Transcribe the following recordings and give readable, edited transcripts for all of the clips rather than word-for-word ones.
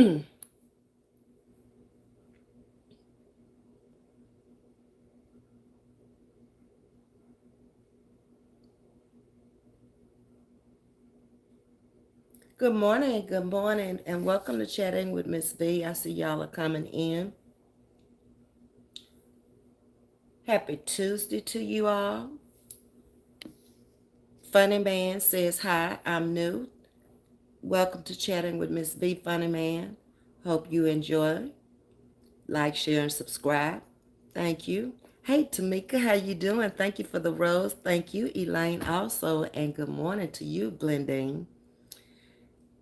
good morning, and welcome to Chatting with Miss V. I see y'all are coming in. Happy Tuesday to you all. Funny Man says hi, I'm new. Welcome to Chatting with Miss V, Funny Man. Hope you enjoy. Like, share, and subscribe. Thank you. Hey, Tamika, how you doing? Thank you for the rose. Thank you, Elaine, also. And good morning to you, Glendine.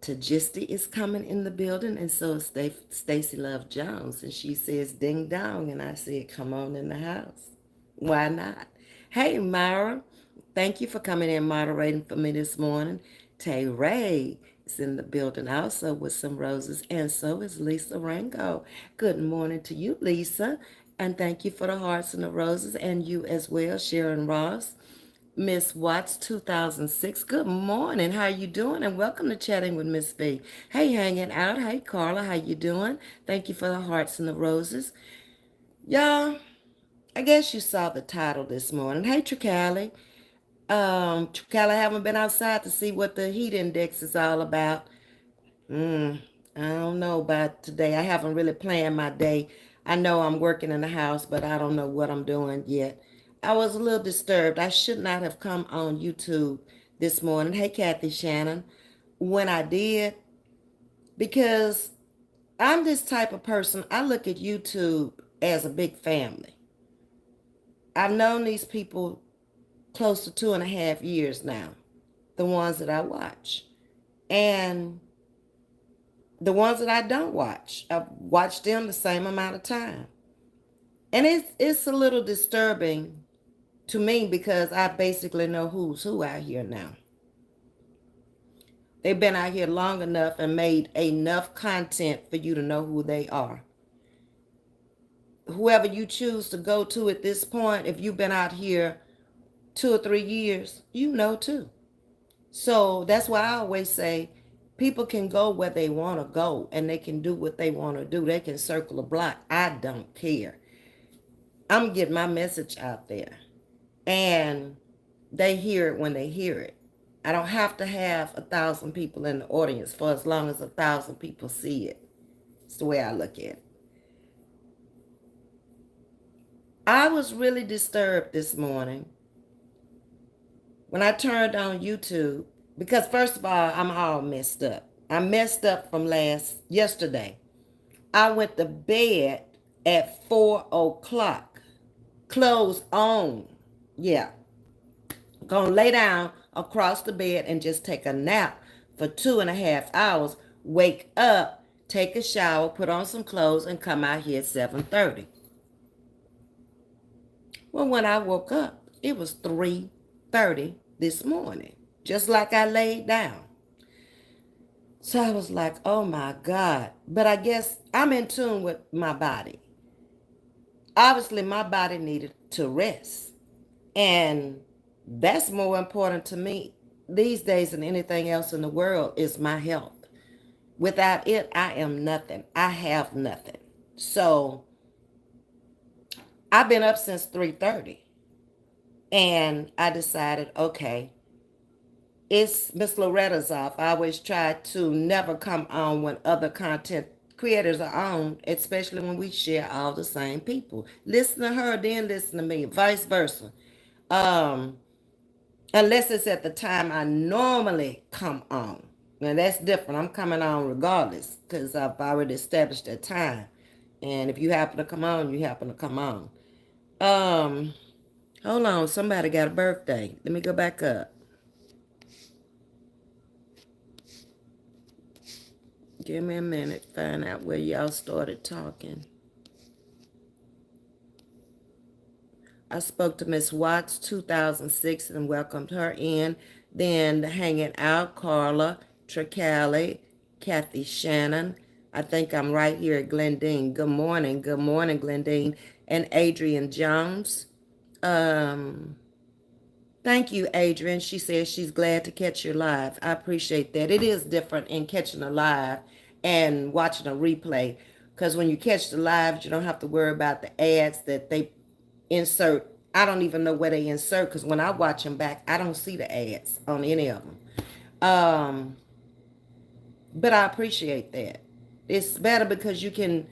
Tajisti is coming in the building, and so is Stacy Love Jones. And she says, ding dong. And I said, come on in the house. Why not? Hey, Myra, thank you for coming in moderating for me this morning. Tay Ray is in the building also with some roses, and so is Lisa Rango. Good morning to you, Lisa. And thank you for the hearts and the roses, and you as well, Sharon Ross. Miss Watts 2006. Good morning. How you doing? And welcome to Chatting with Miss V. Hey, hanging out. Hey, Carla. How you doing? Thank you for the hearts and the roses. Y'all, I guess you saw the title this morning. Hey, Tricali. Tricali, haven't been outside to see what the heat index is all about. I don't know about today. I haven't really planned my day. I know I'm working in the house, but I don't know what I'm doing yet. I was a little disturbed. I should not have come on YouTube this morning. Hey, Kathy Shannon. When I did, because I'm this type of person, I look at YouTube as a big family. I've known these people close to 2.5 years now, the ones that I watch. And the ones that I don't watch, I've watched them the same amount of time. And it's a little disturbing to me because I basically know who's who out here now. They've been out here long enough and made enough content for you to know who they are. Whoever you choose to go to at this point, if you've been out here 2 or 3 years, you know too. So that's why I always say people can go where they want to go and they can do what they want to do. They can circle a block. I don't care. I'm getting my message out there. And they hear it when they hear it. I don't have to have 1,000 people in the audience for as long as 1,000 people see it. It's the way I look at it. I was really disturbed this morning when I turned on YouTube because first of all, I'm all messed up. I messed up from yesterday. I went to bed at 4 o'clock. Clothes on. Yeah. Gonna lay down across the bed and just take a nap for 2.5 hours. Wake up, take a shower, put on some clothes, and come out here at 7:30. Well, when I woke up, it was 3:30 this morning, just like I laid down. So I was like, oh my God. But I guess I'm in tune with my body. Obviously, my body needed to rest. And that's more important to me these days than anything else in the world is my health. Without it, I am nothing. I have nothing. So I've been up since 3:30. And I decided, okay, it's Miss Loretta's off. I always try to never come on when other content creators are on, especially when we share all the same people. Listen to her, then listen to me, vice versa. Um, unless it's at the time I normally come on. Now that's different. I'm coming on regardless because I've already established that time. And if you happen to come on, you happen to come on. Um, hold on. Somebody got a birthday. Let me go back up. Give me a minute. Find out where y'all started talking. I spoke to Miss Watts 2006 and welcomed her in. Then hanging out, Carla, Tricali, Kathy Shannon. I think I'm right here at Glendine. Good morning, Glendine. And Adrian Jones. Um, Thank you, Adrian. She says she's glad to catch you live. I appreciate that. It is different in catching a live and watching a replay. Because when you catch the lives, you don't have to worry about the ads that they insert. I don't even know where they insert because when I watch them back, I don't see the ads on any of them. But I appreciate that. It's better because you can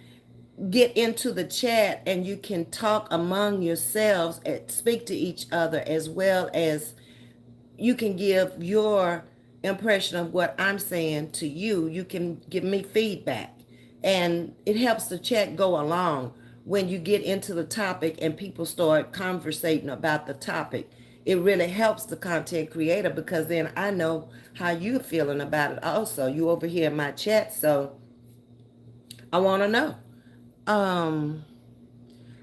get into the chat and you can talk among yourselves and speak to each other, as well as you can give your impression of what I'm saying to you. You can give me feedback. And it helps the chat go along when you get into the topic and people start conversating about the topic. It really helps the content creator because then I know how you're feeling about it also. You over here in my chat, so I want to know. Um,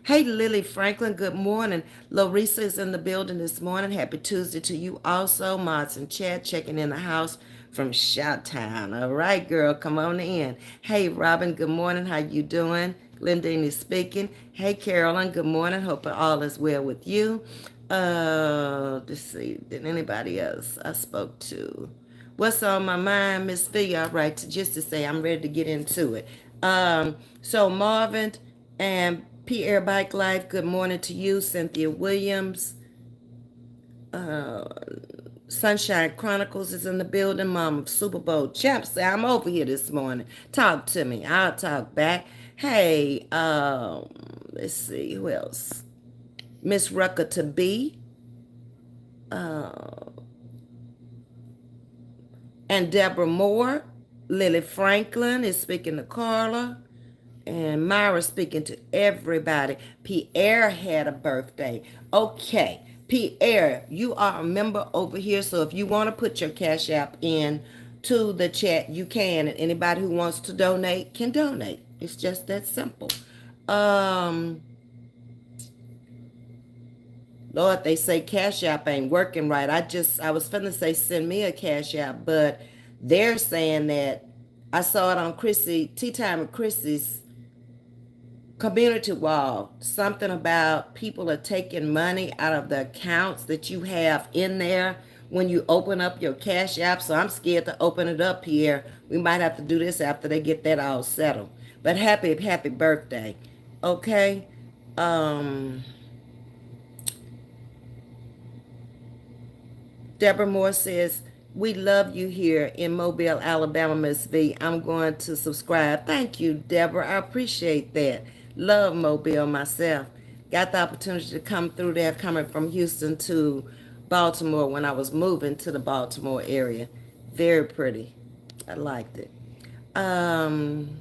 Hey, Lily Franklin, good morning. Larissa is in the building this morning. Happy Tuesday to you also. Mods and chat checking in the house from Shout-Town. All right, girl, come on in. Hey, Robin, good morning. How you doing? Glendine is speaking. Hey, Carolyn, good morning. Hope all is well with you. Let's see. Did anybody else I spoke to? What's on my mind, Ms.V? All right, just to say I'm ready to get into it. So Marvin and Pierre Bike Life, good morning to you. Cynthia Williams, Sunshine Chronicles is in the building. Mom of Super Bowl champs, say I'm over here this morning. Talk to me. I'll talk back. Hey, let's see who else. Miss Rucker to be, and Deborah Moore. Lily Franklin is speaking to Carla. And Myra speaking to everybody. Pierre had a birthday. Okay, Pierre, you are a member over here. So if you want to put your Cash App in to the chat, you can. And anybody who wants to donate can donate. It's just that simple. Um, Lord, they say Cash App ain't working right. I was finna say send me a Cash App, but they're saying that I saw it on Tea Time with Chrissy's community wall, something about people are taking money out of the accounts that you have in there when you open up your Cash App. So I'm scared to open it up here. We might have to do this after they get that all settled. But happy birthday. Okay. Um Deborah Moore says, we love you here in Mobile, Alabama, Ms.V. I'm going to subscribe. Thank you, Deborah. I appreciate that. Love Mobile myself. Got the opportunity to come through there coming from Houston to Baltimore when I was moving to the Baltimore area. Very pretty. I liked it. Um,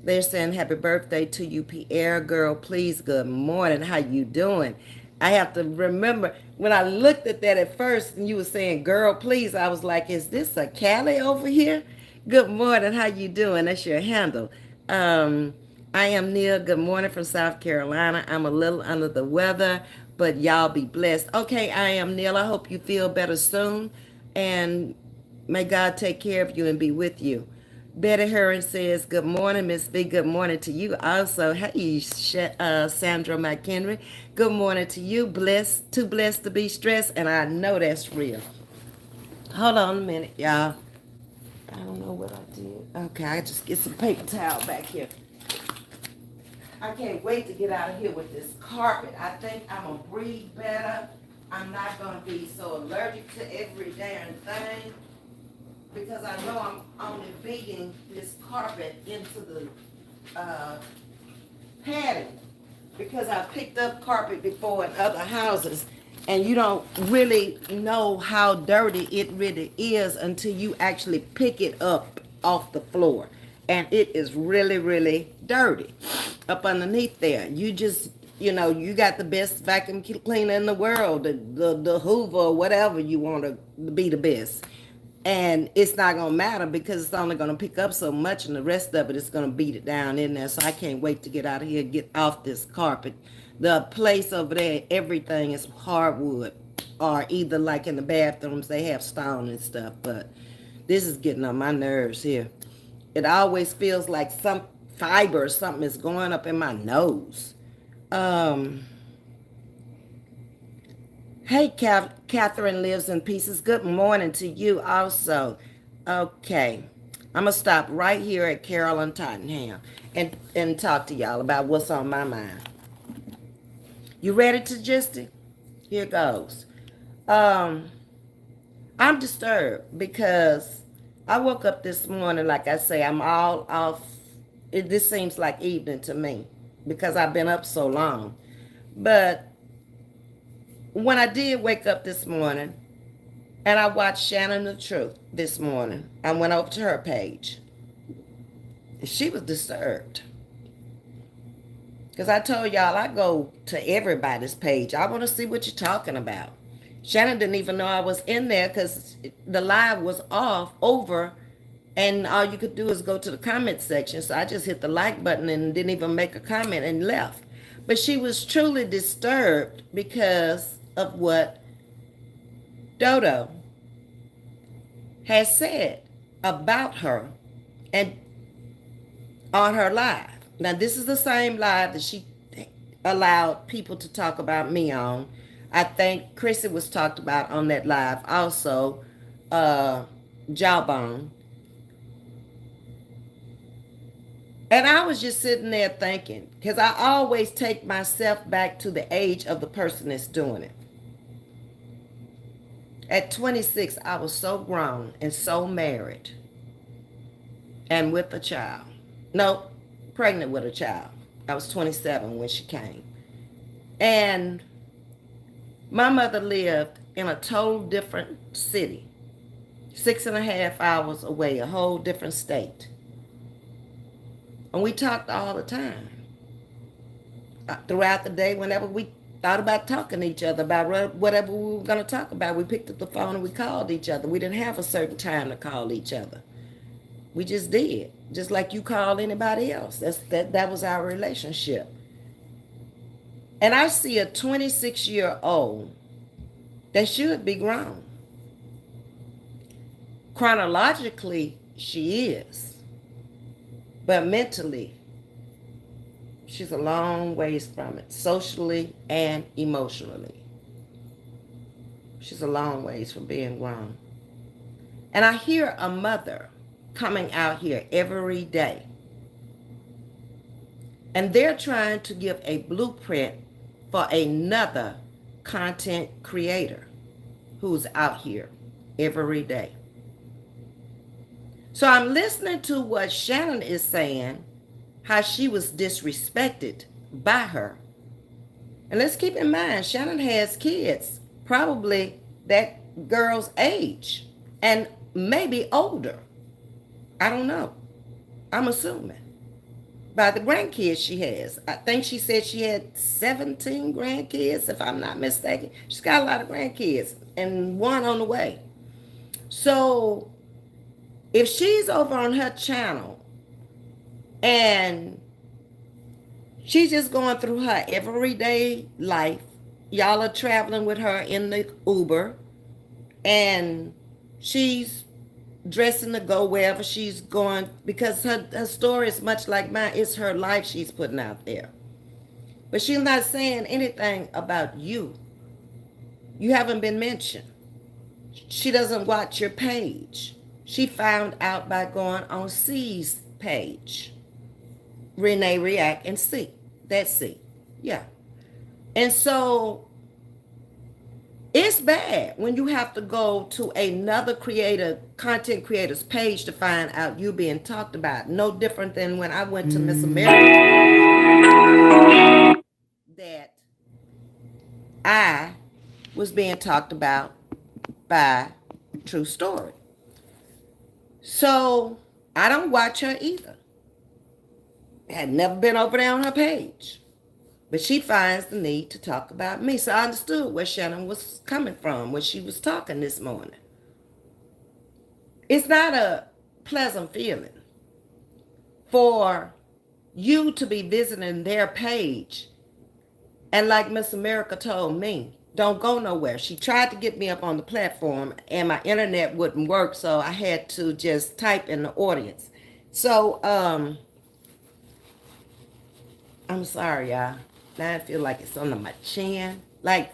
they're saying happy birthday to you, Pierre. Girl, please, good morning. How you doing? I have to remember when I looked at that at first and you were saying, girl, please, I was like, is this a Callie over here? Good morning. How you doing? That's your handle. Um, I am Neil. Good morning from South Carolina. I'm a little under the weather, but y'all be blessed. Okay, I am Neil. I hope you feel better soon. And may God take care of you and be with you. Betty Heron says, good morning, Miss V. Good morning to you. Also, hey, Sandra McHenry. Good morning to you. Too blessed to be stressed, and I know that's real. Hold on a minute, y'all. I don't know what I did. Okay, I just get some paper towel back here. I can't wait to get out of here with this carpet. I think I'm going to breathe better. I'm not going to be so allergic to every damn thing, because I know I'm only beating this carpet into the padding, because I picked up carpet before in other houses, and you don't really know how dirty it really is until you actually pick it up off the floor. And it is really, really dirty up underneath there. You got the best vacuum cleaner in the world, the Hoover or whatever you want to be the best. And it's not going to matter because it's only going to pick up so much, and the rest of it is going to beat it down in there. So I can't wait to get out of here and get off this carpet. The place over there, everything is hardwood, or either like in the bathrooms, they have stone and stuff. But this is getting on my nerves here. It always feels like some fiber or something is going up in my nose. Hey, Catherine lives in pieces. Good morning to you also. Okay. I'm going to stop right here at Carolyn Tottenham and talk to y'all about what's on my mind. You ready to gist it? Here goes. I'm disturbed because I woke up this morning, like I say, I'm all off. This seems like evening to me because I've been up so long. But when I did wake up this morning and I watched Shannon the Truth this morning, I went over to her page. She was disturbed. Because I told y'all I go to everybody's page. I want to see what you're talking about. Shannon didn't even know I was in there because the live was off over, and all you could do is go to the comment section. So I just hit the like button and didn't even make a comment and left. But she was truly disturbed because of what Dodo has said about her and on her live. Now, this is the same live that she allowed people to talk about me on. I think Chrissy was talked about on that live also, Jawbone. And I was just sitting there thinking, because I always take myself back to the age of the person that's doing it. At 26, I was so grown and so married and with a child. No, pregnant with a child. I was 27 when she came. And my mother lived in a total different city, 6.5 hours away, a whole different state. And we talked all the time. Throughout the day, whenever we thought about talking to each other about whatever we were going to talk about, we picked up the phone and we called each other. We didn't have a certain time to call each other. We just did, just like you call anybody else. That was our relationship. And I see a 26-year-old that should be grown. Chronologically, she is. But mentally, she's a long ways from it, socially and emotionally. She's a long ways from being grown. And I hear a mother coming out here every day. And they're trying to give a blueprint for another content creator who's out here every day. So I'm listening to what Shannon is saying, how she was disrespected by her. And let's keep in mind, Shannon has kids, probably that girl's age, and maybe older. I don't know. I'm assuming. By the grandkids she has. I think she said she had 17 grandkids, if I'm not mistaken. She's got a lot of grandkids and one on the way. So if she's over on her channel and she's just going through her everyday life, y'all are traveling with her in the Uber, and she's dressing to go wherever she's going, because her story is much like mine. It's her life she's putting out there. But she's not saying anything about you. You haven't been mentioned. She doesn't watch your page. She found out by going on C's page. Renee React and C. That's C. Yeah. And so it's bad when you have to go to another content creator's page to find out you being talked about. No different than when I went to Miss America, that I was being talked about by True Story. So I don't watch her either. I had never been over there on her page. But she finds the need to talk about me. So I understood where Shannon was coming from when she was talking this morning. It's not a pleasant feeling for you to be visiting their page. And like Miss America told me, don't go nowhere. She tried to get me up on the platform and my internet wouldn't work. So I had to just type in the audience. So I'm sorry, y'all. Now I feel like it's under my chin. Like,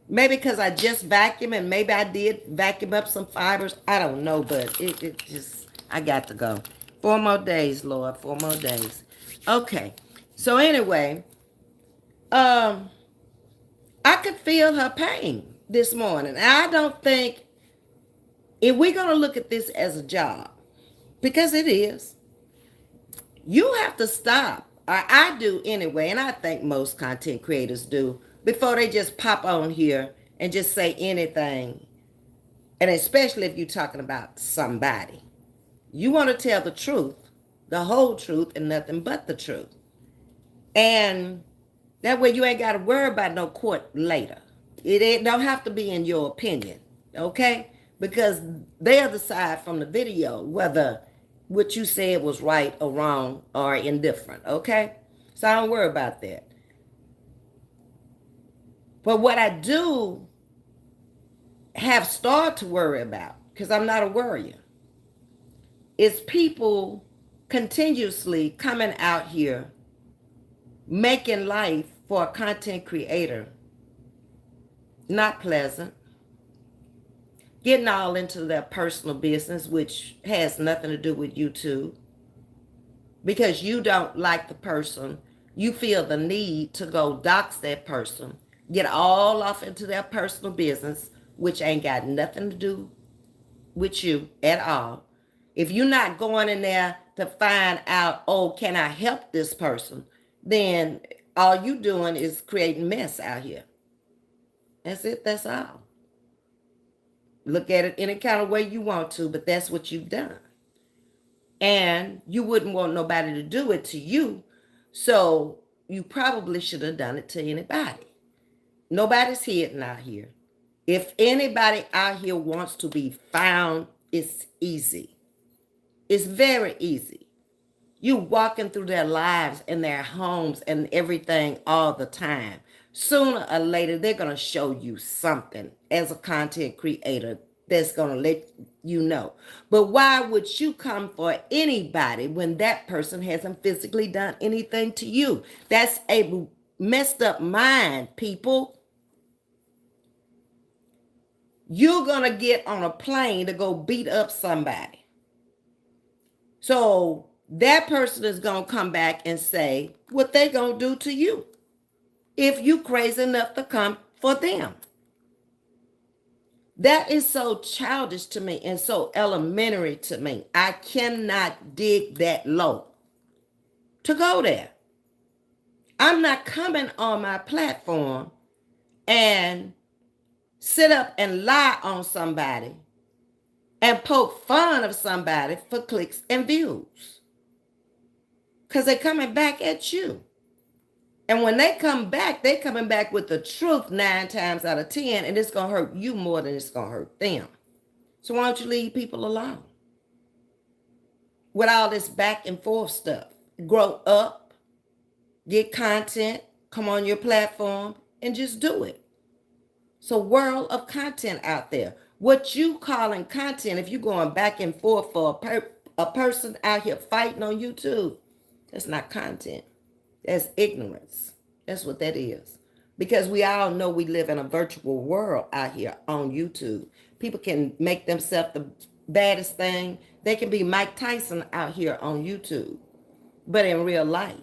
maybe because I just vacuumed and maybe I did vacuum up some fibers. I don't know, but it just, I got to go. 4 more days, Lord. 4 more days. Okay. So anyway, um, I could feel her pain this morning. I don't think if we're gonna look at this as a job, because it is, you have to stop. Or I do anyway, and I think most content creators do, before they just pop on here and just say anything. And especially if you're talking about somebody. You want to tell the truth, the whole truth, and nothing but the truth. And that way you ain't got to worry about no court later. It don't have to be in your opinion, okay? Because they'll decide from the video whether what you said was right or wrong or indifferent, okay? So I don't worry about that. But what I do have started to worry about, because I'm not a worrier, is people continuously coming out here making life for a content creator not pleasant, getting all into their personal business, which has nothing to do with YouTube, because you don't like the person, you feel the need to go dox that person, get all off into their personal business, which ain't got nothing to do with you at all. If you're not going in there to find out, oh, can I help this person, then all you doing is creating mess out here. That's it. That's all. Look at it any kind of way you want to, but that's what you've done. And you wouldn't want nobody to do it to you, so you probably should have done it to anybody. Nobody's hidden out here. If anybody out here wants to be found, it's easy. It's very easy. You walking through their lives and their homes and everything all the time. Sooner or later, they're going to show you something as a content creator that's going to let you know. But why would you come for anybody when that person hasn't physically done anything to you? That's a messed up mind, people. You're going to get on a plane to go beat up somebody. So that person is going to come back and say what they going to do to you if you crazy enough to come for them. That is so childish to me and so elementary to me. I cannot dig that low to go there. I'm not coming on my platform and sit up and lie on somebody and poke fun of somebody for clicks and views. Because they're coming back at you. And when they come back, they're coming back with the truth 9 times out of 10, and it's going to hurt you more than it's going to hurt them. So why don't you leave people alone with all this back and forth stuff? Grow up, get content, come on your platform, and just do it. It's a world of content out there. What you calling content, if you're going back and forth for a person out here fighting on YouTube, that's not content. That's ignorance. That's what that is. Because we all know we live in a virtual world out here on YouTube. People can make themselves the baddest thing. They can be Mike Tyson out here on YouTube, but in real life.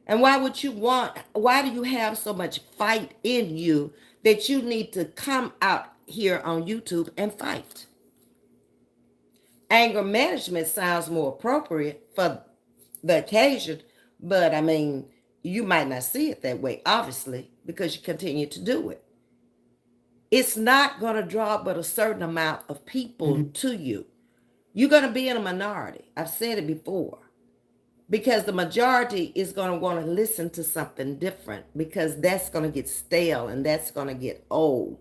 And why do you have so much fight in you that you need to come out here on YouTube and fight? Anger management sounds more appropriate for the occasion, but I mean, you might not see it that way, obviously, because you continue to do it. It's not going to draw but a certain amount of people to you. You're going to be in a minority. I've said it before. Because the majority is going to want to listen to something different, because that's going to get stale and that's going to get old.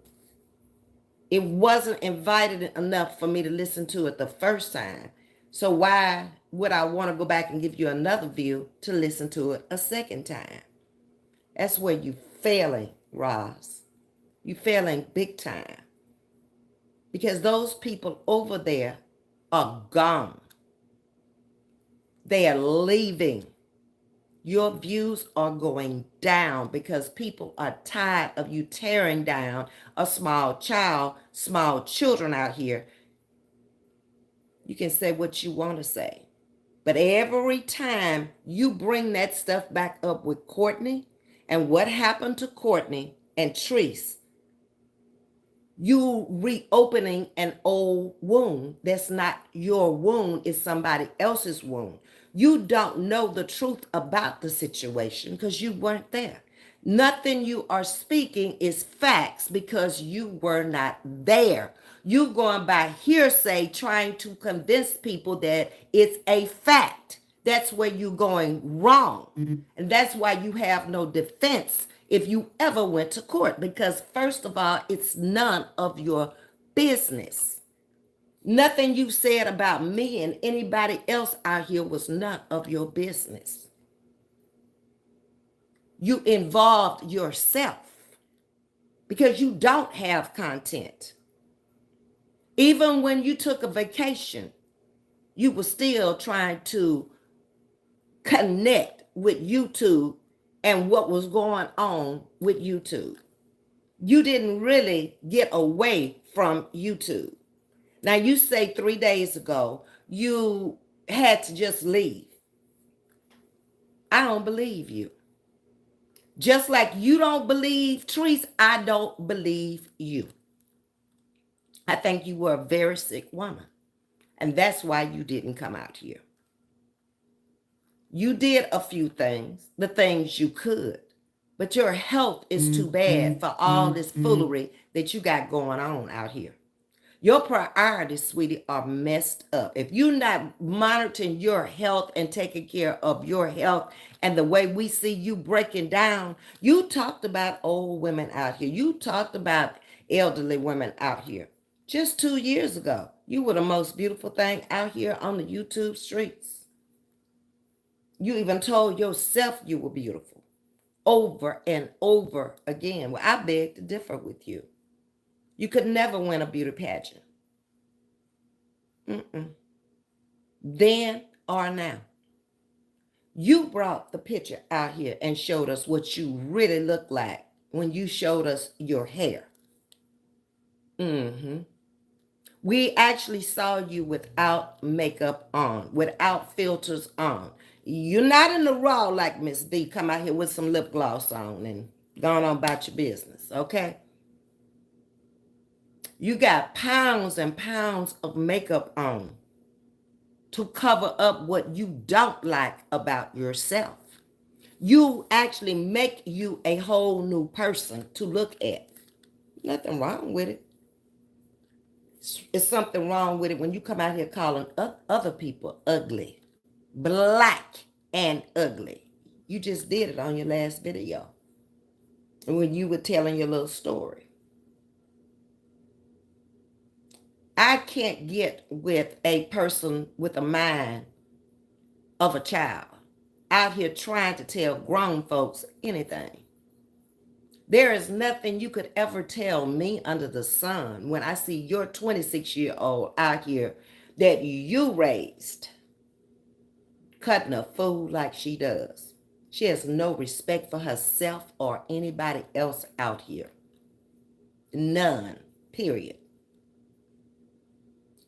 It wasn't invited enough for me to listen to it the first time. So why would I want to go back and give you another view to listen to it a second time? That's where you're failing, Roz. You're failing big time. Because those people over there are gone. They are leaving. Your views are going down because people are tired of you tearing down a small child, small children out here, You can say what you want to say. But every time you bring that stuff back up with Courtney and what happened to Courtney and Treese, you reopening an old wound that's not your wound, it's somebody else's wound. You don't know the truth about the situation because you weren't there. Nothing you are speaking is facts because you were not there. You going by hearsay trying to convince people that it's a fact. That's where you're going wrong. And that's why you have no defense if you ever went to court, because first of all, it's none of your business. Nothing you said about me and anybody else out here was none of your business. You involved yourself because you don't have content. Even when you took a vacation, you were still trying to connect with YouTube and what was going on with YouTube. You didn't really get away from YouTube. Now, you say 3 days ago you had to just leave. I don't believe you. Just like you don't believe Treese, I don't believe you. I think you were a very sick woman, and that's why you didn't come out here. You did a few things, the things you could, but your health is too bad for all this foolery that you got going on out here. Your priorities, sweetie, are messed up. If you're not monitoring your health and taking care of your health and the way we see you breaking down, you talked about old women out here. You talked about elderly women out here. Just 2 years ago, you were the most beautiful thing out here on the YouTube streets. You even told yourself you were beautiful over and over again. Well, I beg to differ with you. You could never win a beauty pageant. Then or now. You brought the picture out here and showed us what you really look like when you showed us your hair. We actually saw you without makeup on, without filters on. You're not in the raw like Ms.V. Come out here with some lip gloss on and going on about your business, okay? You got pounds and pounds of makeup on to cover up what you don't like about yourself. You actually make you a whole new person to look at. Nothing wrong with it. It's something wrong with it when you come out here calling other people ugly, black and ugly. You just did it on your last video when you were telling your little story. I can't get with a person with a mind of a child out here trying to tell grown folks anything. There is nothing you could ever tell me under the sun when I see your 26-year-old out here that you raised cutting a fool like she does. She has no respect for herself or anybody else out here. None, period.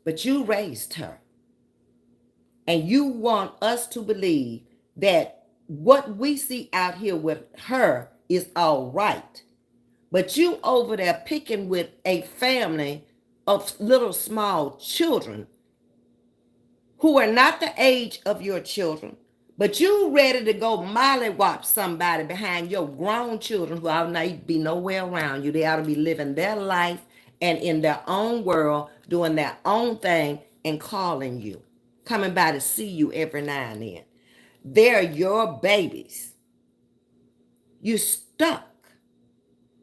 But you raised her. And you want us to believe that what we see out here with her is all right. But you over there picking with a family of little small children who are not the age of your children, but you ready to go mollywop somebody behind your grown children who ought not be nowhere around you. They ought to be living their life and in their own world, doing their own thing and calling you, coming by to see you every now and then. They're your babies. You stuck.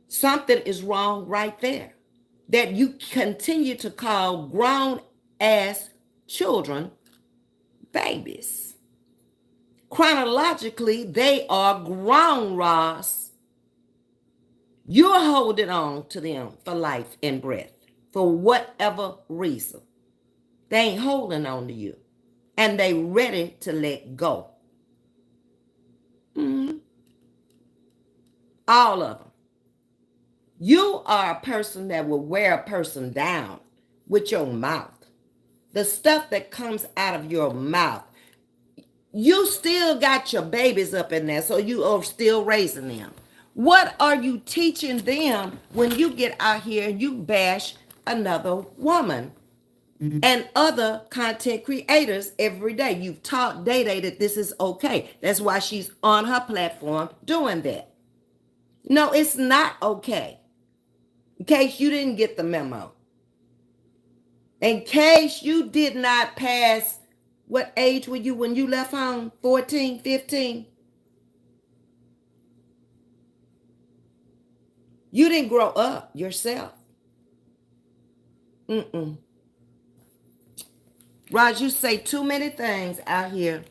Something is wrong right there. That you continue to call grown ass children babies. Chronologically, they are grown, Ross. You're holding on to them for life and breath for whatever reason. They ain't holding on to you. And they ready to let go. All of them. You are a person that will wear a person down with your mouth. the stuff that comes out of your mouth. You still got your babies up in there, so you are still raising them. What are you teaching them when you get out here and you bash another woman and other content creators every day? You've taught Day Day that this is okay. That's why she's on her platform doing that. No, it's not okay. In case you didn't get the memo. In case you did not pass, what age were you when you left home? 14, 15? You didn't grow up yourself. Raj, you say too many things out here.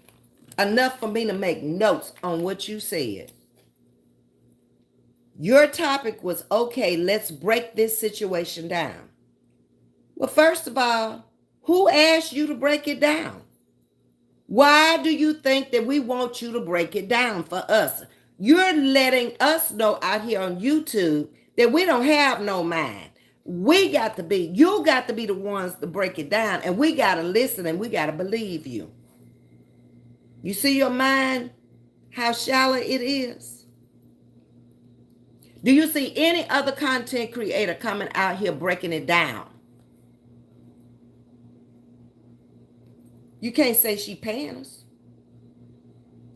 Enough for me to make notes on what you said. Your topic was, okay, let's break this situation down. Well, first of all, who asked you to break it down? Why do you think that we want you to break it down for us? You're letting us know out here on YouTube that we don't have no mind. You got to be the ones to break it down, and we got to listen and we got to believe you. You see your mind, how shallow it is? Do you see any other content creator coming out here breaking it down? You can't say she paying us,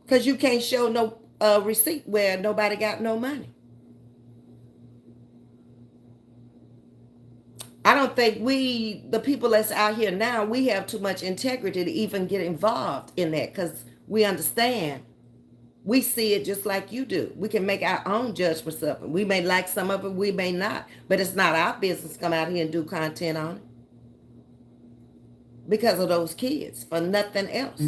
because you can't show no receipt where nobody got no money. I don't think the people that's out here now, we have too much integrity to even get involved in that, because we understand. We see it just like you do. We can make our own judgments of it. We may like some of it, we may not. But it's not our business to come out here and do content on it. Because of those kids, for nothing else.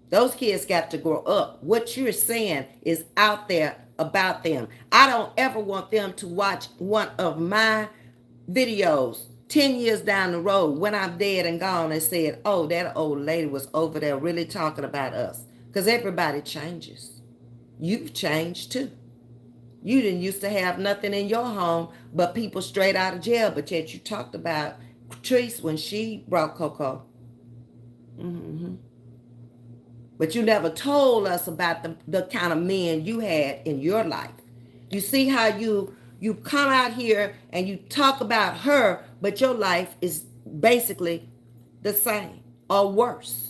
Those kids got to grow up. What you're saying is out there about them. I don't ever want them to watch one of my videos 10 years down the road when I'm dead and gone and said, oh, that old lady was over there really talking about us. Because everybody changes. You've changed too. You didn't used to have nothing in your home but people straight out of jail, but yet you talked about Treese when she brought Coco. But you never told us about the kind of men you had in your life. You see how you come out here and you talk about her, but your life is basically the same or worse.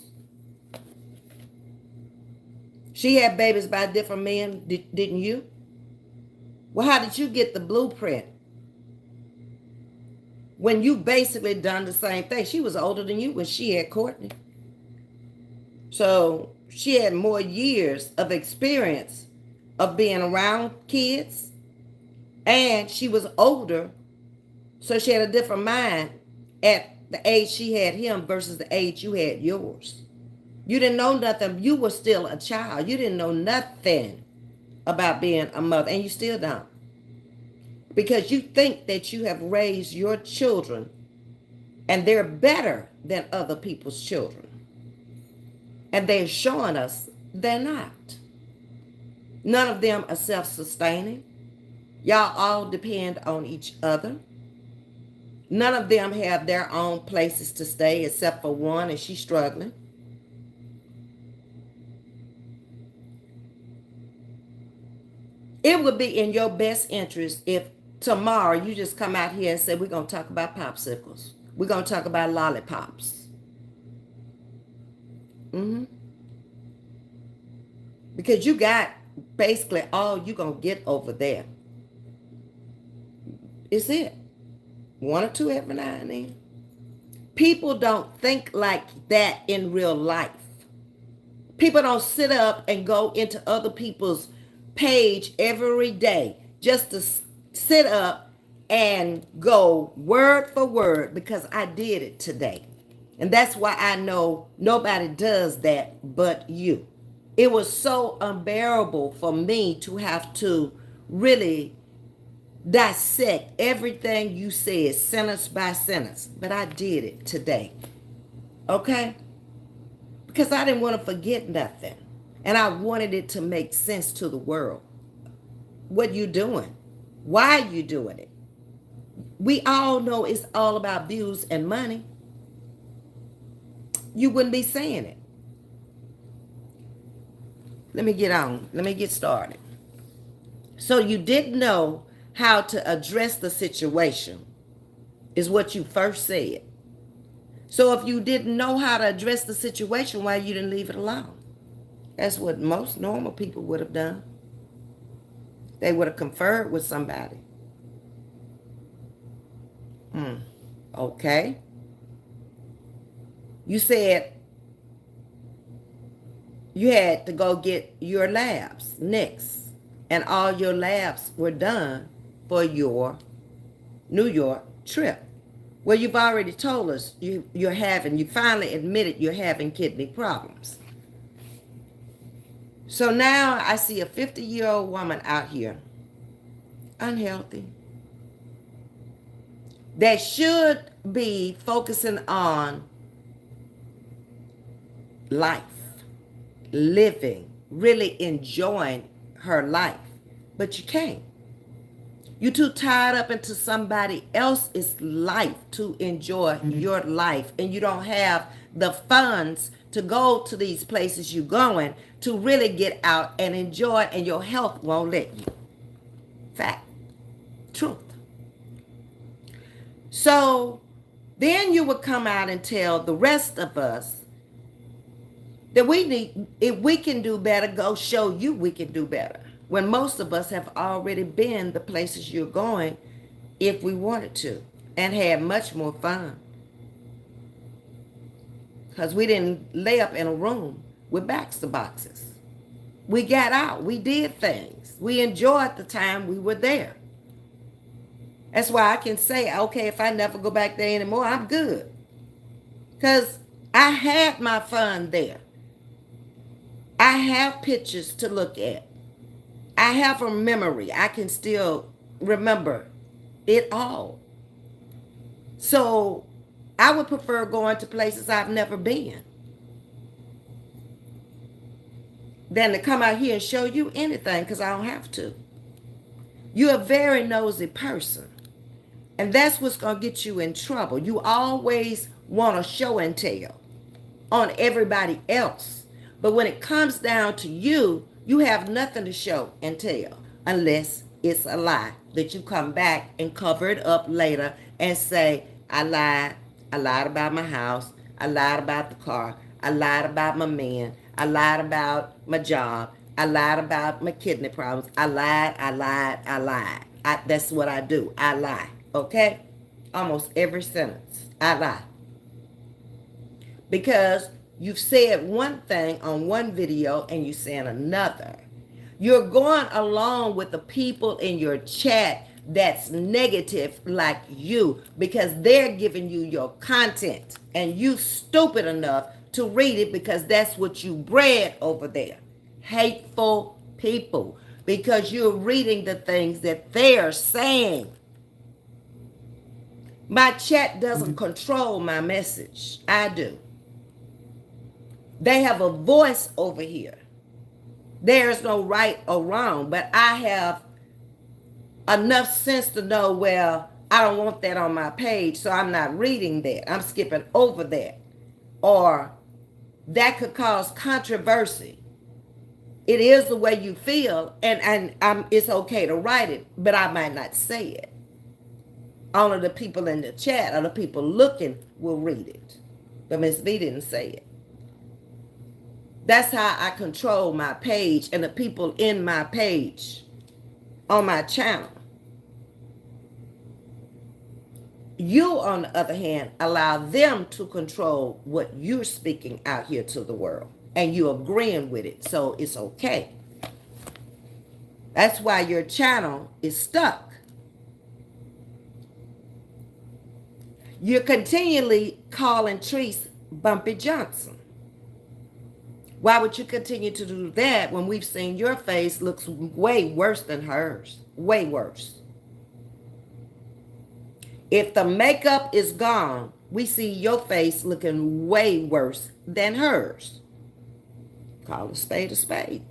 She had babies by different men, didn't you? Well, how did you get the blueprint when you basically done the same thing? She was older than you when she had Courtney. So she had more years of experience of being around kids, and she was older, so she had a different mind at the age she had him versus the age you had yours. You didn't know nothing. You were still a child. You didn't know nothing about being a mother, and you still don't. Because you think that you have raised your children and they're better than other people's children. And they're showing us they're not. None of them are self-sustaining. Y'all all depend on each other. None of them have their own places to stay except for one, and she's struggling. It would be in your best interest if tomorrow you just come out here and say, we're going to talk about popsicles. We're going to talk about lollipops. Because you got basically all you're going to get over there. It's it. One or two every now and then. People don't think like that in real life. People don't sit up and go into other people's page every day just to sit up and go word for word, because I did it today. And that's why I know nobody does that but you. It was so unbearable for me to have to really dissect everything you said sentence by sentence, but I did it today. Okay? Because I didn't want to forget nothing. And I wanted it to make sense to the world. What you doing? Why are you doing it? We all know it's all about views and money. you wouldn't be saying it. Let me get on. Let me get started. So you didn't know how to address the situation, is what you first said. So if you didn't know how to address the situation, why you didn't leave it alone? That's what most normal people would have done. They would have conferred with somebody. Okay. You said you had to go get your labs next, and all your labs were done for your New York trip. Well, you've already told us you finally admitted you're having kidney problems. So now I see a 50-year-old woman out here, unhealthy, that should be focusing on life, living, really enjoying her life. But you can't. You're too tied up into somebody else's life to enjoy your life. And you don't have the funds to go to these places you're going to really get out and enjoy, and your health won't let you. Fact. Truth. So then you would come out and tell the rest of us that if we can do better, go show you we can do better. When most of us have already been the places you're going if we wanted to, and had much more fun. Because we didn't lay up in a room with Baxter boxes. We got out. We did things. We enjoyed the time we were there. That's why I can say, okay, if I never go back there anymore, I'm good. Because I had my fun there. I have pictures to look at. I have a memory. I can still remember it all. So I would prefer going to places I've never been than to come out here and show you anything, because I don't have to. You're a very nosy person. And that's what's going to get you in trouble. You always want to show and tell on everybody else. But when it comes down to you, you have nothing to show and tell unless it's a lie that you come back and cover it up later and say, I lied. I lied about my house. I lied about the car. I lied about my man. I lied about my job. I lied about my kidney problems. I lied. That's what I do. I lie. Okay? Almost every sentence. I lie. Because you've said one thing on one video and you're saying another. You're going along with the people in your chat that's negative like you, because they're giving you your content and you stupid enough to read it because that's what you bred over there. Hateful people, because you're reading the things that they're saying. My chat doesn't control my message. I do. They have a voice over here. There's no right or wrong, but I have enough sense to know, well, I don't want that on my page, so I'm not reading that. I'm skipping over that. Or that could cause controversy. It is the way you feel, and it's okay to write it, but I might not say it. Only the people in the chat or the people looking will read it. But Ms.V didn't say it. That's how I control my page and the people in my page on my channel. You, on the other hand, allow them to control what you're speaking out here to the world. And you're agreeing with it, so it's okay. That's why your channel is stuck. You're continually calling Treese Bumpy Johnson. Why would you continue to do that when we've seen your face looks way worse than hers? Way worse. If the makeup is gone, we see your face looking way worse than hers. Call a spade a spade.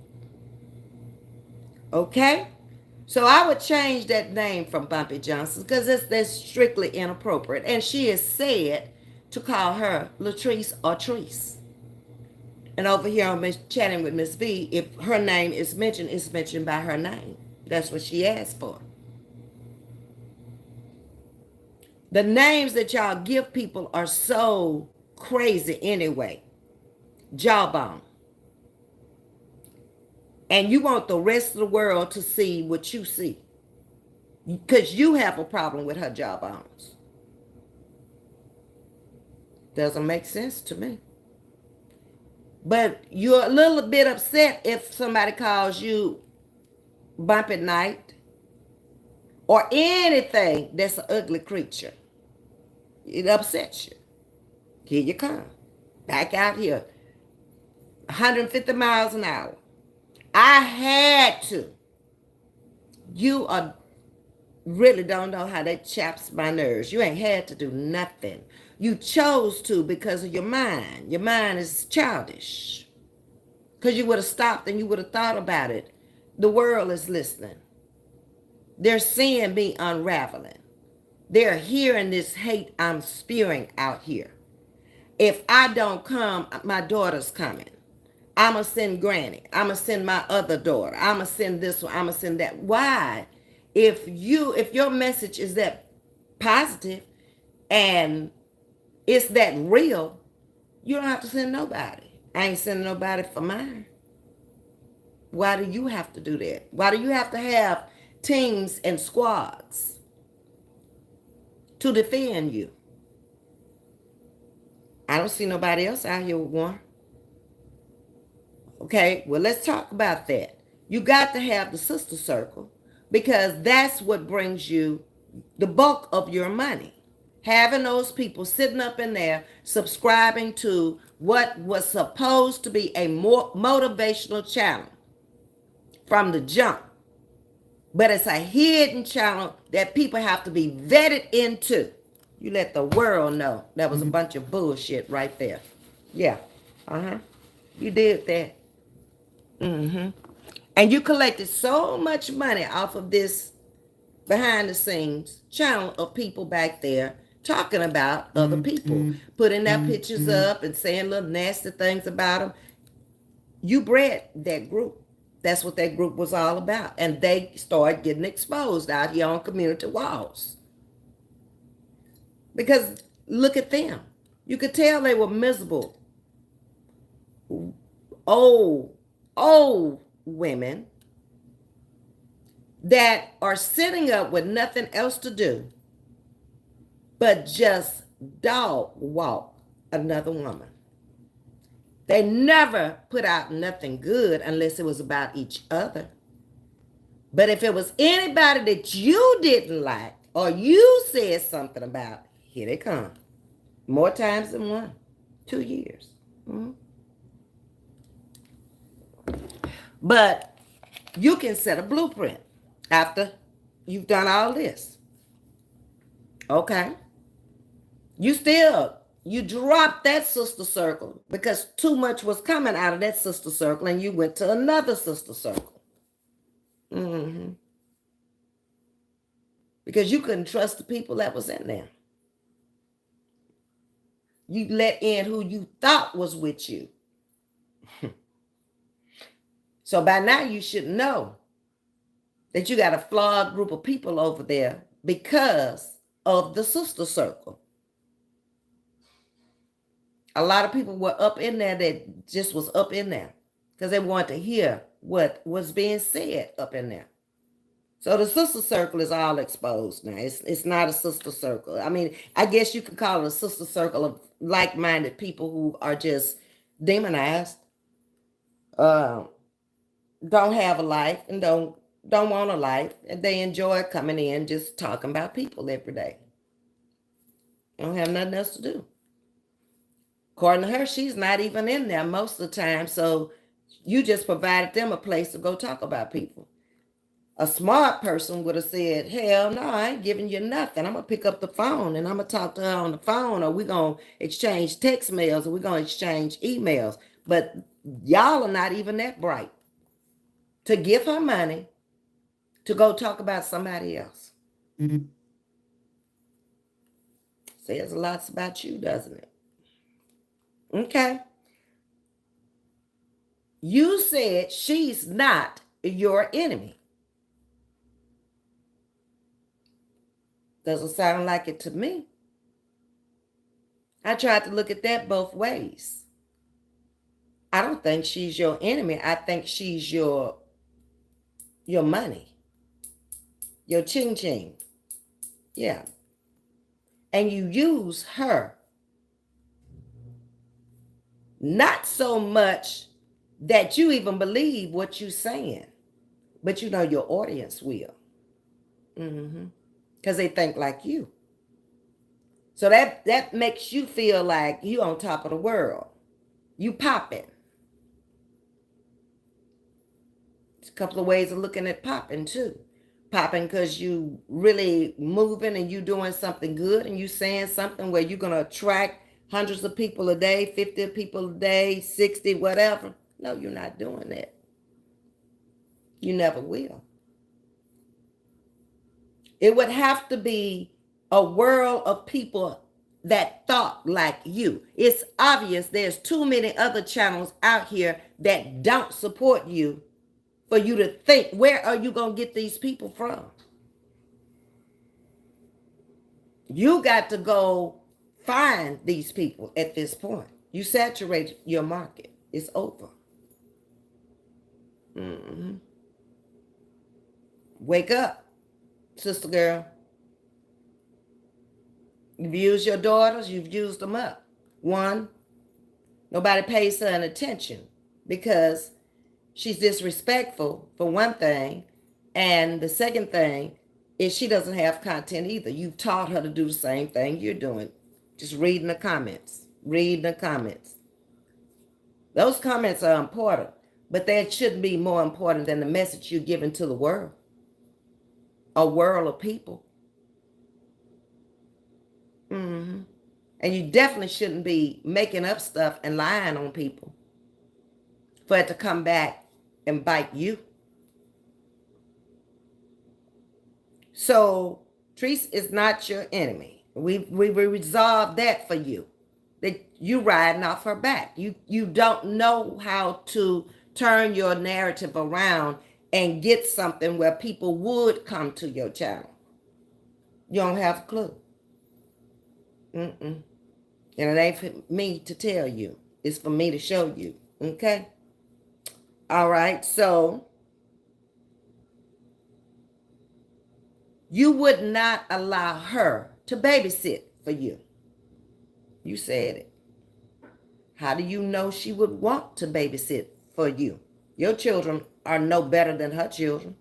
Okay? So I would change that name from Bumpy Johnson because that's strictly inappropriate. And she is said to call her Latrice or Treese. And over here on chatting with Miss V, if her name is mentioned, it's mentioned by her name. That's what she asked for. The names that y'all give people are so crazy anyway. Jawbone. And you want the rest of the world to see what you see. Because you have a problem with her jawbones. Doesn't make sense to me. But you're a little bit upset if somebody calls you Bump at Night or anything that's an ugly creature. It upsets you. Here you come. Back out here. 150 miles an hour. I had to. You are really don't know how that chaps my nerves. You ain't had to do nothing. You chose to because of your mind. Your mind is childish. Because you would have stopped and you would have thought about it. The world is listening. They're seeing me unraveling. They're hearing this hate I'm spewing out here. If I don't come, my daughter's coming. I'm going to send Granny. I'm going to send my other daughter. I'm going to send this one. I'm going to send that. Why? If your message is that positive and it's that real, you don't have to send nobody. I ain't sending nobody for mine. Why do you have to do that? Why do you have to have teams and squads to defend you? I don't see nobody else out here with one. Okay, well, let's talk about that. You got to have the sister circle because that's what brings you the bulk of your money. Having those people sitting up in there subscribing to what was supposed to be a more motivational channel from the jump. But it's a hidden channel that people have to be vetted into. You let the world know that was a bunch of bullshit right there. Yeah. You did that. And you collected so much money off of this behind the scenes channel of people back there talking about other people, putting their pictures up and saying little nasty things about them. You bred that group. That's what that group was all about. And they started getting exposed out here on community walls. Because look at them. You could tell they were miserable. Old women that are sitting up with nothing else to do but just dog walk another woman. They never put out nothing good unless it was about each other. But if it was anybody that you didn't like or you said something about, here they come. More times than one. 2 years. But you can set a blueprint after you've done all this. Okay? You dropped that sister circle because too much was coming out of that sister circle and you went to another sister circle. Because you couldn't trust the people that was in there. You let in who you thought was with you. So by now you should know that you got a flawed group of people over there because of the sister circle. A lot of people were up in there that just was up in there because they wanted to hear what was being said up in there. So the sister circle is all exposed now. It's not a sister circle. I mean, I guess you could call it a sister circle of like-minded people who are just demonized, don't have a life and don't want a life, and they enjoy coming in just talking about people every day. They don't have nothing else to do. According to her, she's not even in there most of the time, so you just provided them a place to go talk about people. A smart person would have said, hell no, I ain't giving you nothing. I'm going to pick up the phone and I'm going to talk to her on the phone, or we're going to exchange text mails, or we're going to exchange emails. But y'all are not even that bright to give her money to go talk about somebody else. Says a lot about you, doesn't it? Okay. You said she's not your enemy. Doesn't sound like it to me. I tried to look at that both ways. I don't think she's your enemy. I think she's your money, your ching ching. Yeah. And you use her not so much that you even believe what you're saying, but you know your audience will. Because they think like you. So that makes you feel like you on top of the world. You popping. It's a couple of ways of looking at popping too. Popping because you really moving and you doing something good and you saying something where you're going to attract hundreds of people a day, 50 people a day, 60, whatever. No, you're not doing that. You never will. It would have to be a world of people that thought like you. It's obvious there's too many other channels out here that don't support you for you to think, where are you going to get these people from? You got to go find these people at this point. You saturate your market. It's over. Mm-hmm. Wake up, sister girl. You've used your daughters, you've used them up. One, nobody pays her any attention because she's disrespectful, for one thing. And the second thing is she doesn't have content either. You've taught her to do the same thing you're doing. Just reading the comments. Reading the comments. Those comments are important, but they shouldn't be more important than the message you're giving to the world. A world of people. Mm-hmm. And you definitely shouldn't be making up stuff and lying on people for it to come back and bite you. So Treese is not your enemy. We resolved that for you. That you riding off her back. You don't know how to turn your narrative around and get something where people would come to your channel. You don't have a clue. And it ain't for me to tell you. It's for me to show you. Okay? All right. So you would not allow her to babysit for you. You said it. How do you know she would want to babysit for you? Your children are no better than her children.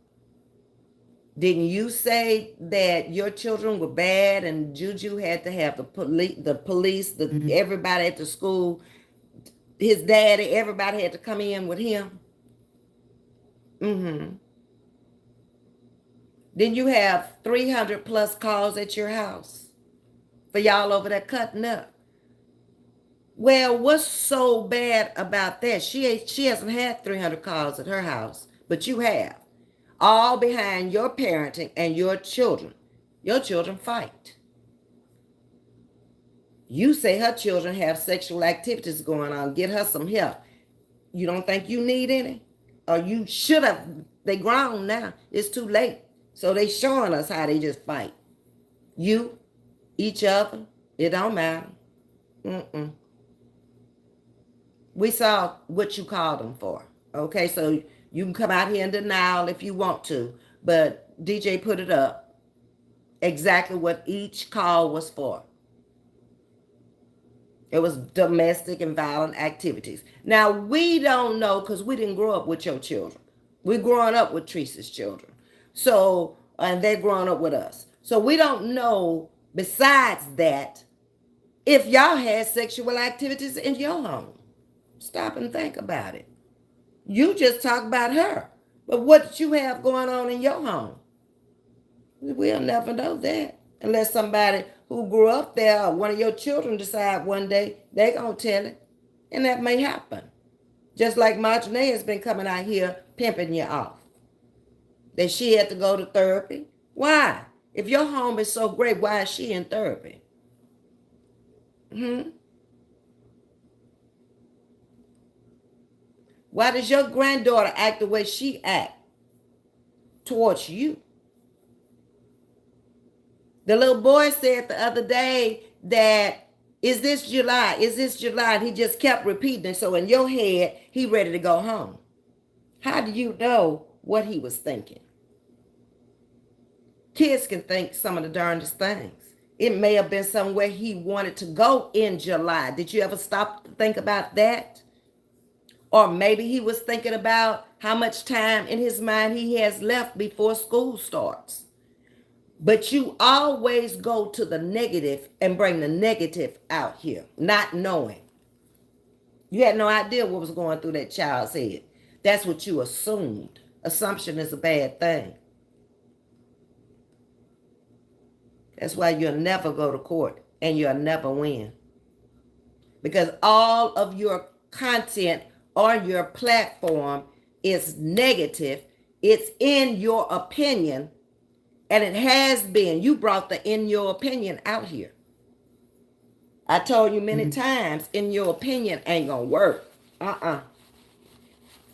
Didn't you say that your children were bad and Juju had to have the police, everybody at the school, his daddy, everybody had to come in with him? Didn't you have 300 plus calls at your house for y'all over there cutting up? Well, what's so bad about that? She hasn't had 300 calls at her house, but you have. All behind your parenting and your children. Your children fight. You say her children have sexual activities going on. Get her some help. You don't think you need any? Or you should have. They grown now. It's too late. So they showing us how they just fight. You, each other, it don't matter. We saw what you called them for. Okay, so you can come out here in denial if you want to, but DJ put it up exactly what each call was for. It was domestic and violent activities. Now, we don't know because we didn't grow up with your children. We're growing up with Teresa's children. So, and they're growing up with us. So we don't know, besides that, if y'all had sexual activities in your home. Stop and think about it. You just talk about her. But what did you have going on in your home? We'll never know that. Unless somebody who grew up there or one of your children decide one day they're going to tell it. And that may happen. Just like Marjanae has been coming out here pimping you off. That she had to go to therapy. Why? If your home is so great, why is she in therapy? Why does your granddaughter act the way she act towards you? The little boy said the other day that, is this July? Is this July? And he just kept repeating it. So in your head, he ready to go home. How do you know what he was thinking? Kids can think some of the darndest things. It may have been somewhere he wanted to go in July. Did you ever stop to think about that? Or maybe he was thinking about how much time in his mind he has left before school starts. But you always go to the negative and bring the negative out here, not knowing. You had no idea what was going through that child's head. That's what you assumed. Assumption is a bad thing. That's why you'll never go to court and you'll never win. Because all of your content on your platform is negative. It's in your opinion, and it has been. You brought the in your opinion out here. I told you many times, in your opinion ain't gonna work.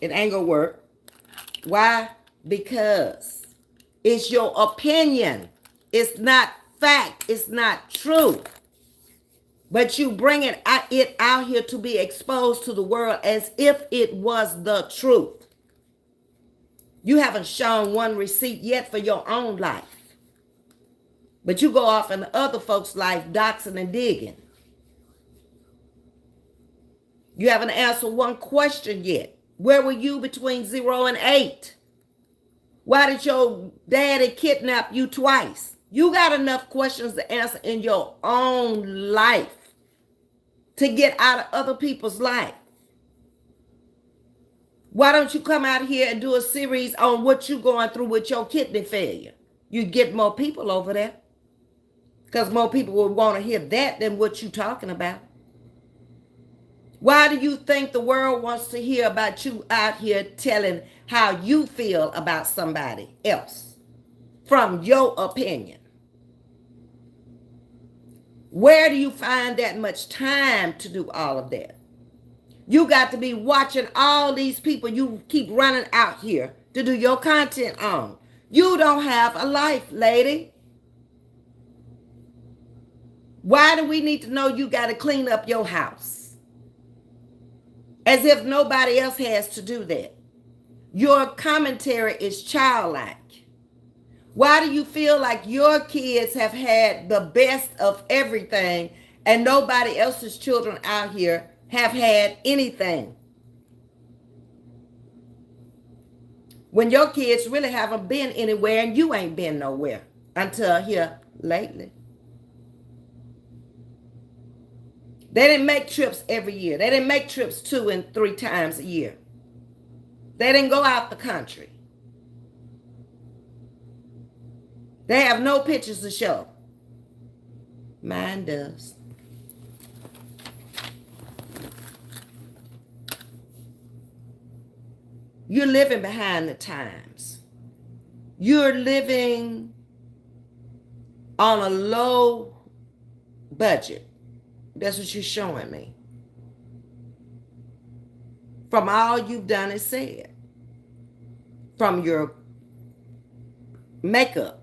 It ain't gonna work. Why? Because it's your opinion. It's not fact. It's not true. But you bring it out here to be exposed to the world as if it was the truth. You haven't shown one receipt yet for your own life. But you go off in other folks' life, doxing and digging. You haven't answered one question yet. Where were you between 0 and 8? Why did your daddy kidnap you twice? You got enough questions to answer in your own life to get out of other people's life. Why don't you come out here and do a series on what you're going through with your kidney failure? You get more people over there. Because more people will want to hear that than what you're talking about. Why do you think the world wants to hear about you out here telling how you feel about somebody else from your opinion? Where do you find that much time to do all of that? You got to be watching all these people you keep running out here to do your content on. You don't have a life, lady. Why do we need to know you got to clean up your house? As if nobody else has to do that. Your commentary is childlike. Why do you feel like your kids have had the best of everything and nobody else's children out here have had anything? When your kids really haven't been anywhere and you ain't been nowhere until here lately. They didn't make trips every year. They didn't make trips 2 and 3 times a year. They didn't go out the country. They have no pictures to show. Mine does. You're living behind the times. You're living on a low budget. That's what you're showing me. From all you've done and said. From your makeup.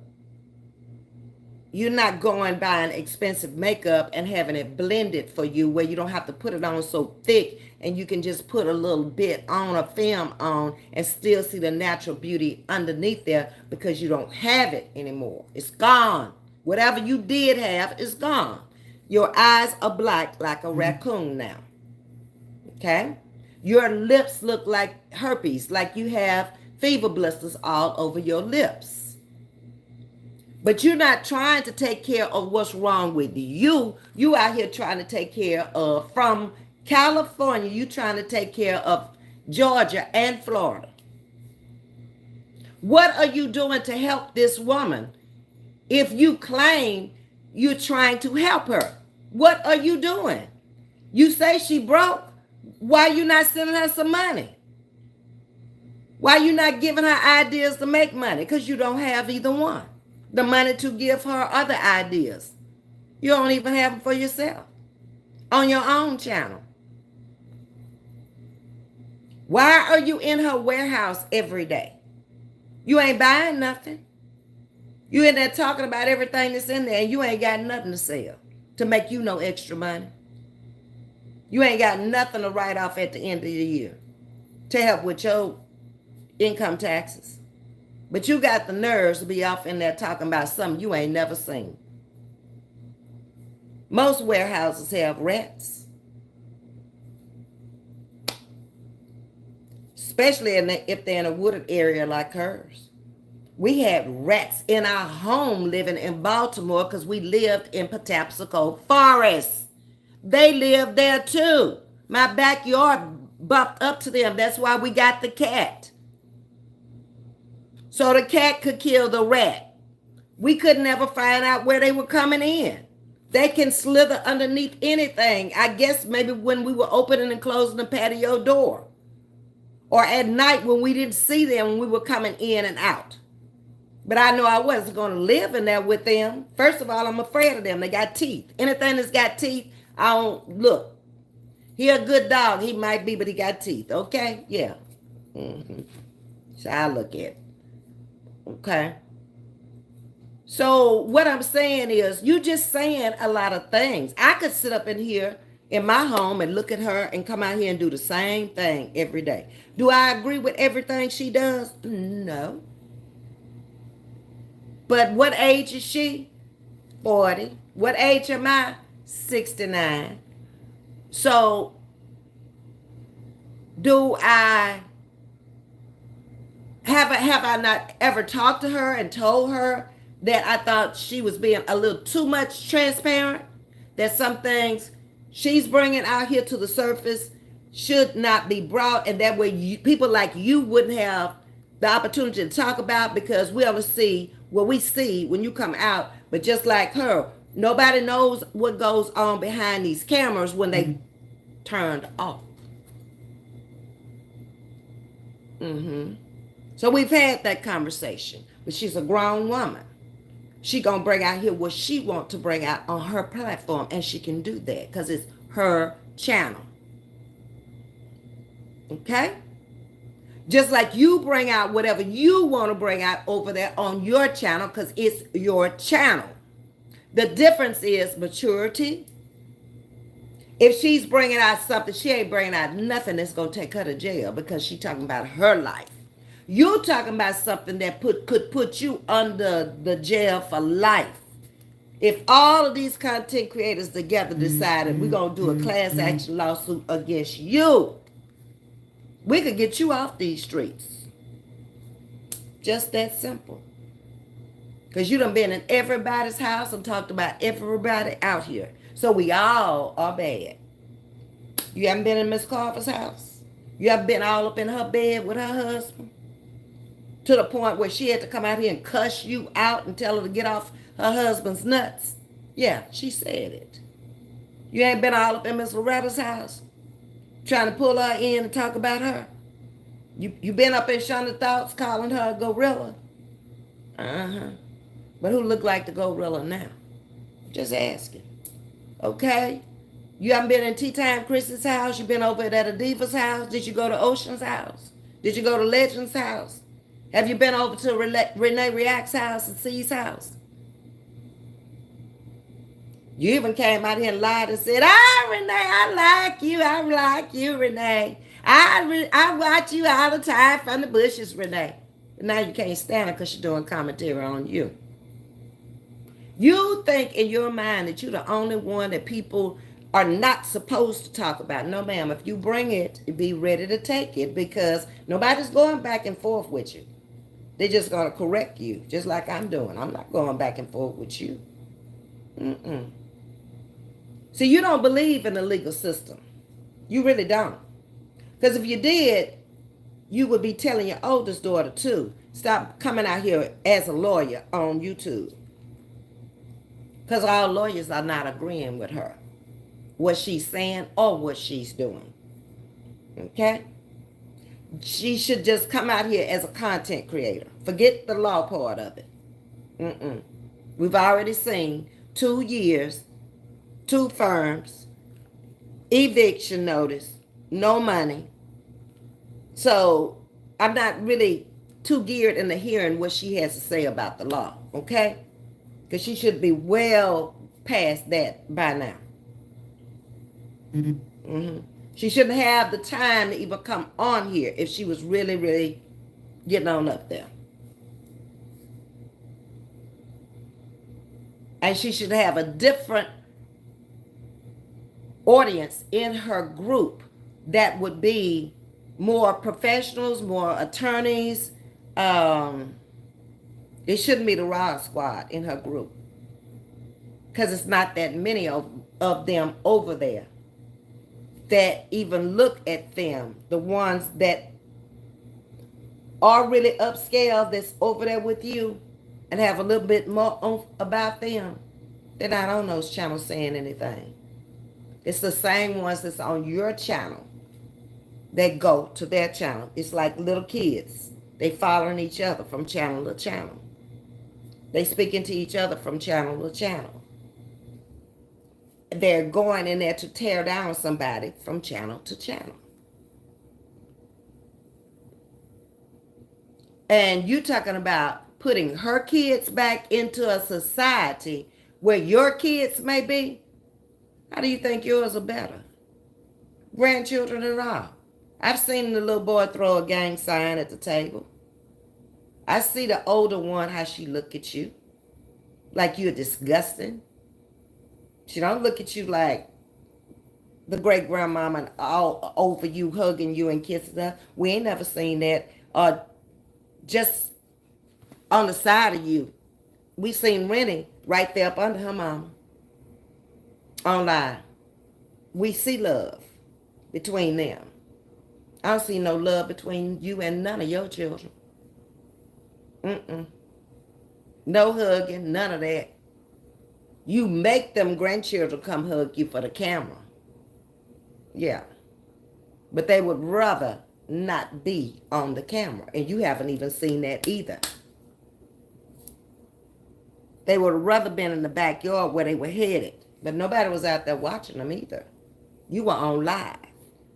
You're not going buying expensive makeup and having it blended for you where you don't have to put it on so thick and you can just put a little bit on, a film on, and still see the natural beauty underneath there because you don't have it anymore. It's gone. Whatever you did have is gone. Your eyes are black like a raccoon now. Okay? Your lips look like herpes, like you have fever blisters all over your lips. But you're not trying to take care of what's wrong with you. You out here trying to take care of, from California, you trying to take care of Georgia and Florida. What are you doing to help this woman if you claim you're trying to help her? What are you doing? You say she broke. Why you not sending her some money? Why you not giving her ideas to make money? Because you don't have either one. The money to give her other ideas. You don't even have them for yourself. on your own channel? Why are you in her warehouse every day? You ain't buying nothing. You in there talking about everything that's in there and you ain't got nothing to sell to make you no extra money. You ain't got nothing to write off at the end of the year to help with your income taxes. But you got the nerves to be off in there talking about something you ain't never seen. Most warehouses have rats, especially if they're in a wooded area like hers. We had rats in our home living in Baltimore because we lived in Patapsco Forest. They lived there too. My backyard bumped up to them. That's why we got the cat. So the cat could kill the rat. We could never find out where they were coming in. They can slither underneath anything. I guess maybe when we were opening and closing the patio door. Or at night when we didn't see them when we were coming in and out. But I know I wasn't going to live in there with them. First of all, I'm afraid of them. They got teeth. Anything that's got teeth, I don't look. He a good dog. He might be, but he got teeth. Okay? Yeah. So I look at it. Okay? So what I'm saying is, you just saying a lot of things. I could sit up in here in my home and look at her and come out here and do the same thing every day. Do I agree with everything she does? No. But what age is she? 40. What age am I? 69. So, do I have I not ever talked to her and told her that I thought she was being a little too much transparent? That some things she's bringing out here to the surface should not be brought, and that way people like you wouldn't have the opportunity to talk about, because we only see what we see when you come out. But just like her, nobody knows what goes on behind these cameras when they turned off. So we've had that conversation, but she's a grown woman. She gonna bring out here what she want to bring out on her platform, and she can do that because it's her channel. Okay? Just like you bring out whatever you want to bring out over there on your channel, because it's your channel. The difference is maturity. If she's bringing out something, she ain't bringing out nothing that's going to take her to jail, because she's talking about her life. You talking about something that could put you under the jail for life. If all of these content creators together decided we're going to do a class action lawsuit against you, we could get you off these streets. Just that simple. Because you done been in everybody's house and talked about everybody out here. So we all are bad. You haven't been in Miss Carver's house? You haven't been all up in her bed with her husband? To the point where she had to come out here and cuss you out and tell her to get off her husband's nuts? Yeah, she said it. You ain't been all up in Miss Loretta's house trying to pull her in and talk about her? You been up in Shonda Thoughts calling her a gorilla? But who look like the gorilla now? Just asking. Okay? You haven't been in Tea Time Chris's house? You been over at Adiva's house? Did you go to Ocean's house? Did you go to Legend's house? Have you been over to Renee React's house and C's house? You even came out here and lied and said, Renee, I like you, Renee. I watch you all the time from the bushes, Renee. But now you can't stand her because she's doing commentary on you. You think in your mind that you're the only one that people are not supposed to talk about. No, ma'am. If you bring it, be ready to take it, because nobody's going back and forth with you. They're just going to correct you, just like I'm doing. I'm not going back and forth with you. See, you don't believe in the legal system. You really don't. Because if you did, you would be telling your oldest daughter too, stop coming out here as a lawyer on YouTube. Because all lawyers are not agreeing with her, what she's saying or what she's doing. Okay? She should just come out here as a content creator. Forget the law part of it. We've already seen 2 years, 2 firms, eviction notice, no money. So I'm not really too geared into hearing what she has to say about the law, okay? Because she should be well past that by now. She shouldn't have the time to even come on here if she was really, really getting on up there. And she should have a different audience in her group that would be more professionals, more attorneys. It shouldn't be the Raw Squad in her group because it's not that many of them over there that even look at them. The ones that are really upscale that's over there with you and have a little bit more about them, they're not on those channels saying anything. It's the same ones that's on your channel that go to their channel. It's like little kids. They following each other from channel to channel. They speaking to each other from channel to channel. They're going in there to tear down somebody from channel to channel. And you talking about putting her kids back into a society where your kids may be? How do you think yours are better? Grandchildren and all. I've seen the little boy throw a gang sign at the table. I see the older one, how she look at you. Like you're disgusting. She don't look at you like the great grandmama all over you, hugging you and kissing her. We ain't never seen that. Or just on the side of you. We seen Rennie right there up under her mama. Online. We see love between them. I don't see no love between you and none of your children. No hugging, none of that. You make them grandchildren come hug you for the camera. Yeah. But they would rather not be on the camera. And you haven't even seen that either. They would have rather been in the backyard where they were headed. But nobody was out there watching them either. You were on live.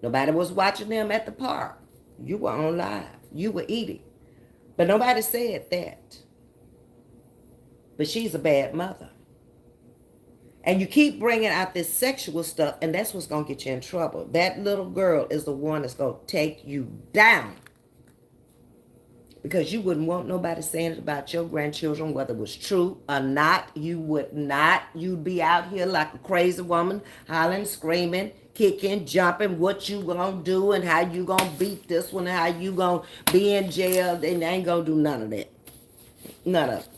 Nobody was watching them at the park. You were on live. You were eating. But nobody said that. But she's a bad mother. And you keep bringing out this sexual stuff, and that's what's going to get you in trouble. That little girl is the one that's going to take you down. Because you wouldn't want nobody saying it about your grandchildren, whether it was true or not. You would not. You'd be out here like a crazy woman, hollering, screaming, kicking, jumping, what you gonna do and how you gonna beat this one and how you gonna be in jail. They ain't gonna do none of that. None of it.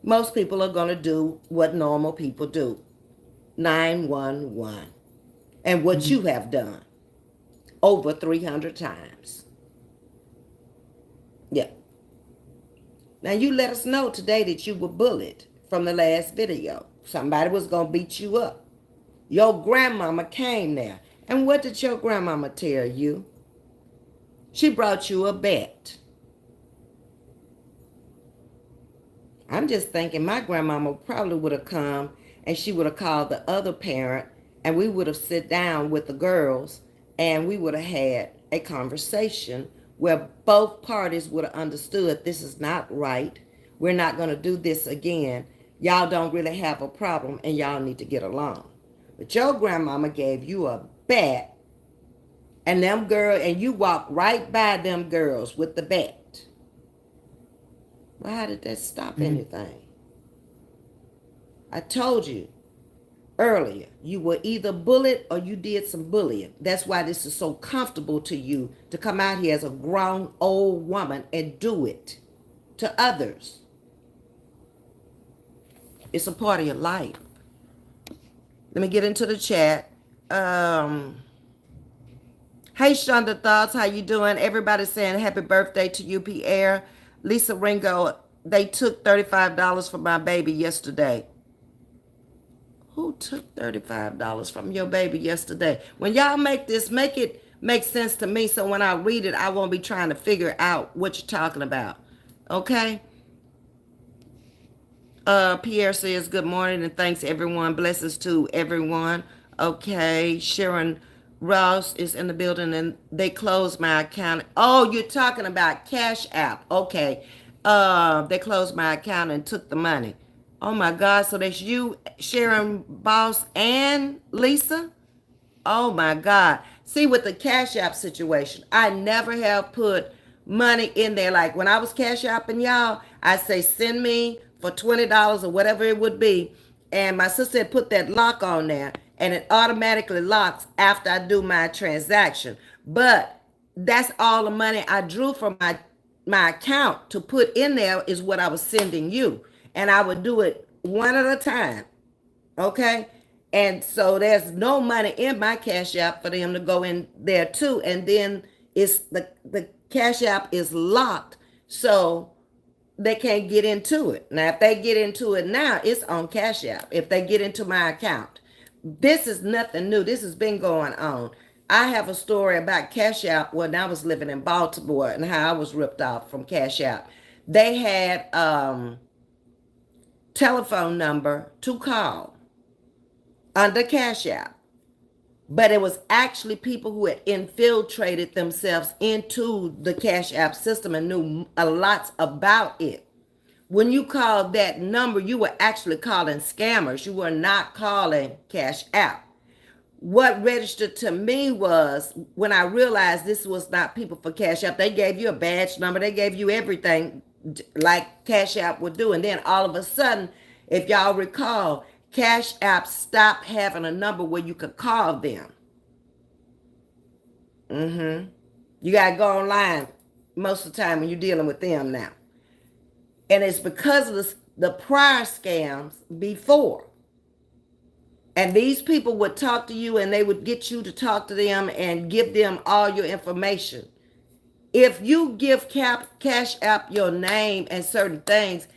Most people are gonna do what normal people do. 911. And what you have done over 300 times. Yeah. Now you let us know today that you were bullied from the last video. Somebody was going to beat you up. Your grandmama came there. And what did your grandmama tell you? She brought you a bat. I'm just thinking my grandmama probably would have come and she would have called the other parent and we would have sit down with the girls and we would have had a conversation where both parties would have understood this is not right. We're not going to do this again. Y'all don't really have a problem and y'all need to get along. But your grandmama gave you a bat and them girls, and you walked right by them girls with the bat. Well, how did that stop anything? I told you earlier, you were either bullied or you did some bullying. That's why this is so comfortable to you to come out here as a grown old woman and do it to others. It's a part of your life. Let me get into the chat. Hey, Shonda Thoughts, how you doing? Everybody's saying happy birthday to you, Pierre. Lisa Ringo, they took $35 from my baby yesterday. Who took $35 from your baby yesterday? When y'all make this, make it make sense to me so when I read it, I won't be trying to figure out what you're talking about. Okay? Pierre says good morning and thanks everyone. Blessings to everyone. Okay, Sharon Ross is in the building and they closed my account. Oh, you're talking about Cash App. Okay. They closed my account and took the money. Oh my God, so that's you, Sharon Boss and Lisa? Oh my God. See, with the Cash App situation, I never have put money in there. Like when I was Cash Apping y'all, I say send me for $20 or whatever it would be. And my sister had put that lock on there and it automatically locks after I do my transaction. But that's all the money I drew from my account to put in there is what I was sending you. And I would do it one at a time. Okay. And so there's no money in my Cash App for them to go in there too. And then it's the Cash App is locked. So they can't get into it. Now, if they get into it now, it's on Cash App. If they get into my account, this is nothing new. This has been going on. I have a story about Cash App when I was living in Baltimore and how I was ripped off from Cash App. They had telephone number to call under Cash App. But it was actually people who had infiltrated themselves into the Cash App system and knew a lot about it. When you called that number, you were actually calling scammers. You were not calling Cash App. What registered to me was when I realized this was not people for Cash App, they gave you a badge number, they gave you everything like Cash App would do. And then all of a sudden, if y'all recall, Cash App stopped having a number where you could call them. You got to go online most of the time when you're dealing with them now. And it's because of the prior scams before. And these people would talk to you and they would get you to talk to them and give them all your information. If you give Cash App your name and certain things,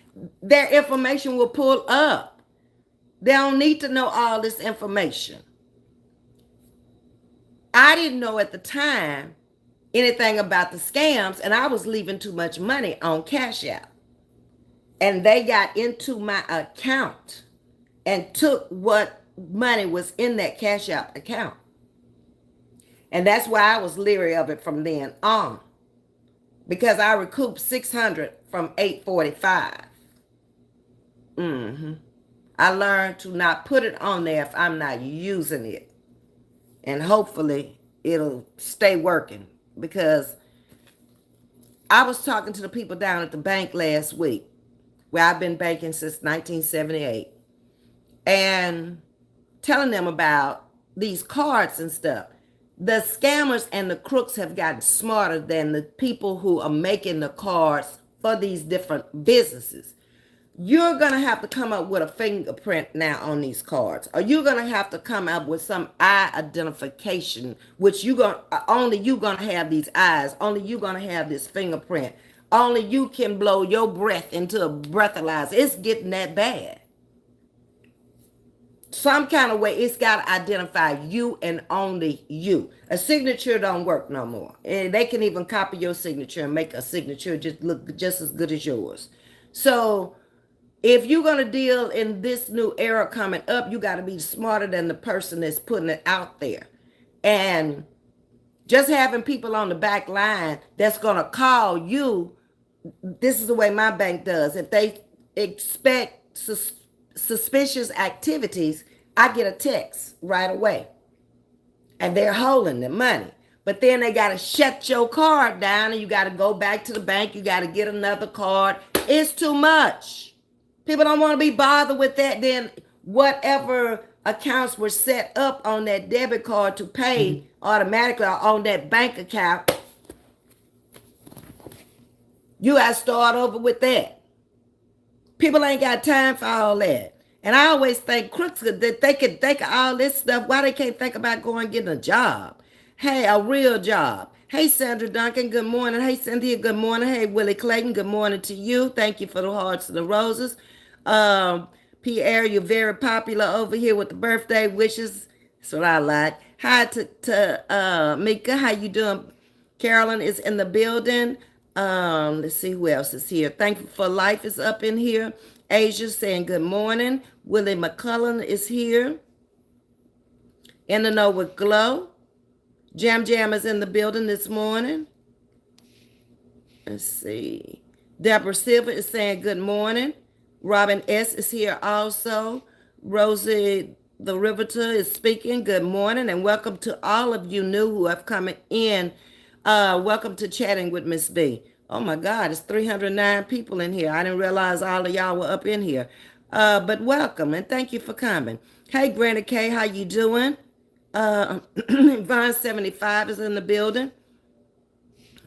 their information will pull up. They don't need to know all this information. I didn't know at the time anything about the scams, and I was leaving too much money on Cash App. And they got into my account and took what money was in that Cash App account. And that's why I was leery of it from then on. Because I recouped 600 from 845. I learned to not put it on there if I'm not using it. And hopefully it'll stay working. Because I was talking to the people down at the bank last week, where I've been banking since 1978, and telling them about these cards and stuff. The scammers and the crooks have gotten smarter than the people who are making the cards for these different businesses. You're going to have to come up with a fingerprint now on these cards, or you're going to have to come up with some eye identification, which only you're going to have these eyes, only you're going to have this fingerprint, only you can blow your breath into a breathalyzer. It's getting that bad. Some kind of way it's got to identify you and only you. A signature don't work no more. And they can even copy your signature and make a signature just look just as good as yours. So if you're going to deal in this new era coming up, you got to be smarter than the person that's putting it out there. And just having people on the back line that's going to call you, this is the way my bank does. If they expect suspicious activities, I get a text right away. And they're holding the money. But then they got to shut your card down and you got to go back to the bank. You got to get another card. It's too much. People don't want to be bothered with that. Then whatever accounts were set up on that debit card to pay automatically or on that bank account, you got to start over with that. People ain't got time for all that. And I always think crooks that they could think of all this stuff. Why they can't think about going and getting a job? Hey, a real job. Hey, Sandra Duncan, good morning. Hey, Cynthia, good morning. Hey, Willie Clayton, good morning to you. Thank you for the hearts and the roses. Pierre, you're very popular over here with the birthday wishes. That's what I like. Hi to Mika. How you doing? Carolyn is in the building. Let's see who else is here. Thankful for Life is up in here. Asia saying good morning. Willie McCullen is here. In the Know with Glow. Jam Jam is in the building this morning. Let's see. Deborah Silver is saying good morning. Robin S. is here also. Rosie the Riveter is speaking. Good morning and welcome to all of you new who have come in. Welcome to Chatting with Ms.V. Oh my God, it's 309 people in here. I didn't realize all of y'all were up in here. But welcome and thank you for coming. Hey, Granny K, how you doing? Vaughn 75 is in the building.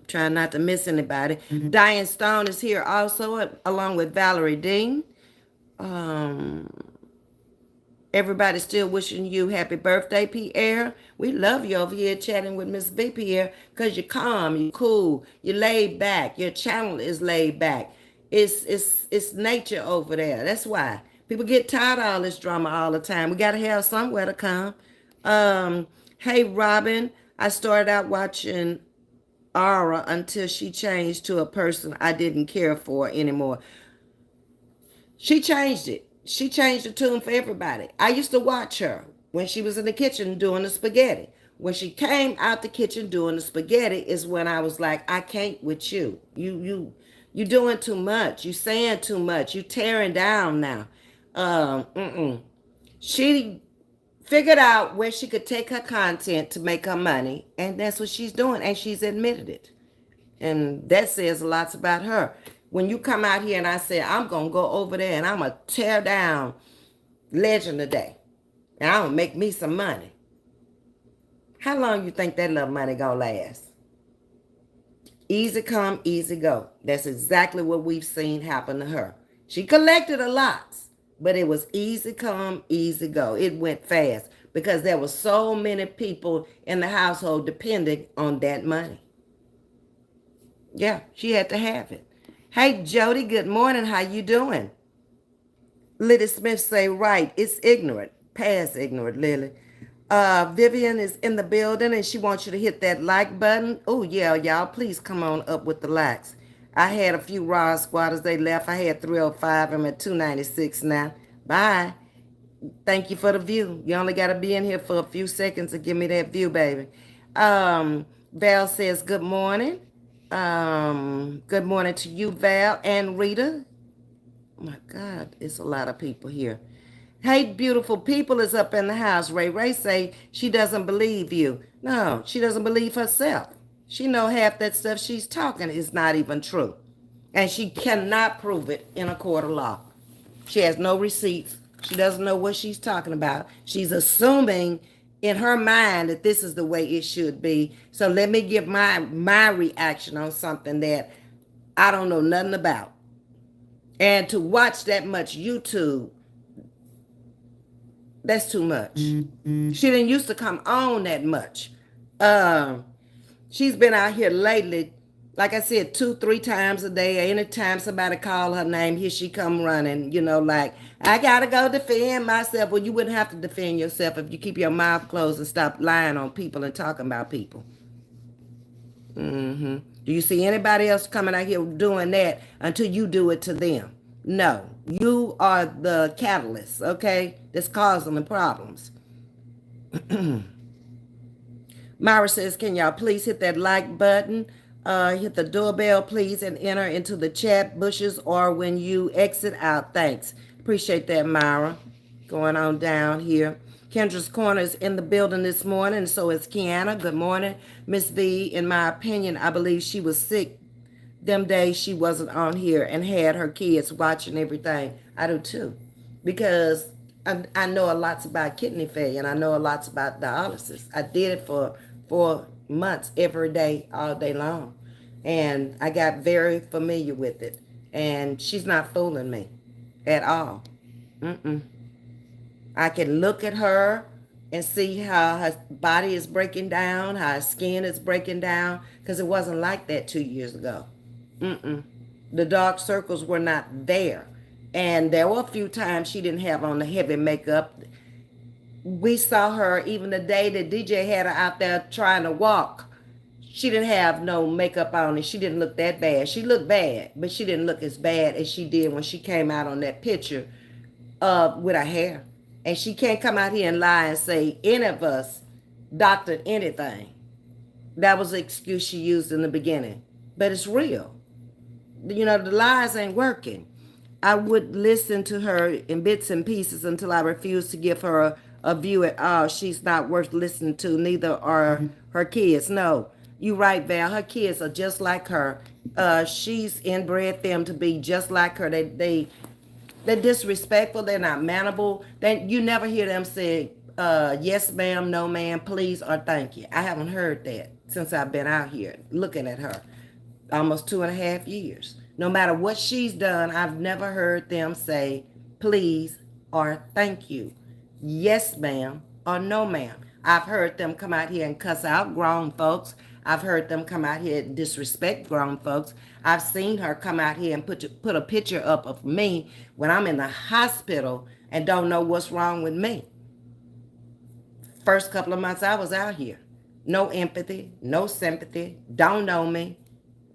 Trying not to miss anybody. Diane Stone is here also, along with Valerie Dean. Everybody's still wishing you happy birthday, Pierre. We love you over here chatting with Miss V, Pierre, because you're calm, you're cool, you're laid back. Your channel is laid back. It's nature over there. That's why. People get tired of all this drama all the time. We got to have somewhere to come. Hey, Robin, I started out watching Aura until she changed to a person I didn't care for anymore. She changed it. She changed the tune for everybody. I used to watch her when she was in the kitchen doing the spaghetti. When she came out the kitchen doing the spaghetti is when I was like, I can't with you. You doing too much. You saying too much. You tearing down now. She figured out where she could take her content to make her money, and that's what she's doing, and she's admitted it. And that says lots about her. When you come out here and I say, I'm going to go over there and I'm going to tear down Legend today, and I'm going to make me some money. How long you think that little money going to last? Easy come, easy go. That's exactly what we've seen happen to her. She collected a lot, but it was easy come, easy go. It went fast because there were so many people in the household depending on that money. Yeah, she had to have it. Hey, Jody, good morning. How you doing? Lily Smith say, right, it's ignorant. Past ignorant, Lily. Vivian is in the building, and she wants you to hit that like button. Oh, yeah, y'all, please come on up with the likes. I had a few raw squatters. They left. I had 305. I'm at 296 now. Bye. Thank you for the view. You only got to be in here for a few seconds to give me that view, baby. Val says, good morning. Good morning to you, Val and Rita. Oh my God, it's a lot of people here. Hey, beautiful people is up in the house. Ray say she doesn't believe you. No, she doesn't believe herself. She know half that stuff she's talking is not even true. And she cannot prove it in a court of law. She has no receipts. She doesn't know what she's talking about. She's assuming in her mind that this is the way it should be. So let me give my reaction on something that I don't know nothing about. And to watch that much YouTube, that's too much. She didn't used to come on that much. She's been out here lately, like I said, 2-3 times a day. Anytime somebody call her name, here she come running, like, I gotta go defend myself. Well, you wouldn't have to defend yourself if you keep your mouth closed and stop lying on people and talking about people. Do you see anybody else coming out here doing that until you do it to them? No, you are the catalyst, okay, that's causing the problems. Myra says, can y'all please hit that like button, hit the doorbell, please, and enter into the chat bushes or when you exit out. Thanks. Appreciate that, Myra. Going on down here. Kendra's Corner is in the building this morning, and so is Kiana. Good morning. Ms. V, in my opinion, I believe she was sick them days she wasn't on here and had her kids watching everything. I do too, because I know a lot about kidney failure and I know a lot about dialysis. I did it for 4 months every day, all day long. And I got very familiar with it. And she's not fooling me at all. I can look at her and see how her body is breaking down, how her skin is breaking down, because it wasn't like that 2 years ago. The dark circles were not there. And there were a few times she didn't have on the heavy makeup. We saw her even the day that DJ had her out there trying to walk. She didn't have no makeup on and she didn't look that bad. She looked bad, but she didn't look as bad as she did when she came out on that picture with her hair. And she can't come out here and lie and say any of us doctored anything. That was the excuse she used in the beginning. But it's real. You know, the lies ain't working. I would listen to her in bits and pieces until I refused to give her a view at all. She's not worth listening to, neither are her kids. No, you right, Val. Her kids are just like her. She's inbred them to be just like her. They're disrespectful. They're not manable. You never hear them say, yes, ma'am, no, ma'am, please, or thank you. I haven't heard that since I've been out here looking at her. Almost 2.5 years. No matter what she's done, I've never heard them say, please, or thank you. Yes, ma'am, or no, ma'am. I've heard them come out here and cuss out grown folks. I've heard them come out here and disrespect grown folks. I've seen her come out here and put a picture up of me when I'm in the hospital and don't know what's wrong with me. First couple of months I was out here. No empathy, no sympathy, don't know me.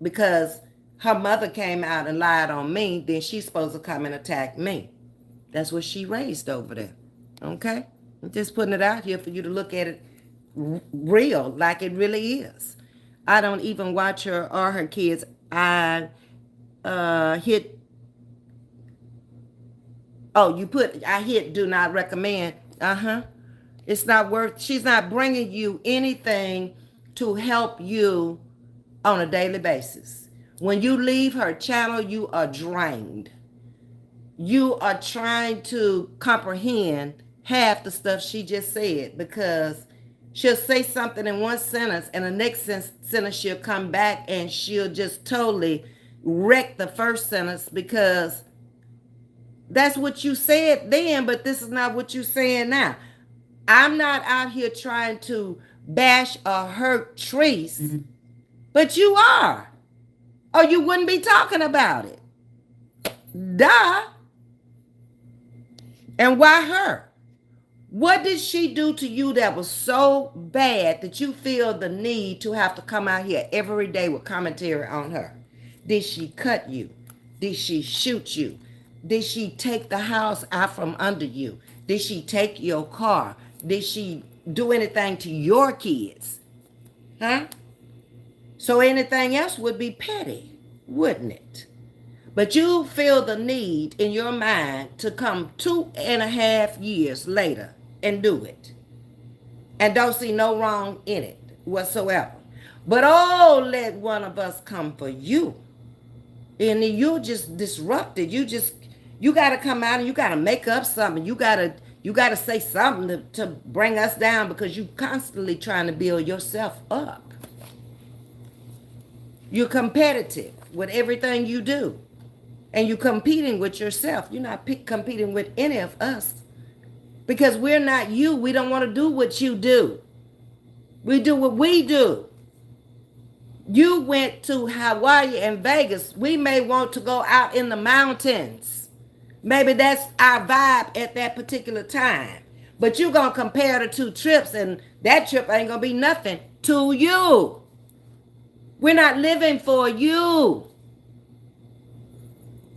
Because her mother came out and lied on me, then she's supposed to come and attack me. That's what she raised over there. Okay? I'm just putting it out here for you to look at it real, like it really is. I don't even watch her or her kids. I hit do not recommend. It's not worth, she's not bringing you anything to help you on a daily basis. When you leave her channel, you are drained. You are trying to comprehend half the stuff she just said, because she'll say something in one sentence and the next sentence she'll come back and she'll just totally wreck the first sentence, because that's what you said then, but this is not what you're saying now. I'm not out here trying to bash or hurt Treese, but you are, or you wouldn't be talking about it. Duh. And why her? What did she do to you that was so bad that you feel the need to have to come out here every day with commentary on her? Did she cut you? Did she shoot you? Did she take the house out from under you? Did she take your car? Did she do anything to your kids? Huh? So anything else would be petty, wouldn't it? But you feel the need in your mind to come 2.5 years later and do it. And don't see no wrong in it whatsoever. But let one of us come for you. And then you're just disrupted. You got to come out and you got to make up something. You got to say something to bring us down, because you constantly trying to build yourself up. You're competitive with everything you do. And you're competing with yourself. You're not competing with any of us. Because we're not you. We don't want to do what you do. We do what we do. You went to Hawaii and Vegas. We may want to go out in the mountains. Maybe that's our vibe at that particular time. But you're going to compare the two trips, and that trip ain't going to be nothing to you. We're not living for you.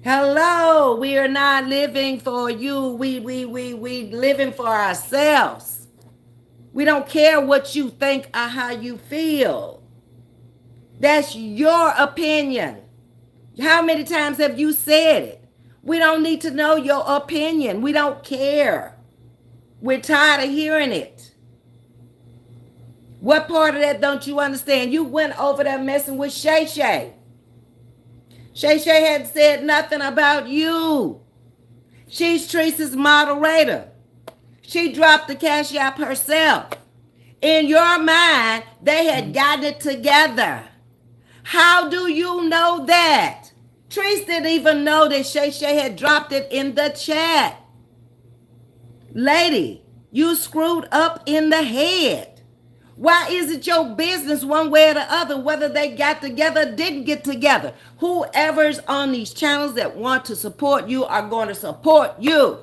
Hello, we are not living for you. We living for ourselves. We don't care what you think or how you feel. That's your opinion. How many times have you said it? We don't need to know your opinion. We don't care. We're tired of hearing it. What part of that don't you understand? You went over there messing with Shay Shay. Shay Shay hadn't said nothing about you. She's Treese's moderator. She dropped the cash app herself. In your mind, they had gotten it together. How do you know that? Treese didn't even know that Shay Shay had dropped it in the chat. Lady, you screwed up in the head. Why is it your business one way or the other whether they got together or didn't get together? Whoever's on these channels that want to support you are going to support you.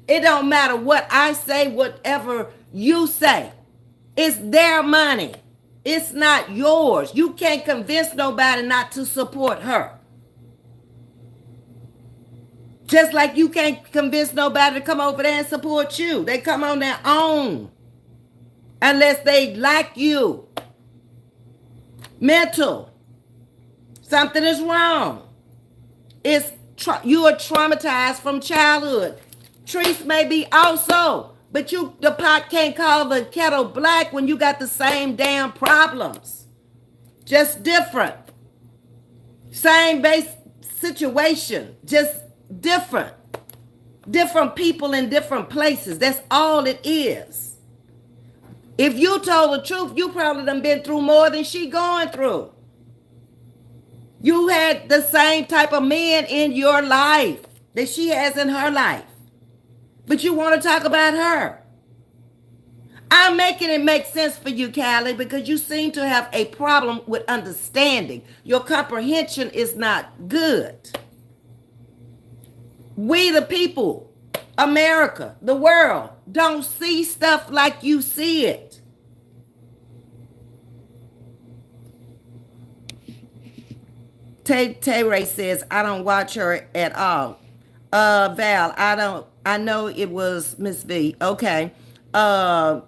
It don't matter what I say, whatever you say. It's their money. It's not yours. You can't convince nobody not to support her. Just like you can't convince nobody to come over there and support you. They come on their own. Unless they like you. Mental. Something is wrong. You are traumatized from childhood. Trees may be also, but the pot can't call the kettle black when you got the same damn problems. Just different. Same base situation, just different. Different people in different places. That's all it is. If you told the truth, you probably done been through more than she going through. You had the same type of men in your life that she has in her life. But you want to talk about her. I'm making it make sense for you, Callie, because you seem to have a problem with understanding. Your comprehension is not good. We, the people, America, the world, don't see stuff like you see it. Tay says, I don't watch her at all. Val, I know it was Ms.V. Okay.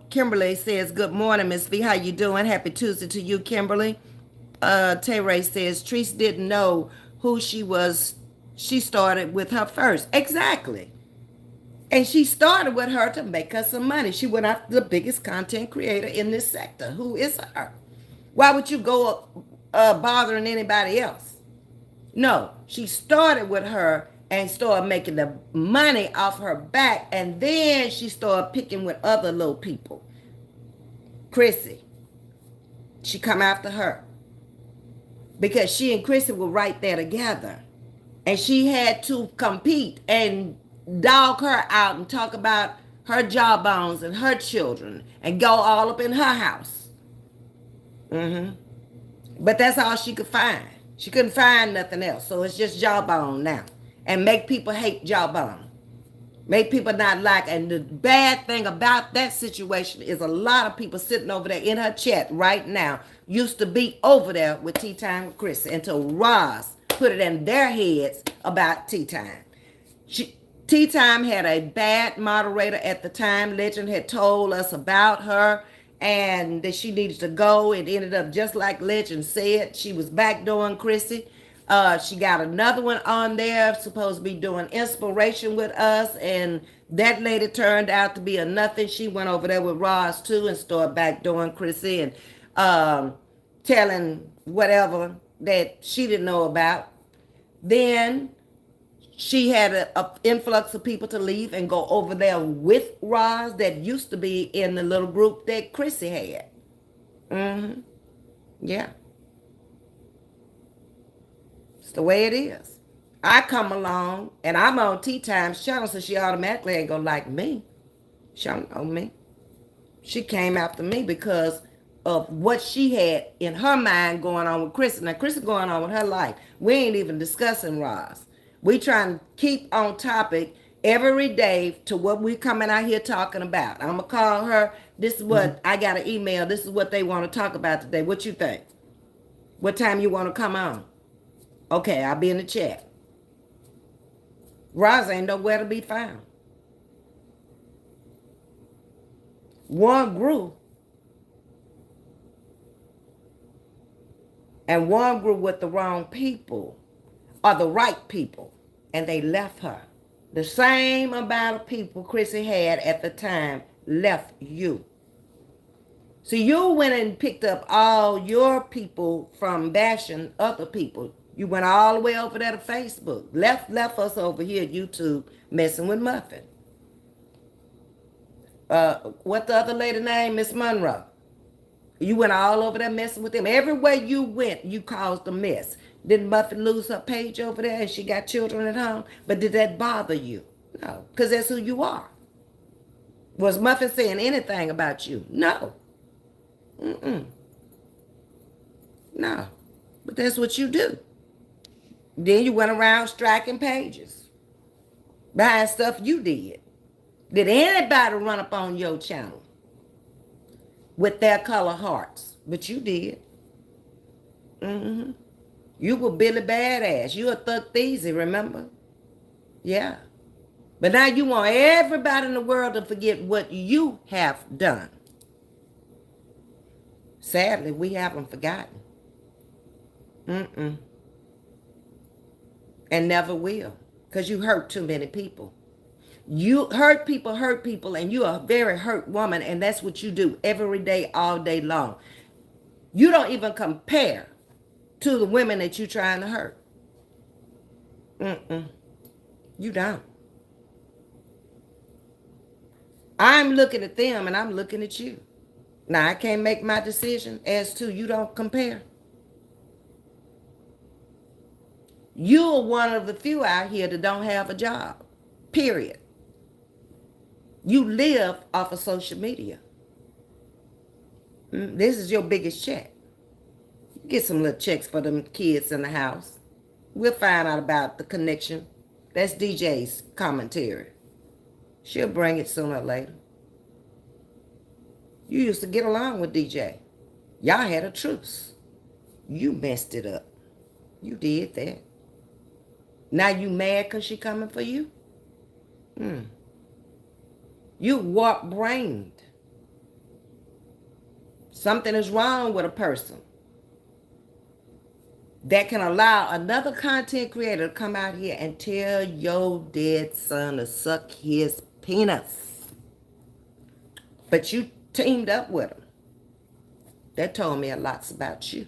Kimberly says, good morning, Ms.V. How you doing? Happy Tuesday to you, Kimberly. Tay says, Treese didn't know who she was. She started with her first. Exactly. And she started with her to make her some money. She went after the biggest content creator in this sector. Who is her? Why would you go bothering anybody else? No, she started with her and started making the money off her back. And then she started picking with other little people. Chrissy. She come after her. Because she and Chrissy were right there together. And she had to compete and dog her out and talk about her jawbones and her children and go all up in her house. But that's all she could find. She couldn't find nothing else. So it's just jawbone now. And make people hate jawbone. Make people not like. And the bad thing about that situation is a lot of people sitting over there in her chat right now used to be over there with Tea Time with Chris until Roz put it in their heads about Tea Time. Tea Time had a bad moderator at the time. Legend had told us about her and that she needed to go. It ended up just like Legend said. She was backdooring Chrissy. She got another one on there, supposed to be doing inspiration with us, and that lady turned out to be a nothing. She went over there with Roz too and started backdooring Chrissy and telling whatever that she didn't know about. Then she had an influx of people to leave and go over there with Roz that used to be in the little group that Chrissy had. Yeah. It's the way it is. I come along and I'm on Tea Time's channel, so she automatically ain't gonna like me. She don't know me. She came after me because of what she had in her mind going on with Chris. Now, Chris is going on with her life. We ain't even discussing Roz. We trying to keep on topic every day to what we coming out here talking about. I'm going to call her. This is what I got an email. This is what they want to talk about today. What you think? What time you want to come on? Okay, I'll be in the chat. Roz ain't nowhere to be found. One grew. And one grew with the wrong people or the right people. And they left her. The same amount of people Chrissy had at the time left you. So you went and picked up all your people from bashing other people. You went all the way over there to Facebook. Left us over here at YouTube messing with Muffin. What the other lady name? Miss Monroe. You went all over there messing with them. Everywhere you went, you caused a mess. Didn't Muffin lose her page over there and she got children at home? But did that bother you? No, because that's who you are. Was Muffin saying anything about you? No. No. But that's what you do. Then you went around striking pages behind stuff you did. Did anybody run up on your channel with their color hearts? But you did. You were Billy Badass. You a Thug Thiesy, remember? Yeah. But now you want everybody in the world to forget what you have done. Sadly, we haven't forgotten. Mm-mm. And never will. Because you hurt too many people. You hurt people, and you're a very hurt woman, and that's what you do every day, all day long. You don't even compare to the women that you're trying to hurt. Mm-mm. You don't. I'm looking at them and I'm looking at you. Now, I can't make my decision as to you don't compare. You're one of the few out here that don't have a job. Period. You live off of social media. This is your biggest check. Get some little checks for them kids in the house. We'll find out about the connection. That's DJ's commentary. She'll bring it sooner or later. You used to get along with DJ. Y'all had a truce. You messed it up. You did that. Now you mad because she coming for you? You warped-brained. Something is wrong with a person that can allow another content creator to come out here and tell your dead son to suck his penis. But you teamed up with him. That told me a lot about you.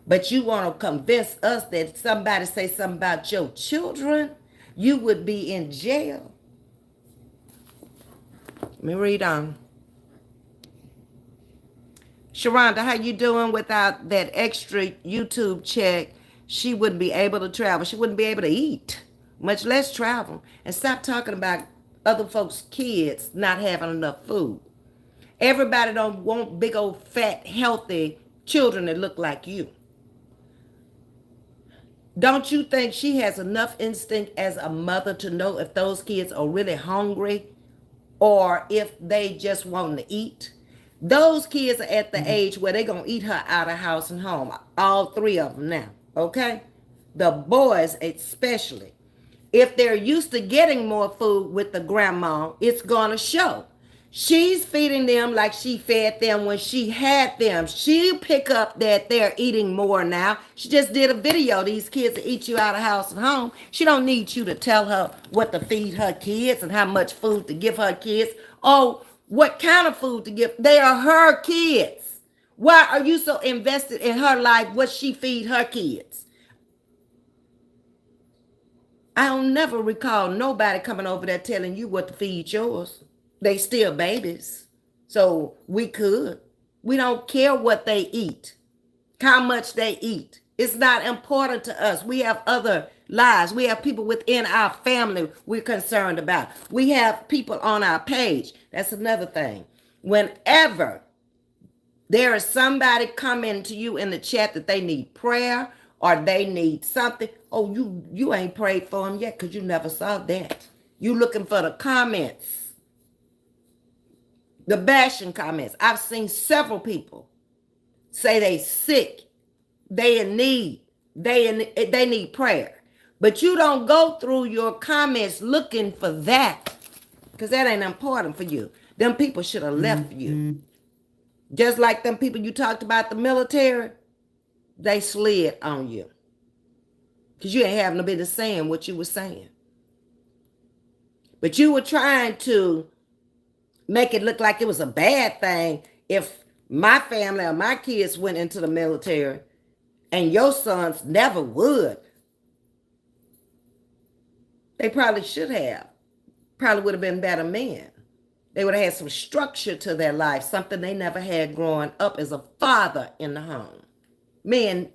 But you want to convince us that somebody say something about your children, you would be in jail. Let me read on. Sharonda, how you doing? Without that extra YouTube check, she wouldn't be able to travel. She wouldn't be able to eat, much less travel. And stop talking about other folks' kids not having enough food. Everybody don't want big old fat healthy children that look like you. Don't you think she has enough instinct as a mother to know if those kids are really hungry or if they just want to eat? Those kids are at the age where they're going to eat her out of house and home. All three of them now, okay? The boys especially. If they're used to getting more food with the grandma, it's going to show. She's feeding them like she fed them when she had them. She'll pick up that they're eating more now. She just did a video. These kids will eat you out of house and home. She don't need you to tell her what to feed her kids and how much food to give her kids. Oh, what kind of food to give. They are her kids. Why are you so invested in her life, what she feed her kids? I don't never recall nobody coming over there telling you what to feed yours. They still babies. So we could. We don't care what they eat, how much they eat. It's not important to us. We have other lives. We have people within our family we're concerned about. We have people on our page. That's another thing. Whenever there is somebody coming to you in the chat that they need prayer or they need something, oh, you ain't prayed for them yet because you never saw that. You looking for the comments. The bashing comments. I've seen several people say they sick, they in need, they need prayer. But you don't go through your comments looking for that because that ain't important for you. Them people should have left you. Just like them people you talked about, the military, they slid on you because you ain't having no business saying what you were saying. But you were trying to make it look like it was a bad thing if my family or my kids went into the military and your sons never would. They probably should have. Probably would have been better men. They would have had some structure to their life, something they never had growing up as a father in the home. Men,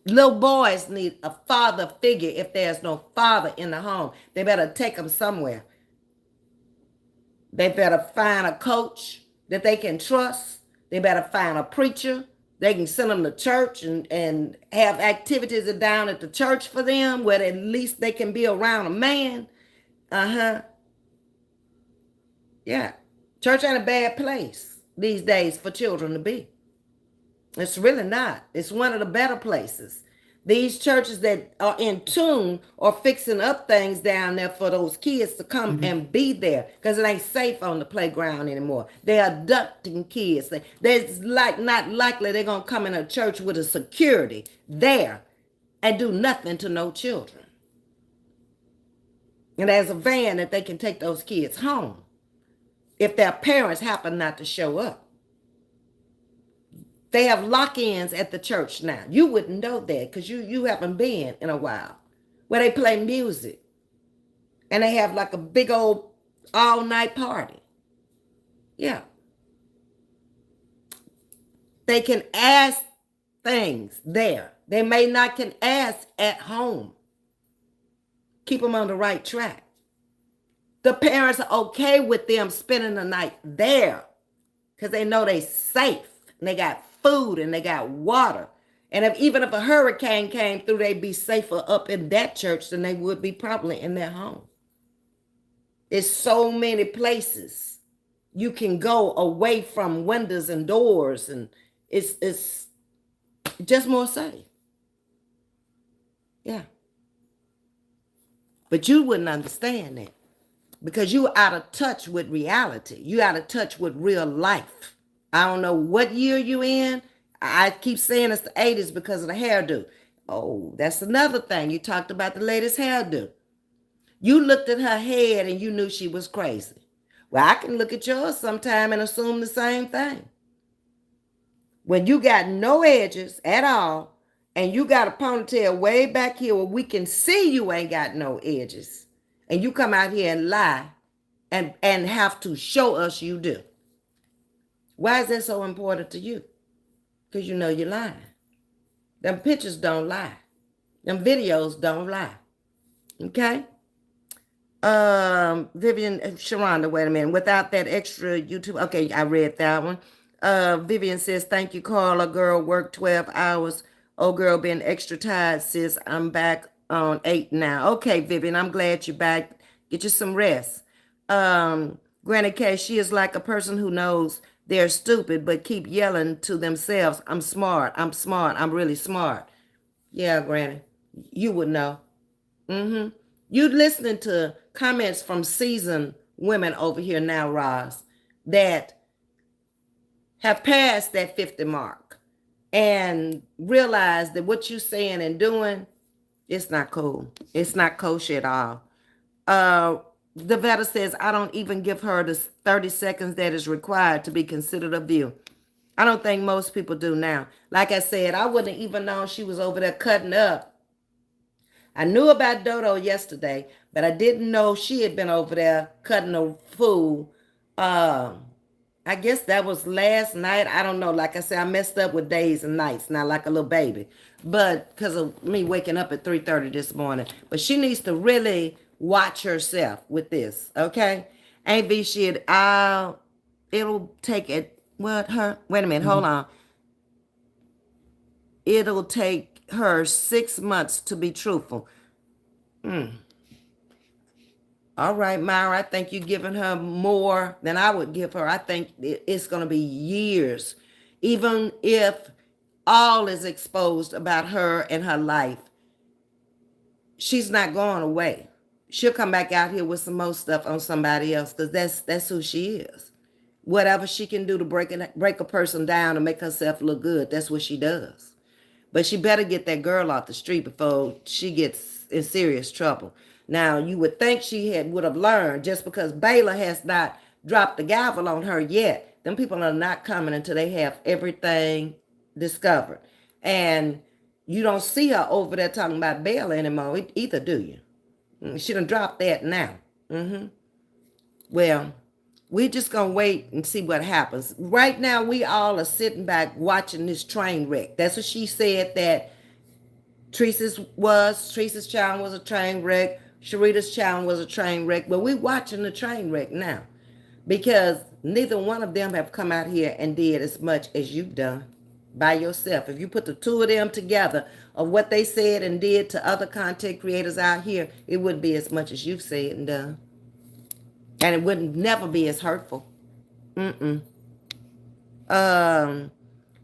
little boys need a father figure if there's no father in the home. They better take them somewhere. They better find a coach that they can trust. They better find a preacher. They can send them to church and have activities down at the church for them where at least they can be around a man. Yeah. Church ain't a bad place these days for children to be. It's really not. It's one of the better places. These churches that are in tune are fixing up things down there for those kids to come and be there because it ain't safe on the playground anymore. They're abducting kids. There's like not likely they're gonna come in a church with a security there and do nothing to no children. And there's a van that they can take those kids home if their parents happen not to show up. They have lock-ins at the church now. You wouldn't know that because you haven't been in a while. Where they play music. And they have like a big old all-night party. Yeah. They can ask things there. They may not can ask at home. Keep them on the right track. The parents are okay with them spending the night there because they know they're safe and they got food and they got water. And even if a hurricane came through, they'd be safer up in that church than they would be probably in their home. It's so many places you can go away from windows and doors, and it's just more safe. Yeah. But you wouldn't understand that because you're out of touch with reality. You're out of touch with real life. I don't know what year you in. I keep saying it's the 80s because of the hairdo. Oh, that's another thing. You talked about the latest hairdo. You looked at her head and you knew she was crazy. Well, I can look at yours sometime and assume the same thing. When you got no edges at all and you got a ponytail way back here where we can see you ain't got no edges, and you come out here and lie and have to show us you do. Why is that so important to you? Because you know you're lying. Them pictures don't lie. Them videos don't lie. Okay? Vivian, Sharonda, wait a minute. Without that extra YouTube. Okay, I read that one. Vivian says, thank you, Carla. Girl, worked 12 hours. Oh, girl, been extra tired, sis. I'm back on 8 now. Okay, Vivian, I'm glad you're back. Get you some rest. Granny K, she is like a person who knows they're stupid, but keep yelling to themselves, I'm smart, I'm really smart. Yeah, Granny, you would know. You listening to comments from seasoned women over here now, Roz, that have passed that 50 mark and realize that what you're saying and doing, it's not cool. It's not kosher at all. The vetter says, I don't even give her the 30 seconds that is required to be considered a view. I don't think most people do now. Like I said, I wouldn't even know she was over there cutting up. I knew about Dodo yesterday, but I didn't know she had been over there cutting a fool. I guess that was last night. I don't know. Like I said, I messed up with days and nights, not like a little baby. But because of me waking up at 3:30 this morning. But she needs to really watch herself with this, okay? Ain't be shit. It'll take it. What her? Wait a minute. Hold on. It'll take her 6 months to be truthful. All right, Myra, I think you're giving her more than I would give her. I think it's going to be years. Even if all is exposed about her and her life, she's not going away. She'll come back out here with some more stuff on somebody else because that's who she is. Whatever she can do to break a person down and make herself look good, that's what she does. But she better get that girl off the street before she gets in serious trouble. Now, you would think she would have learned just because Baylor has not dropped the gavel on her yet. Them people are not coming until they have everything discovered. And you don't see her over there talking about Baylor anymore either, do you? She done dropped that now. Well, we're just going to wait and see what happens. Right now, we all are sitting back watching this train wreck. That's what she said that Teresa's child was a train wreck. Sharita's child was a train wreck. But we're watching the train wreck now because neither one of them have come out here and did as much as you've done by yourself. If you put the two of them together of what they said and did to other content creators out here, it wouldn't be as much as you've said and done. And it would never be as hurtful. Tanya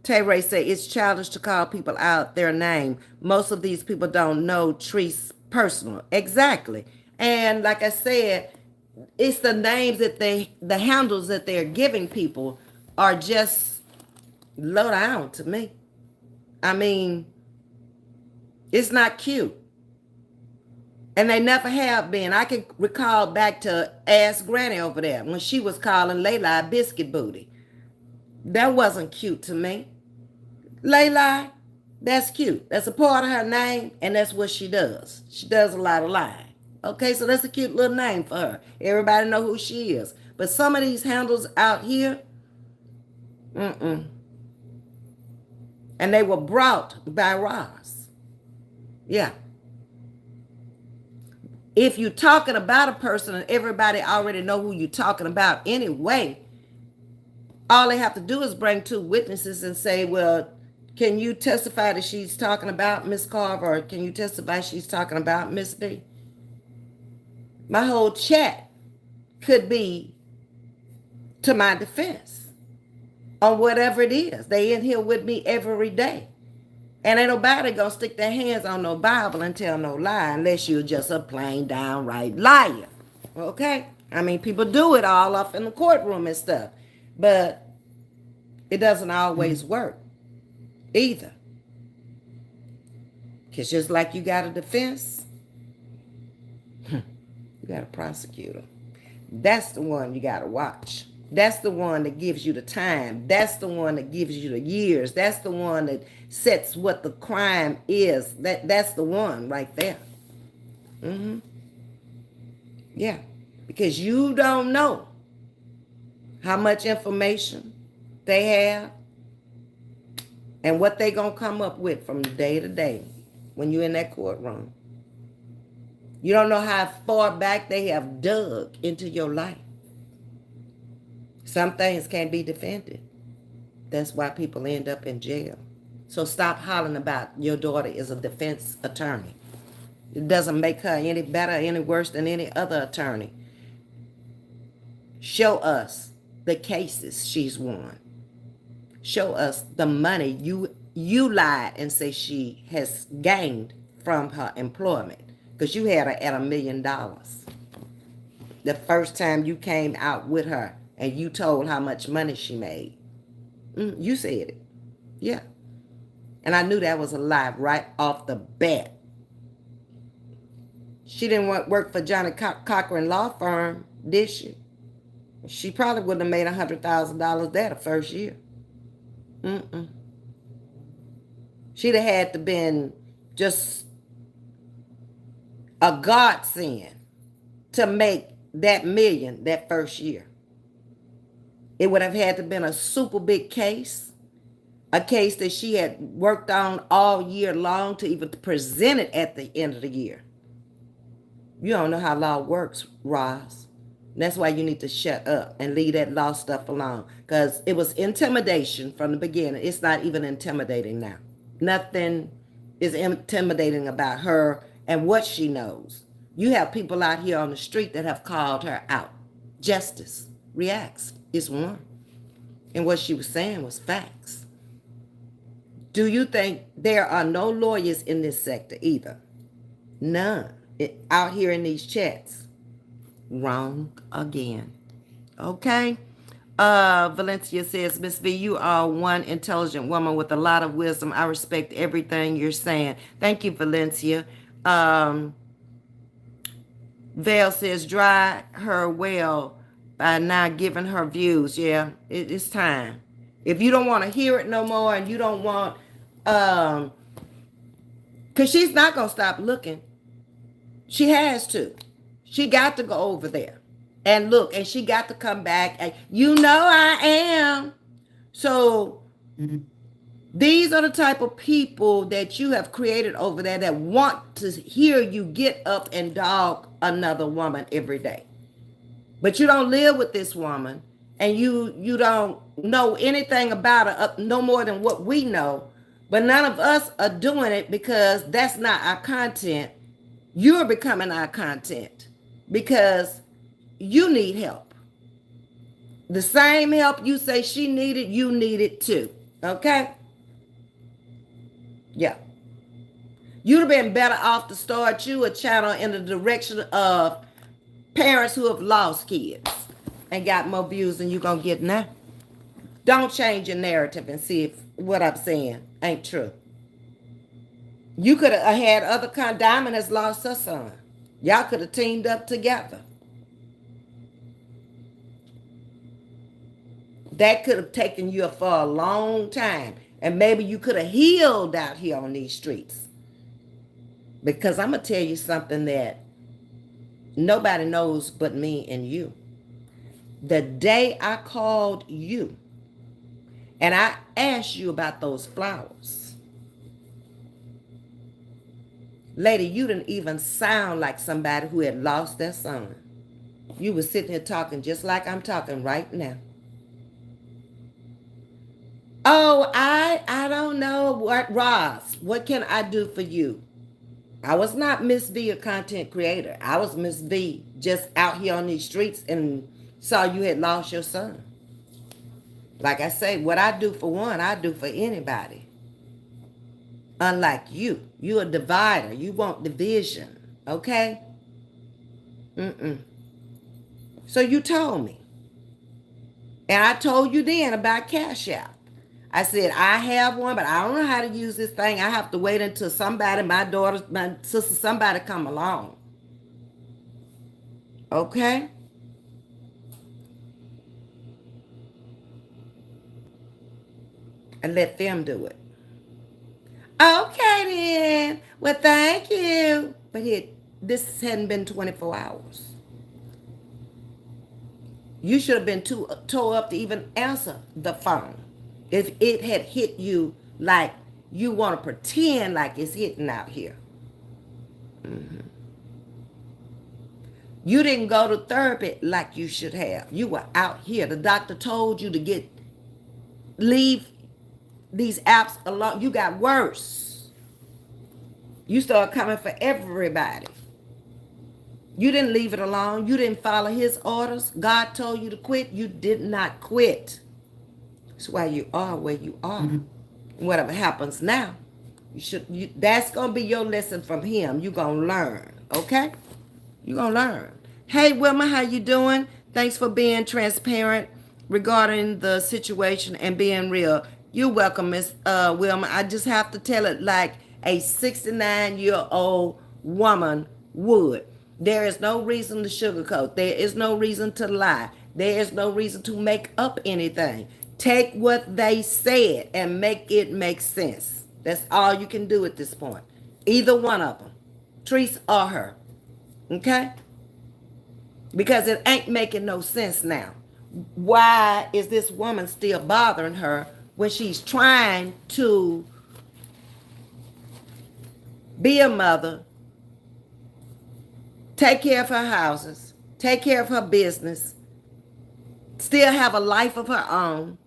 Tay Ray said it's childish to call people out their name. Most of these people don't know Treese personal. Exactly. And like I said, it's the names that the handles that they're giving people are just low down to me. I mean, it's not cute. And they never have been. I can recall back to Ask Granny over there when she was calling Layla a biscuit booty. That wasn't cute to me. Layla, that's cute. That's a part of her name, and that's what she does. She does a lot of lying. Okay, so that's a cute little name for her. Everybody know who she is. But some of these handles out here, and they were brought by Ross. Yeah. If you're talking about a person and everybody already know who you're talking about anyway, all they have to do is bring two witnesses and say, well, can you testify that she's talking about Miss Carver, or can you testify she's talking about Ms.V? My whole chat could be to my defense on whatever it is. They in here with me every day. And ain't nobody gonna stick their hands on no Bible and tell no lie unless you're just a plain downright liar. Okay? I mean, people do it all up in the courtroom and stuff. But it doesn't always work either. Because just like you got a defense, you got a prosecutor. That's the one you got to watch. That's the one that gives you the time. That's the one that gives you the years. That's the one that sets what the crime is. That's the one right there. Yeah. Because you don't know how much information they have and what they going to come up with from day to day when you're in that courtroom. You don't know how far back they have dug into your life. Some things can't be defended. That's why people end up in jail. So stop hollering about your daughter is a defense attorney. It doesn't make her any better, any worse than any other attorney. Show us the cases she's won. Show us the money you lied and say she has gained from her employment. Because you had her at $1 million. The first time you came out with her and you told how much money she made. You said it. Yeah. And I knew that was a lie right off the bat. She didn't work for Johnny Cochran Law Firm, did she? She probably wouldn't have made $100,000 there the first year. She'd have had to been just a godsend to make that million that first year. It would have had to been a super big case, a case that she had worked on all year long to even present it at the end of the year. You don't know how law works, Roz. That's why you need to shut up and leave that law stuff alone. Because it was intimidation from the beginning. It's not even intimidating now. Nothing is intimidating about her and what she knows. You have people out here on the street that have called her out. Justice reacts is one. And what she was saying was facts. Do you think there are no lawyers in this sector either? None. Out here in these chats. Wrong again. Okay. Valencia says, Ms. V, you are one intelligent woman with a lot of wisdom. I respect everything you're saying. Thank you, Valencia. Val says, dry her well by not giving her views. Yeah, it's time. If you don't want to hear it no more and you don't want, because she's not going to stop looking. She has to. She got to go over there and look, and she got to come back. And you know I am. So these are the type of people that you have created over there that want to hear you get up and dog another woman every day. But you don't live with this woman, and you don't know anything about her no more than what we know. But none of us are doing it because that's not our content. You're becoming our content because you need help. The same help you say she needed, you need it too. Okay? Yeah. You'd have been better off to start you a channel in the direction of parents who have lost kids and got more views than you're going to get now. Don't change your narrative and see if what I'm saying ain't true. You could have had other kind. Diamond has lost her son. Y'all could have teamed up together. That could have taken you for a long time. And maybe you could have healed out here on these streets. Because I'm going to tell you something that nobody knows but me and you. The day I called you and I asked you about those flowers, lady, you didn't even sound like somebody who had lost their son. You were sitting here talking just like I'm talking right now. Oh, I don't know what, Ross, what can I do for you? I was not Ms.V, a content creator. I was Ms.V, just out here on these streets and saw you had lost your son. Like I say, what I do for one, I do for anybody. Unlike you. You're a divider. You want division. Okay? So you told me. And I told you then about Cash App. I said, I have one, but I don't know how to use this thing. I have to wait until somebody, my daughter, my sister, somebody come along. Okay? And let them do it. Okay then. Well, thank you. But this hadn't been 24 hours. You should have been too tore up to even answer the phone. If it had hit you like you want to pretend like it's hitting out here. You didn't go to therapy like you should have. You were out here. The doctor told you to leave these apps alone. You got worse. You started coming for everybody. You didn't leave it alone. You didn't follow his orders. God told you to quit. You did not quit. That's why you are where you are. Whatever happens now, that's going to be your lesson from him. You're going to learn, okay? You're going to learn. Hey, Wilma, how you doing? Thanks for being transparent regarding the situation and being real. You're welcome, Miss Wilma. I just have to tell it like a 69-year-old woman would. There is no reason to sugarcoat. There is no reason to lie. There is no reason to make up anything. Take what they said and make it make sense. That's all you can do at this point. Either one of them, Treese or her. Okay? Because it ain't making no sense now. Why is this woman still bothering her when she's trying to be a mother, take care of her houses, take care of her business, still have a life of her own?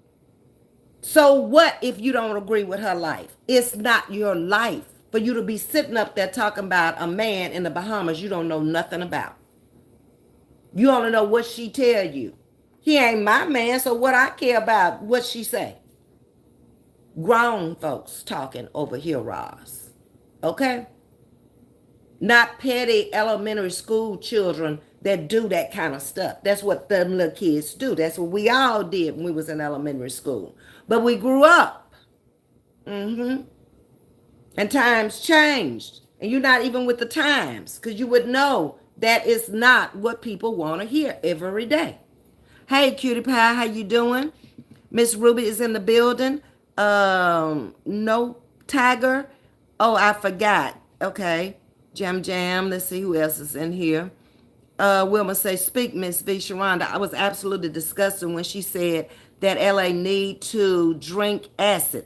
So what if you don't agree with her life? It's not your life for you to be sitting up there talking about a man in the Bahamas you don't know nothing about. You only know what she tell you. He ain't my man, so what I care about what she say? Grown folks talking over here, Ross. Okay? Not petty elementary school children that do that kind of stuff. That's what them little kids do. That's what we all did when we was in elementary school. But we grew up. And times changed. And you're not even with the times, because you would know that is not what people want to hear every day. Hey, cutie pie, how you doing? Miss Ruby is in the building. No Tiger. Oh, I forgot. Okay. Jam. Let's see who else is in here. Wilma say, speak, Ms.V. Sharonda. I was absolutely disgusted when she said that LA need to drink acid.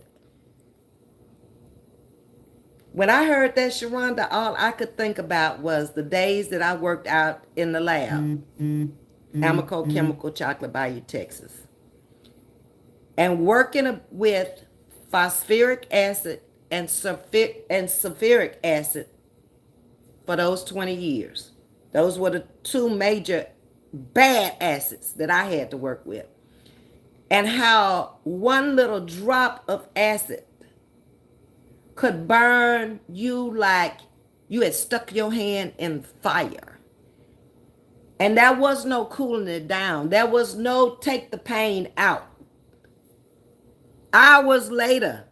When I heard that, Sharonda, all I could think about was the days that I worked out in the lab. Amoco Chemical, Chocolate Bayou, Texas. And working with phosphoric acid and sulfuric acid for those 20 years. Those were the two major bad acids that I had to work with. And how one little drop of acid could burn you like you had stuck your hand in fire. And there was no cooling it down. There was no take the pain out. Hours later,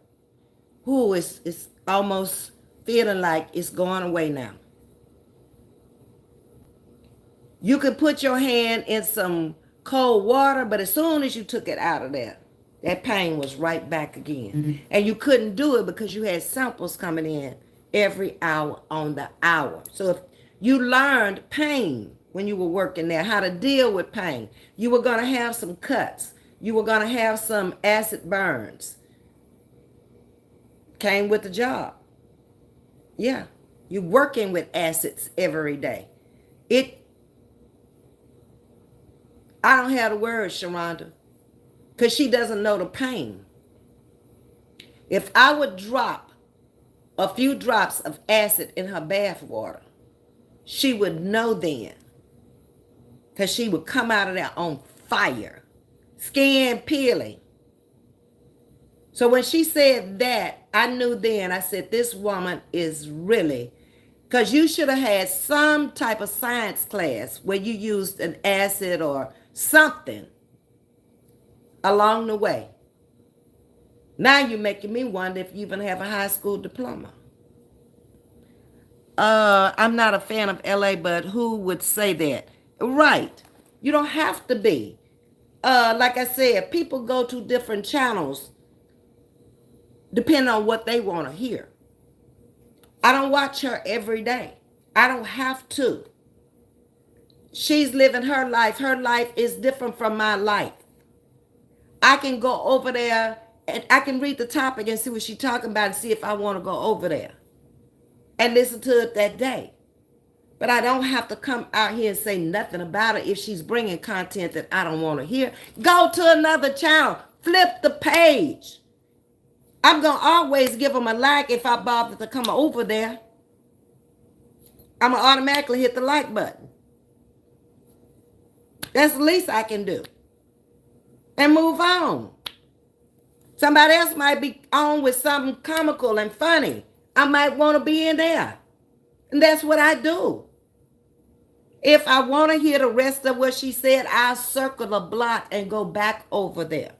it's almost feeling like it's going away now. You could put your hand in some cold water, but as soon as you took it out of there, that pain was right back again. Mm-hmm. And you couldn't do it because you had samples coming in every hour on the hour. So if you learned pain when you were working there, how to deal with pain, you were going to have some cuts. You were going to have some acid burns. Came with the job. Yeah. You're working with acids every day. I don't have the words, Sharonda, because she doesn't know the pain. If I would drop a few drops of acid in her bath water, she would know then, because she would come out of there on fire, skin peeling. So when she said that, I knew then, I said, this woman is really, because you should have had some type of science class where you used an acid or something along the way. Now you're making me wonder if you even have a high school diploma. I'm not a fan of LA, but who would say that? Right. You don't have to be. Like I said, people go to different channels depending on what they want to hear. I don't watch her every day. I don't have to. She's living her life. Her life is different from my life. I can go over there and I can read the topic and see what she's talking about and see if I want to go over there and listen to it that day. But I don't have to come out here and say nothing about it if she's bringing content that I don't want to hear. Go to another channel. Flip the page. I'm going to always give them a like if I bother to come over there. I'm going to automatically hit the like button. That's the least I can do. And move on. Somebody else might be on with something comical and funny. I might want to be in there. And that's what I do. If I want to hear the rest of what she said, I'll circle the block and go back over there.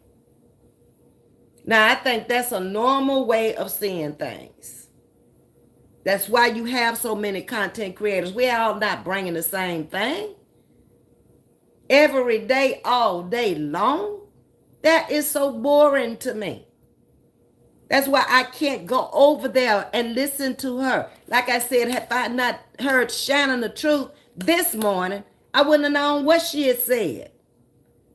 Now, I think that's a normal way of seeing things. That's why you have so many content creators. We're all not bringing the same thing. Every day, all day long. That is so boring to me. That's why I can't go over there and listen to her. Like I said, if I had not heard Shannon the Truth this morning, I wouldn't have known what she had said.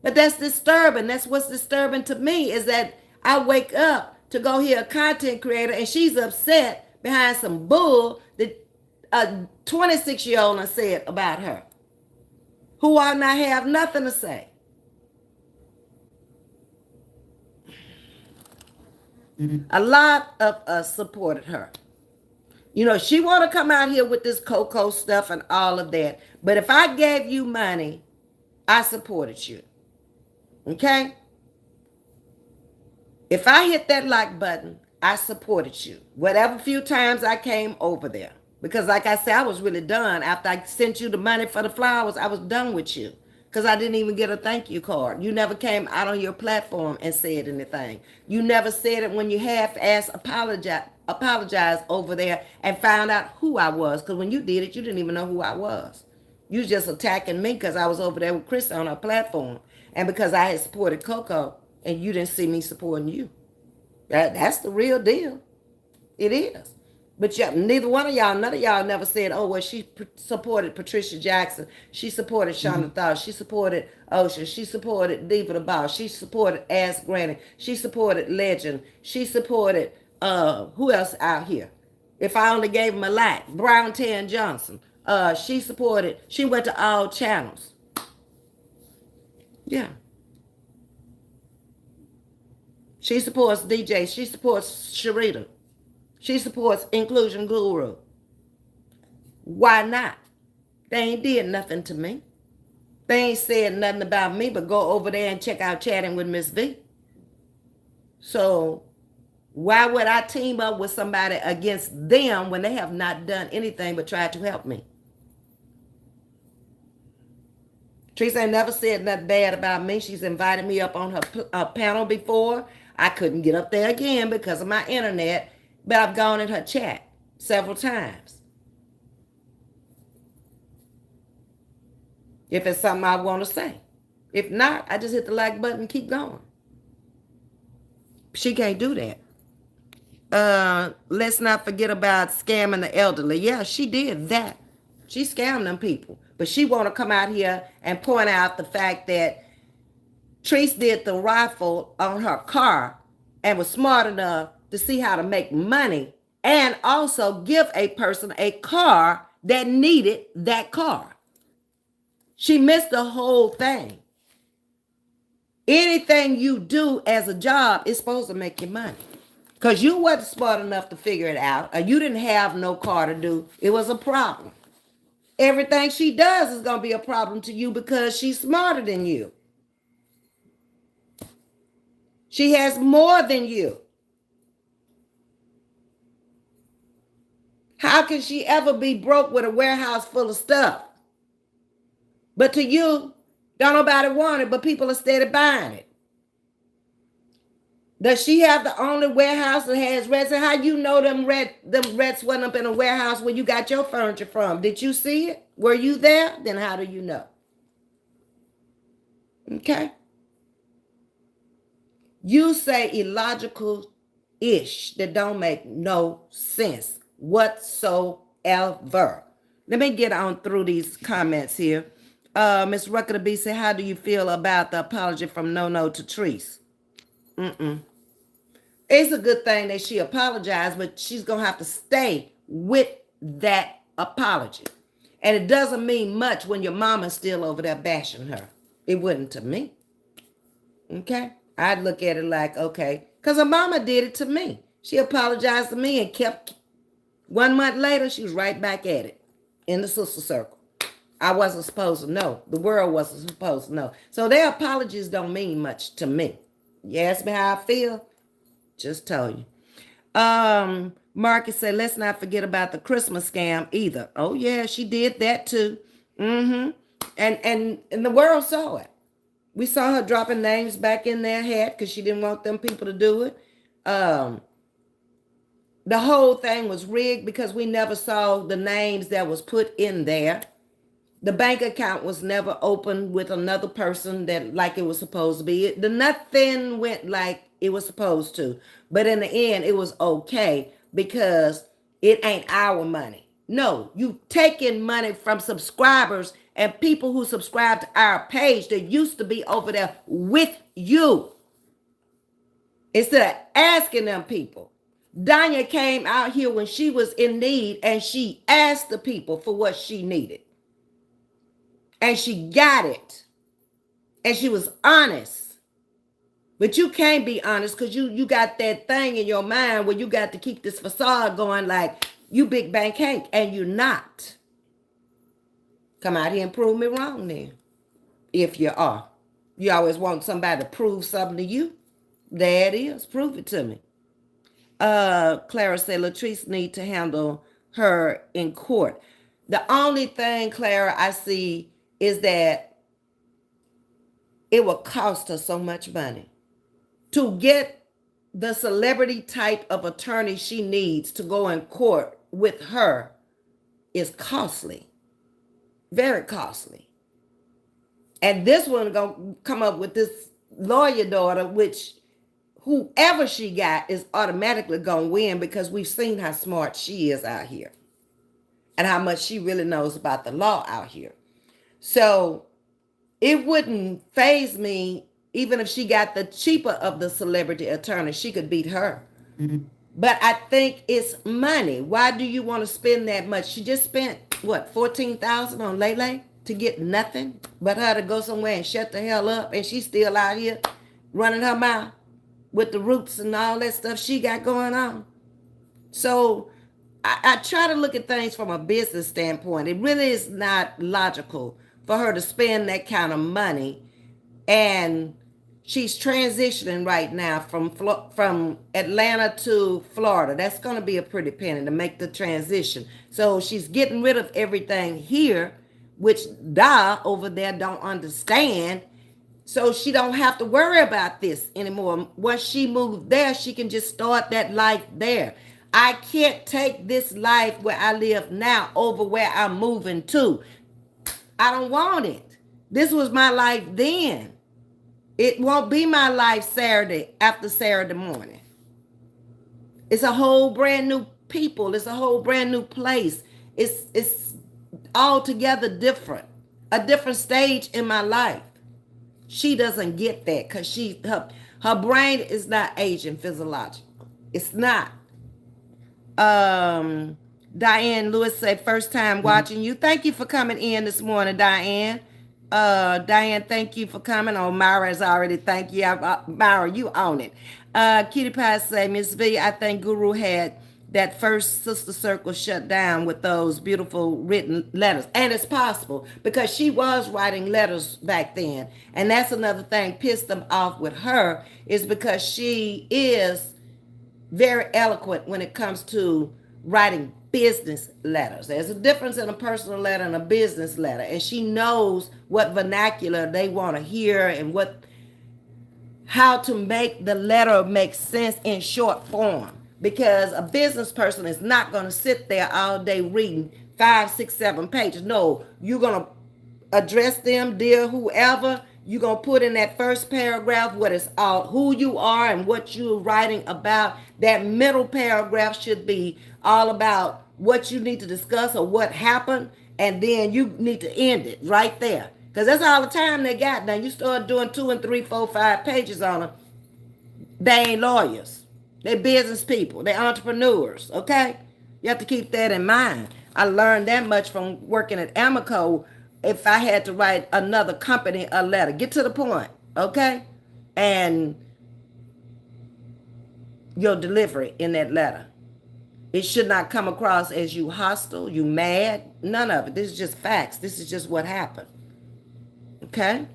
But that's disturbing. That's what's disturbing to me is that I wake up to go hear a content creator and she's upset behind some bull that a 26-year-old said about her, who ought not have nothing to say. A lot of us supported her. You know, she want to come out here with this cocoa stuff and all of that. But if I gave you money, I supported you. Okay? If I hit that like button, I supported you. Whatever few times I came over there. Because like I said, I was really done. After I sent you the money for the flowers, I was done with you. Because I didn't even get a thank you card. You never came out on your platform and said anything. You never said it when you half-assed apologize over there and found out who I was. Because when you did it, you didn't even know who I was. You was just attacking me because I was over there with Chris on her platform. And because I had supported Coco and you didn't see me supporting you. That's the real deal. It is. But neither one of y'all, none of y'all never said, oh, well, she supported Patricia Jackson. She supported Shonda Thought. She supported Ocean. She supported Diva the Boss. She supported Ask Granny. She supported Legend. She supported, who else out here? If I only gave him a like, Brown Tan Johnson. She went to all channels. Yeah. She supports DJ. She supports Sharita. She supports Inclusion Guru. Why not? They ain't did nothing to me. They ain't said nothing about me, but go over there and check out Chatting with Ms.V. So Why would I team up with somebody against them when they have not done anything but try to help me? Teresa ain't never said nothing bad about me. She's invited me up on her panel before. I couldn't get up there again because of my internet, but I've gone in her chat several times. If it's something I want to say. If not, I just hit the like button and keep going. She can't do that. Let's not forget about scamming the elderly. Yeah, she did that. She scammed them people. But she want to come out here and point out the fact that Treese did the rifle on her car and was smart enough to see how to make money and also give a person a car that needed that car. She missed the whole thing. Anything you do as a job is supposed to make you money. Because you wasn't smart enough to figure it out, or you didn't have no car to do. It was a problem. Everything she does is going to be a problem to you because she's smarter than you. She has more than you. How can she ever be broke with a warehouse full of stuff? But to you, don't nobody want it, but people are steady buying it. Does she have the only warehouse that has reds? And how you know them reds wasn't up in a warehouse where you got your furniture from? Did you see it? Were you there? Then how do you know? Okay. You say illogical-ish that don't make no sense whatsoever. Let me get on through these comments here. Miss Rucker B said, how do you feel about the apology from No to Treese? It's a good thing that she apologized, but she's going to have to stay with that apology. And it doesn't mean much when your mama's still over there bashing her. It wouldn't to me. Okay? I'd look at it like, okay, because her mama did it to me. She apologized to me and kept, 1 month later, she was right back at it in the sister circle. I wasn't supposed to know. The world wasn't supposed to know. So their apologies don't mean much to me. You ask me how I feel? Just tell you. Marcus said, let's not forget about the Christmas scam either. Oh, yeah, she did that too. And the world saw it. We saw her dropping names back in their hat because she didn't want them people to do it. The whole thing was rigged because we never saw the names that was put in there. The bank account was never opened with another person that like it was supposed to be. Nothing went like it was supposed to. But in the end, it was okay because it ain't our money. No, you taking money from subscribers and people who subscribe to our page that used to be over there with you. Instead of asking them people. Danya came out here when she was in need and she asked the people for what she needed. And she got it. And she was honest. But you can't be honest because you got that thing in your mind where you got to keep this facade going like you Big Bank Hank, and you're not. Come out here and prove me wrong then. If you are. You always want somebody to prove something to you. There it is. Prove it to me. Clara said Latrice need to handle her in court. The only thing, Clara, I see is that it will cost her so much money to get the celebrity type of attorney she needs to go in court with her is costly, very costly. And this one gonna come up with this lawyer daughter, which whoever she got is automatically gonna win because we've seen how smart she is out here and how much she really knows about the law out here. So it wouldn't faze me even if she got the cheaper of the celebrity attorney. She could beat her. Mm-hmm. But I think it's money. Why do you want to spend that much? She just spent, what, $14,000 on Lele to get nothing but her to go somewhere and shut the hell up. And she's still out here running her mouth with the roots and all that stuff she got going on. So I try to look at things from a business standpoint. It really is not logical for her to spend that kind of money and She's transitioning right now from Atlanta to Florida. That's going to be a pretty penny to make the transition. So she's getting rid of everything here, which Da over there don't understand. So she don't have to worry about this anymore. Once she moved there, she can just start that life there. I can't take this life where I live now over where I'm moving to. I don't want it. This was my life then. It won't be my life Saturday after Saturday morning. It's a whole brand new people. It's a whole brand new place. It's altogether different. A different stage in my life. She doesn't get that because her brain is not aging physiological. It's not. Diane Lewis said, first time watching you. Thank you for coming in this morning, Diane. Diane, thank you for coming. Oh, Myra has already thank you. Myra, you own it. Cutie Pie say, Ms.V, I think Guru had that first sister circle shut down with those beautiful written letters. And it's possible because she was writing letters back then. And that's another thing pissed them off with her is because she is very eloquent when it comes to writing business letters. There's a difference in a personal letter and a business letter. And she knows what vernacular they want to hear and how to make the letter make sense in short form. Because a business person is not going to sit there all day reading 5, 6, 7 pages. No, you're going to address them, dear whoever. You're going to put in that first paragraph what is all who you are and what you're writing about. That middle paragraph should be all about what you need to discuss or what happened. And then you need to end it right there. Because that's all the time they got. Now you start doing 2 and 3, 4, 5 pages on them. They ain't lawyers. They're business people. They're entrepreneurs. Okay? You have to keep that in mind. I learned that much from working at Amico. If I had to write another company a letter, get to the point. Okay? And your delivery in that letter. It should not come across as you hostile, you mad. None of it. This is just facts. This is just what happened. Okay?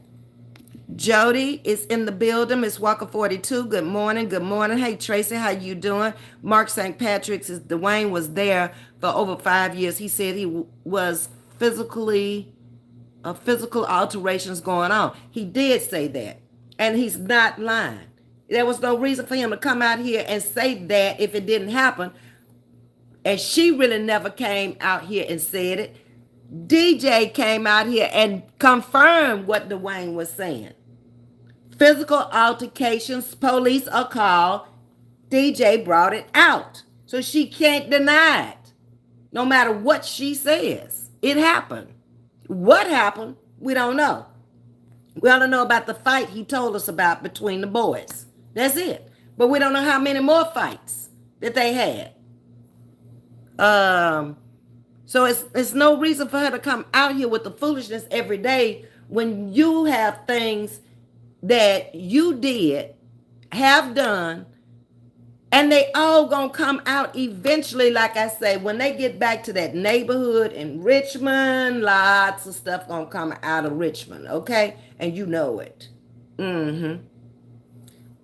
Jody is in the building. Miss Walker 42. Good morning. Good morning. Hey Tracy, how you doing? Mark St. Patrick's Dwayne was there for over 5 years. He said he was physical alterations going on. He did say that. And he's not lying. There was no reason for him to come out here and say that if it didn't happen. And she really never came out here and said it. DJ came out here and confirmed what Dwayne was saying. Physical altercations, police are called. DJ brought it out. So she can't deny it. No matter what she says. It happened. What happened, we don't know. We only know about the fight he told us about between the boys. That's it. But we don't know how many more fights that they had. So it's no reason for her to come out here with the foolishness every day when you have things that you did, have done, and they all gonna come out eventually. Like I say, when they get back to that neighborhood in Richmond, lots of stuff gonna come out of Richmond, okay? And you know it.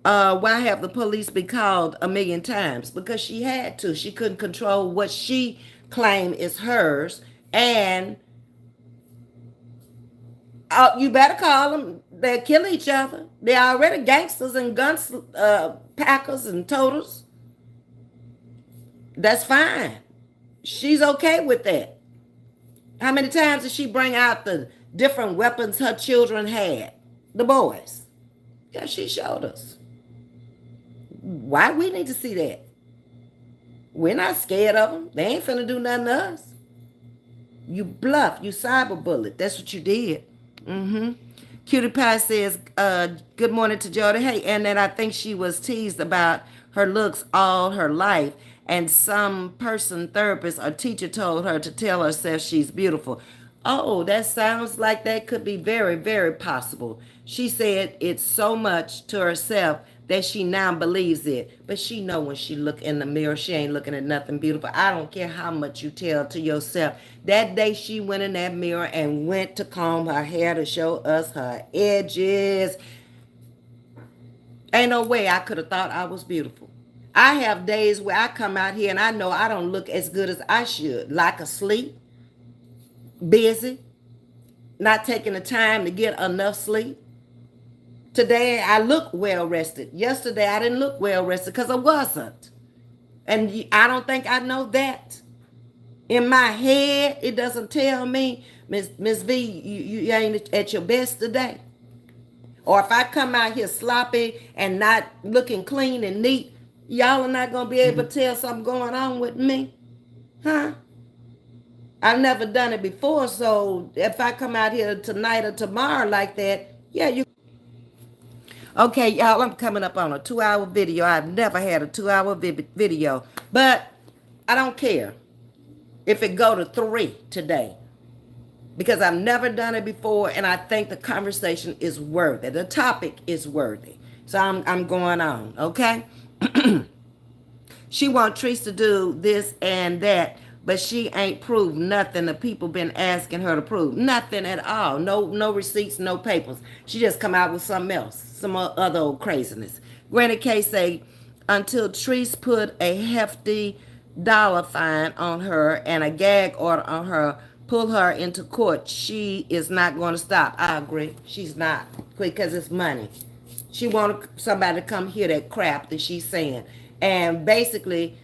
Why have the police been called 1,000,000 times? Because she had to. She couldn't control what she claimed is hers. And you better call them. They'll kill each other. They're already gangsters and guns, packers and totals. That's fine. She's okay with that. How many times did she bring out the different weapons her children had? The boys. Yeah, she showed us. Why we need to see that? We're not scared of them. They ain't finna do nothing to us. You bluff. You cyber bullet. That's what you did. Cutie Pie says, good morning to Jody. Hey, and then I think she was teased about her looks all her life. And some person, therapist or teacher told her to tell herself she's beautiful. Oh, that sounds like that could be very, very possible. She said it's so much to herself that she now believes it. But she know when she look in the mirror, she ain't looking at nothing beautiful. I don't care how much you tell to yourself. That day she went in that mirror and went to comb her hair to show us her edges. Ain't no way I could have thought I was beautiful. I have days where I come out here and I know I don't look as good as I should, like asleep, busy, not taking the time to get enough sleep. Today I look well rested. Yesterday I didn't look well rested because I wasn't. And I don't think I know that. In my head, it doesn't tell me, Miss V, you ain't at your best today. Or if I come out here sloppy and not looking clean and neat, y'all are not going to be able to tell something going on with me. Huh? I've never done it before, so if I come out here tonight or tomorrow like that, yeah, you. Okay, y'all, I'm coming up on a 2-hour video. I've never had a 2-hour video, but I don't care if it go to 3 today because I've never done it before, and I think the conversation is worthy. The topic is worthy. So I'm going on, okay? She want Treese to do this and that, but she ain't proved nothing the people been asking her to prove. Nothing at all. No receipts, no papers. She just come out with something else, some other old craziness. Granny K say, until Treese put a hefty dollar fine on her and a gag order on her, pull her into court, she is not going to stop. I agree. She's not, because it's money. She wanted somebody to come hear that crap that she's saying. And basically,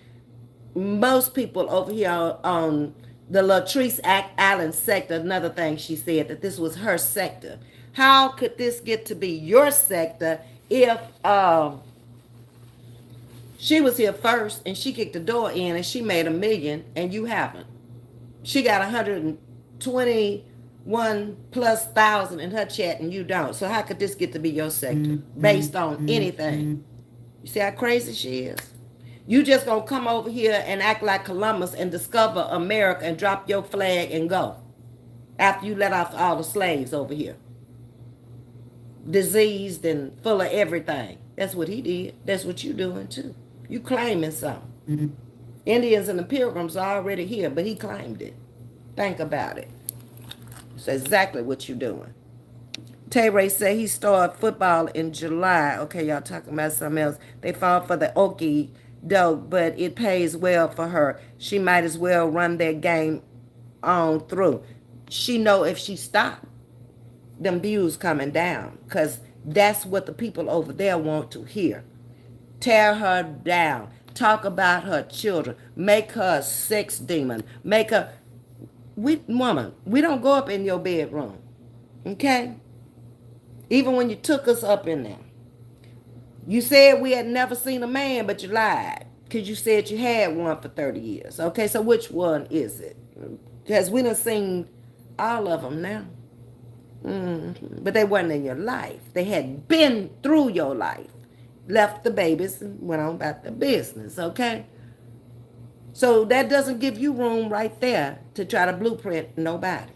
most people over here on the Latrice Island sector, another thing she said, that this was her sector. How could this get to be your sector if she was here first and she kicked the door in and she made $1 million and you haven't? She got 121 plus thousand in her chat and you don't. So how could this get to be your sector based on anything? You see how crazy she is? You just gonna come over here and act like Columbus and discover America and drop your flag and go after you let off all the slaves over here, diseased and full of everything. That's what he did. That's what you doing too. You claiming something. Indians and the Pilgrims are already here, but he claimed it. Think about it. It's exactly what you're doing. Tay Ray said he started football in July. Okay, y'all talking about something else. They fought for the Okie doke, but it pays well for her. She might as well run that game on through. She know if she stopped, them views coming down, because that's what the people over there want to hear. Tear her down. Talk about her children. Make her a sex demon. Make her... woman, we don't go up in your bedroom. Okay? Even when you took us up in there. You said we had never seen a man, but you lied. Because you said you had one for 30 years. Okay, so which one is it? Because we done seen all of them now. But they weren't in your life. They had been through your life. Left the babies and went on about their business, okay? So that doesn't give you room right there to try to blueprint nobody.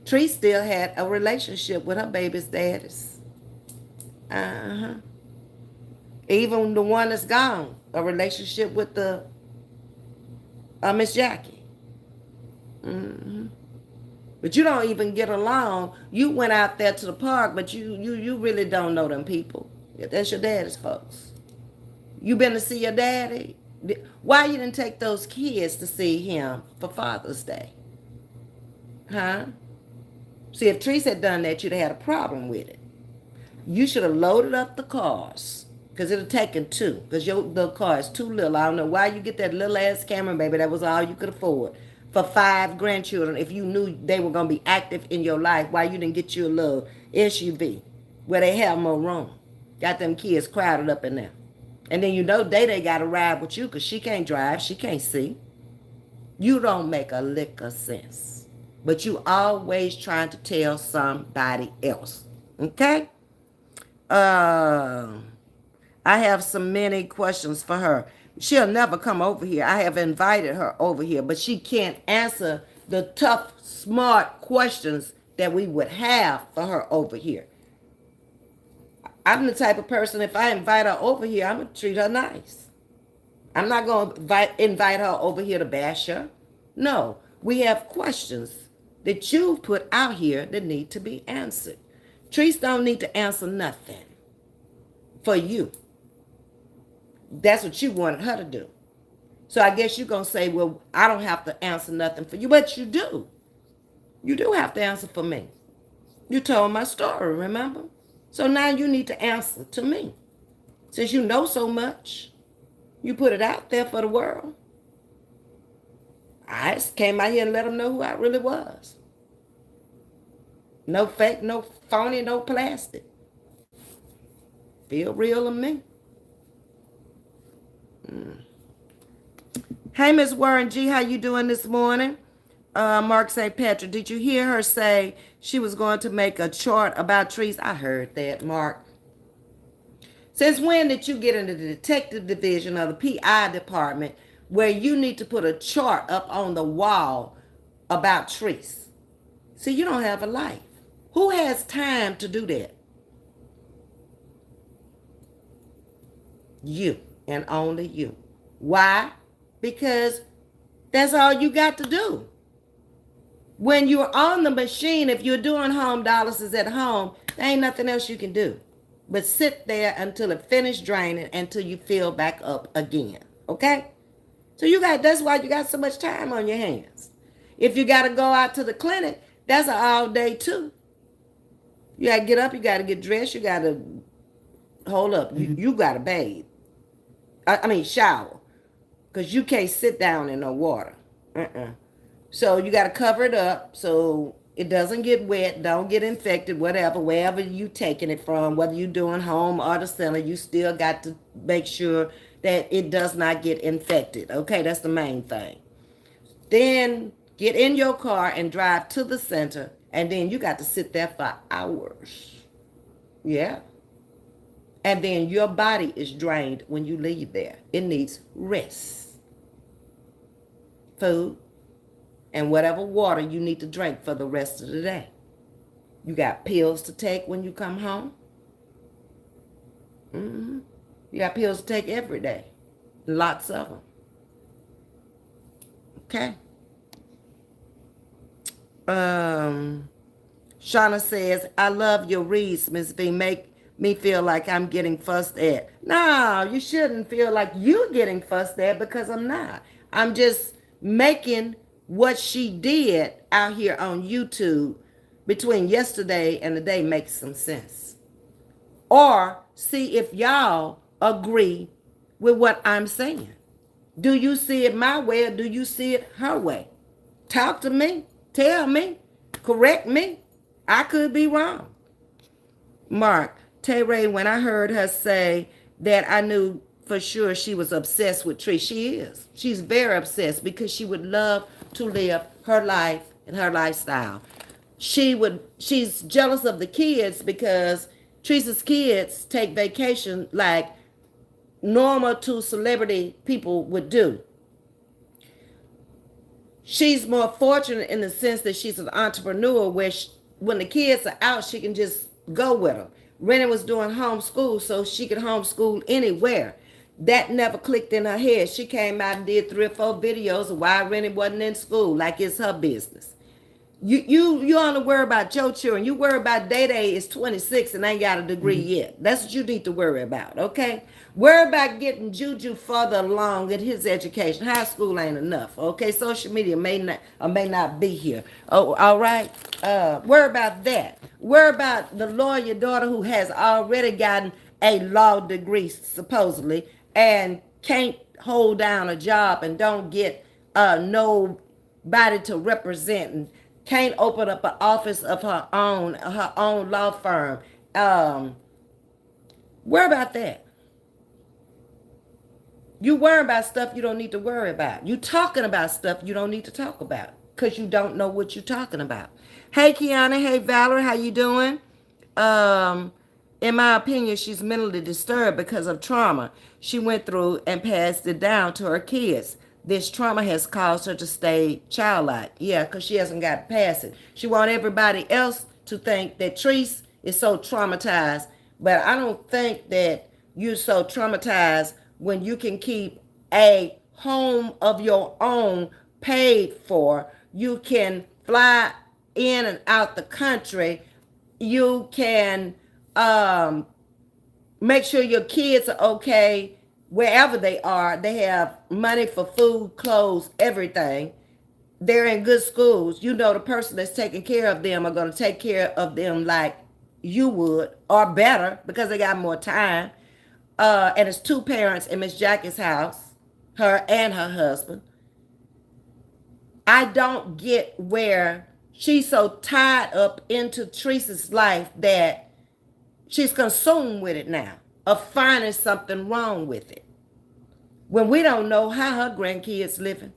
Tree still had a relationship with her baby's daddies. Even the one that's gone, a relationship with the Miss Jackie. But you don't even get along. You went out there to the park, but you really don't know them people. That's your daddy's folks. You been to see your daddy? Why you didn't take those kids to see him for Father's Day? Huh? See, if Treese had done that, you'd have had a problem with it. You should have loaded up the cars, because it would have taken 2, because your little car is too little. I don't know why you get that little ass camera, baby. That was all you could afford. For 5 grandchildren, if you knew they were going to be active in your life, why you didn't get you a little SUV where they have more room? Got them kids crowded up in there. And then you know they got to ride with you because she can't drive. She can't see. You don't make a lick of sense. But you always trying to tell somebody else. Okay? I have so many questions for her. She'll never come over here. I have invited her over here, but she can't answer the tough, smart questions that we would have for her over here. I'm the type of person, if I invite her over here, I'm going to treat her nice. I'm not going to invite her over here to bash her. No, we have questions that you put out here that need to be answered. Trees don't need to answer nothing for you. That's what you wanted her to do. So I guess you're going to say, well, I don't have to answer nothing for you. But you do. You do have to answer for me. You told my story, remember? So now you need to answer to me. Since you know so much, you put it out there for the world. I just came out here and let them know who I really was. No fake, no phony, no plastic. Feel real to me. Hey, Miss Warren G, how you doing this morning? Mark St. Patrick, did you hear her say she was going to make a chart about trees? I heard that, Mark. Since when did you get into the detective division of the PI department where you need to put a chart up on the wall about trees? See, you don't have a life. Who has time to do that? You, and only you. Why? Because that's all you got to do. When you're on the machine, if you're doing home dialysis at home, there ain't nothing else you can do but sit there until it finishes draining, until you fill back up again. Okay? So that's why you got so much time on your hands. If you got to go out to the clinic, that's an all day too. You got to get up, you got to get dressed, you got to hold up. You got to bathe. I mean shower. Because you can't sit down in no water. So you got to cover it up so it doesn't get wet, don't get infected, whatever, wherever you taking it from, whether you're doing home or the center, you still got to make sure that it does not get infected. Okay, that's the main thing. Then get in your car and drive to the center, and then you got to sit there for hours. Yeah. And then your body is drained when you leave there. It needs rest, food, and whatever water you need to drink for the rest of the day. You got pills to take when you come home. You got pills to take every day. Lots of them. Okay. Shauna says, I love your reads, Ms.V. Make me feel like I'm getting fussed at. No, you shouldn't feel like you're getting fussed at, because I'm not. I'm just making what she did out here on YouTube between yesterday and today makes some sense. Or see if y'all agree with what I'm saying. Do you see it my way, or do you see it her way? Talk to me. Tell me. Correct me. I could be wrong. Mark, Tay-Ray, when I heard her say that, I knew for sure she was obsessed with trees. She is. She's very obsessed because she would love to live her life and her lifestyle. She's jealous of the kids because Teresa's kids take vacation like normal to celebrity people would do. She's more fortunate in the sense that she's an entrepreneur where when the kids are out, she can just go with them. Rennie was doing homeschool, so she could homeschool anywhere. That never clicked in her head. She came out and did 3 or 4 videos of why Rennie wasn't in school, like it's her business. You only worry about your children. You worry about Day is 26 and ain't got a degree yet. That's what you need to worry about, okay? Worry about getting Juju further along in his education. High school ain't enough, okay? Social media may not or may not be here. Oh, all right? Worry about that. Worry about the lawyer daughter who has already gotten a law degree, supposedly, and can't hold down a job and don't get nobody to represent and can't open up an office of her own law firm. Worry about that. You worry about stuff you don't need to worry about. You talking about stuff you don't need to talk about because you don't know what you're talking about. Hey, Kiana. Hey, Valerie. How you doing? In my opinion, she's mentally disturbed because of trauma she went through and passed it down to her kids. This trauma has caused her to stay childlike. Yeah, because she hasn't got past it. She wants everybody else to think that Treese is so traumatized. But I don't think that you're so traumatized when you can keep a home of your own paid for. You can fly in and out the country You can make sure your kids are okay wherever they are. They have money for food, clothes, everything. They're in good schools. You know the person that's taking care of them are going to take care of them like you would or better because they got more time. And it's two parents in Miss Jackie's house, her and her husband. I don't get where she's so tied up into Teresa's life that she's consumed with it now, of finding something wrong with it. When we don't know how her grandkids living.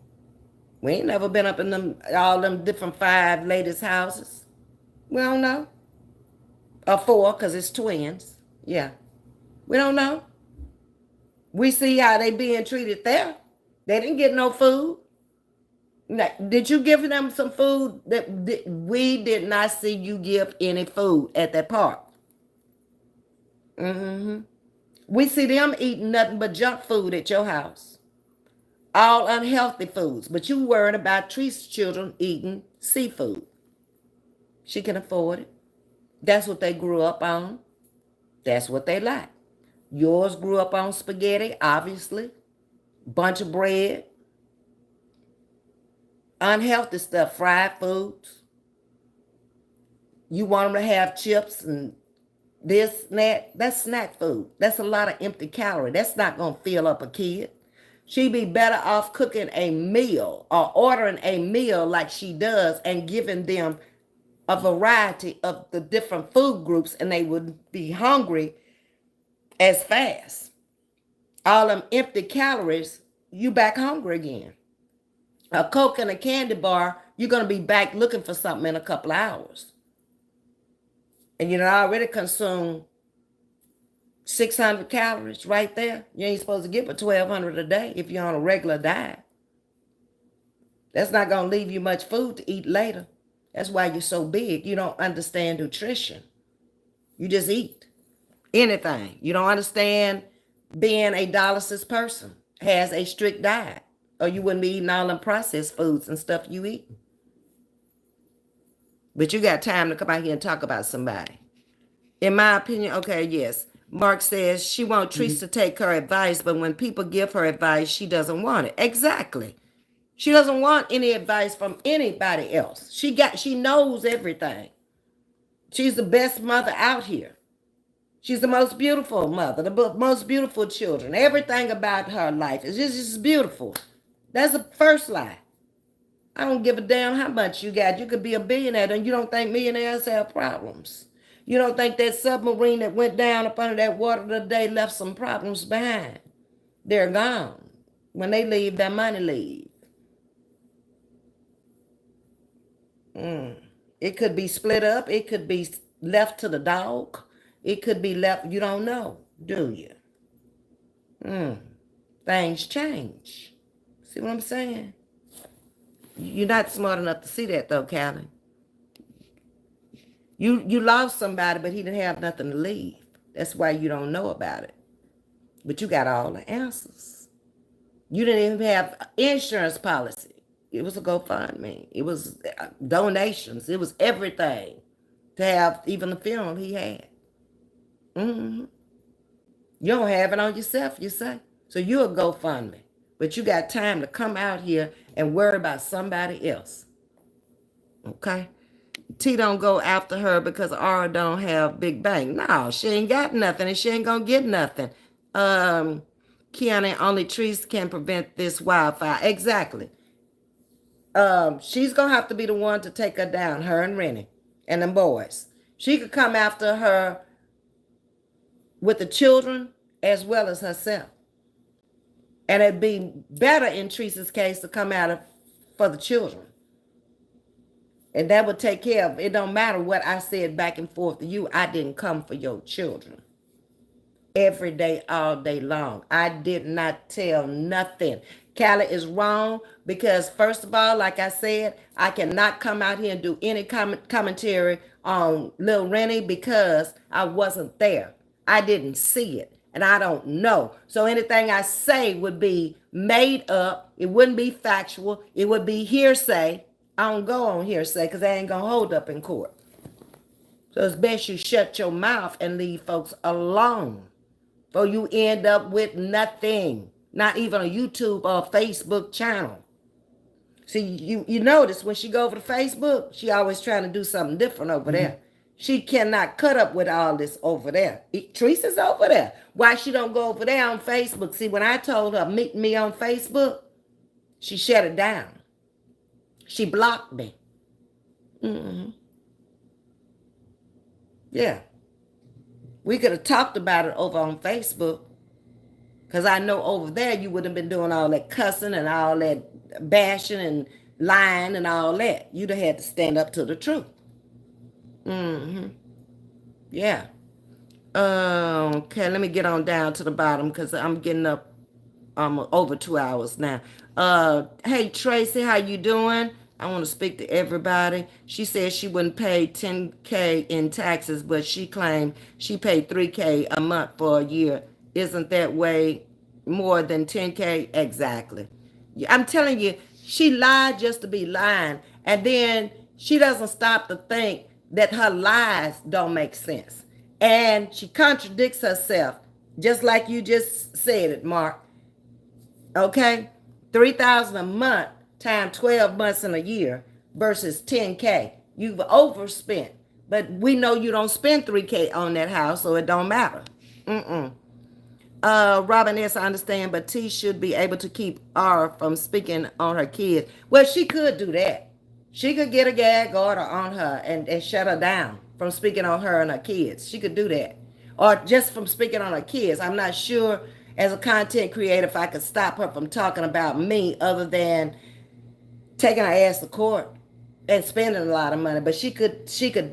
We ain't never been up in them all them different five ladies' houses. We don't know. Or four, because it's twins. Yeah. We don't know. We see how they being treated there. They didn't get no food. Now, did you give them some food? We did not see you give any food at that park. We see them eating nothing but junk food at your house. All unhealthy foods. But you worried about Teresa's children eating seafood. She can afford it. That's what they grew up on. That's what they like. Yours grew up on spaghetti, obviously. Bunch of bread. Unhealthy stuff, fried foods. You want them to have chips and this and that. That's snack food. That's a lot of empty calorie. That's not going to fill up a kid. She'd be better off cooking a meal or ordering a meal like she does and giving them a variety of the different food groups, and they would be hungry as fast. All them empty calories, you back hungry again. A Coke and a candy bar, you're going to be back looking for something in a couple of hours. And you already consumed 600 calories right there. You ain't supposed to get but 1,200 a day if you're on a regular diet. That's not going to leave you much food to eat later. That's why you're so big. You don't understand nutrition. You just eat anything. You don't understand being a dialysis person, has a strict diet, or you wouldn't be eating all them processed foods and stuff you eat. But you got time to come out here and talk about somebody. In my opinion, okay, yes. Mark says she wants Teresa to take her advice, but when people give her advice, she doesn't want it. Exactly. She doesn't want any advice from anybody else. She knows everything. She's the best mother out here. She's the most beautiful mother, the most beautiful children. Everything about her life is just beautiful. That's the first lie. I don't give a damn how much you got. You could be a billionaire and you don't think millionaires have problems. You don't think that submarine that went down up under that water today left some problems behind. They're gone. When they leave, their money leave. It could be split up. It could be left to the dog. It could be left. You don't know, do you? Things change. See what I'm saying? You're not smart enough to see that, though, Callie. You lost somebody, but he didn't have nothing to leave. That's why you don't know about it. But you got all the answers. You didn't even have insurance policy. It was a GoFundMe. It was donations. It was everything to have even the funeral he had. You don't have it on yourself, you say. So you're a GoFundMe. But you got time to come out here and worry about somebody else. Okay? T don't go after her because Aura don't have big bank. No, she ain't got nothing and she ain't gonna get nothing. Kiana, only trees can prevent this wildfire. Exactly. She's gonna have to be the one to take her down, her and Rennie and them boys. She could come after her with the children as well as herself. And it'd be better in Teresa's case to come out for the children. And that would take care of it. It don't matter what I said back and forth to you. I didn't come for your children. Every day, all day long. I did not tell nothing. Callie is wrong because, first of all, like I said, I cannot come out here and do any commentary on Lil Rennie because I wasn't there. I didn't see it, and I don't know. So anything I say would be made up. It wouldn't be factual. It would be hearsay. I don't go on hearsay because I ain't going to hold up in court. So it's best you shut your mouth and leave folks alone. Or you end up with nothing. Not even a YouTube or Facebook channel. See, you notice when she go over to Facebook, she always trying to do something different over there. She cannot cut up with all this over there. Teresa's over there. Why she don't go over there on Facebook? See, when I told her, meet me on Facebook, she shut it down. She blocked me. Yeah. We could have talked about it over on Facebook. Because I know over there you would have been doing all that cussing and all that bashing and lying and all that. You'd have had to stand up to the truth. Yeah. Okay, let me get on down to the bottom because I'm getting up over 2 hours now. Hey Tracy, how you doing? I want to speak to everybody. She said she wouldn't pay 10K in taxes, but she claimed she paid 3K a month for a year. Isn't that way more than 10K? Exactly. I'm telling you, she lied just to be lying. And then she doesn't stop to think that her lies don't make sense. And she contradicts herself, just like you just said it, Mark. Okay? 3,000 a month times 12 months in a year versus 10K. You've overspent. But we know you don't spend 3K on that house, so it don't matter. Robin S., I understand, but T should be able to keep R from speaking on her kids. Well, she could do that. She could get a gag order on her and shut her down from speaking on her and her kids. She could do that. Or just from speaking on her kids. I'm not sure as a content creator if I could stop her from talking about me other than taking her ass to court and spending a lot of money. But she could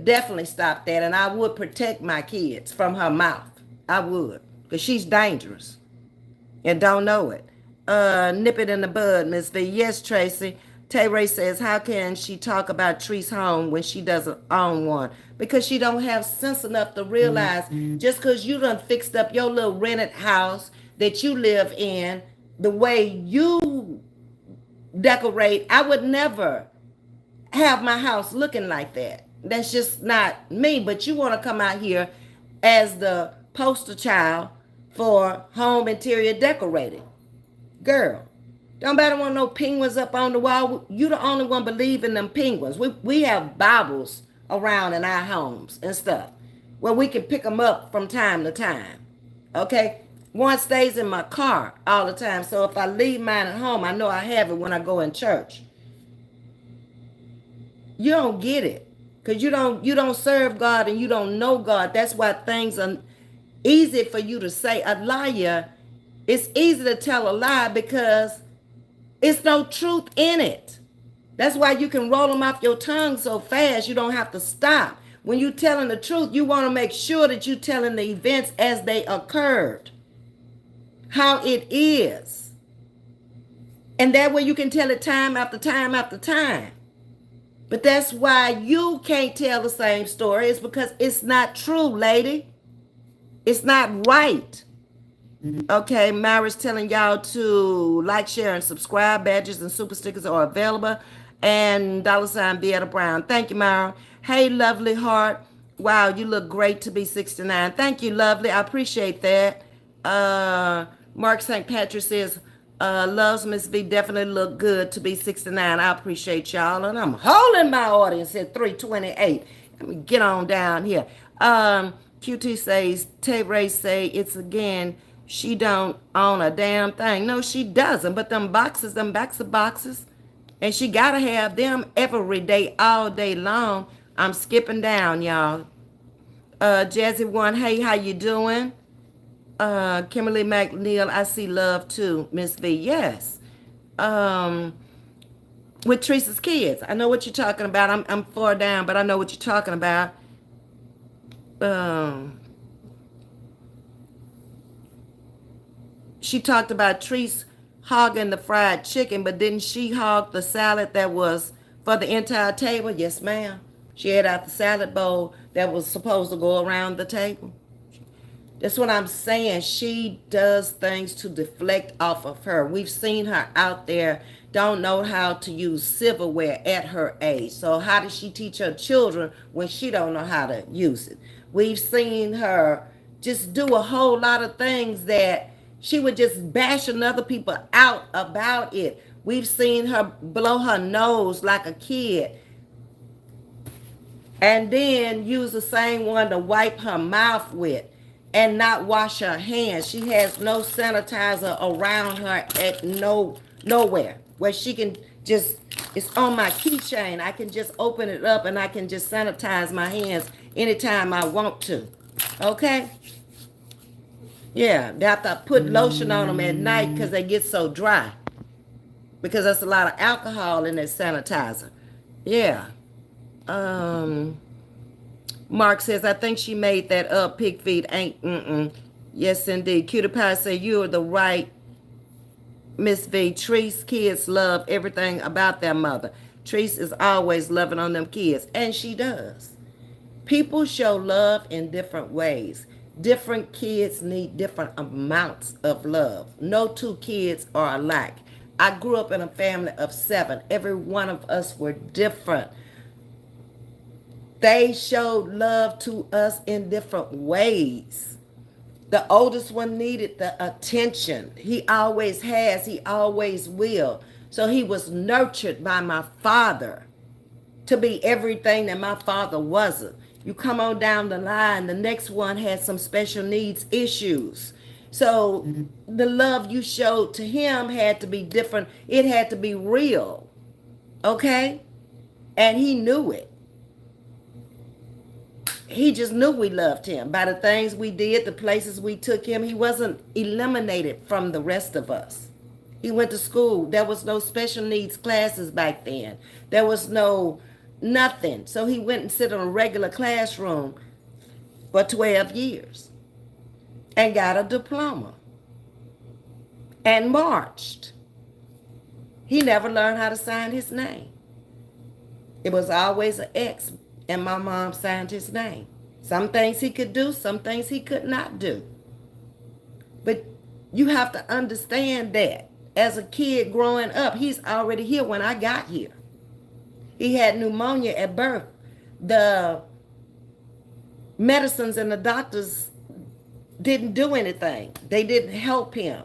definitely stop that, and I would protect my kids from her mouth. I would. Because she's dangerous and don't know it. Nip it in the bud, Ms.V. Yes, Tracy. Tay Ray says, how can she talk about Tree's home when she doesn't own one? Because she don't have sense enough to realize just because you done fixed up your little rented house that you live in, the way you decorate, I would never have my house looking like that. That's just not me. But you want to come out here as the poster child for home interior decorating. Girl, don't nobody want no penguins up on the wall. You the only one believe in them penguins. We have Bibles around in our homes and stuff where we can pick them up from time to time. Okay? One stays in my car all the time. So if I leave mine at home, I know I have it when I go in church. You don't get it. Because you don't serve God and you don't know God. That's why things are easy for you to say. A liar, it's easy to tell a lie because it's no truth in it. That's why you can roll them off your tongue so fast you don't have to stop. When you're telling the truth, you want to make sure that you're telling the events as they occurred, how it is. And that way you can tell it time after time after time. But that's why you can't tell the same story. It's because it's not true, lady. It's not right. Okay, Myra's telling y'all to like, share, and subscribe. Badges and super stickers are available. And $ Beata Brown. Thank you, Myra. Hey, lovely heart. Wow, you look great to be 69. Thank you, lovely. I appreciate that. Mark St. Patrick says, loves Ms.V. definitely look good to be 69. I appreciate y'all. And I'm holding my audience at 328. Let me get on down here. QT says, Tay Ray say it's again, she don't own a damn thing. No, she doesn't. But them boxes, them backs of boxes, and she gotta have them every day, all day long. I'm skipping down, y'all. Jazzy One, hey, how you doing? Kimberly McNeil, I see love too. Ms.V, yes. With Teresa's kids, I know what you're talking about. I'm far down, but I know what you're talking about. She talked about Treese hogging the fried chicken, but didn't she hog the salad that was for the entire table? Yes, ma'am. She had out the salad bowl that was supposed to go around the table. That's what I'm saying. She does things to deflect off of her. We've seen her out there, don't know how to use silverware at her age. So how does she teach her children when she don't know how to use it? We've seen her just do a whole lot of things that she would just bash another people out about it. We've seen her blow her nose like a kid and then use the same one to wipe her mouth with and not wash her hands. She has no sanitizer around her at nowhere where she can just, it's on my keychain. I can just open it up and I can just sanitize my hands anytime I want to. Okay? Yeah, they have to put lotion on them at night because they get so dry. Because there's a lot of alcohol in that sanitizer. Yeah. Mark says, I think she made that up. Pig feet ain't. Yes, indeed. Cutie Pie said, you are the right Ms.V. Treese kids love everything about their mother. Treese is always loving on them kids. And she does. People show love in different ways. Different kids need different amounts of love. No two kids are alike. I grew up in a family of 7. Every one of us were different. They showed love to us in different ways. The oldest one needed the attention. He always has, he always will. So he was nurtured by my father to be everything that my father wasn't. You come on down the line, the next one had some special needs issues. So the love you showed to him had to be different. It had to be real. Okay? And he knew it. He just knew we loved him. By the things we did, the places we took him, he wasn't eliminated from the rest of us. He went to school. There was no special needs classes back then. There was no nothing. So he went and sit in a regular classroom for 12 years and got a diploma and marched. He never learned how to sign his name. It was always an X, and my mom signed his name. Some things he could do, some things he could not do. But you have to understand that as a kid growing up, he's already here when I got here. He had pneumonia at birth. The medicines and the doctors didn't do anything. They didn't help him.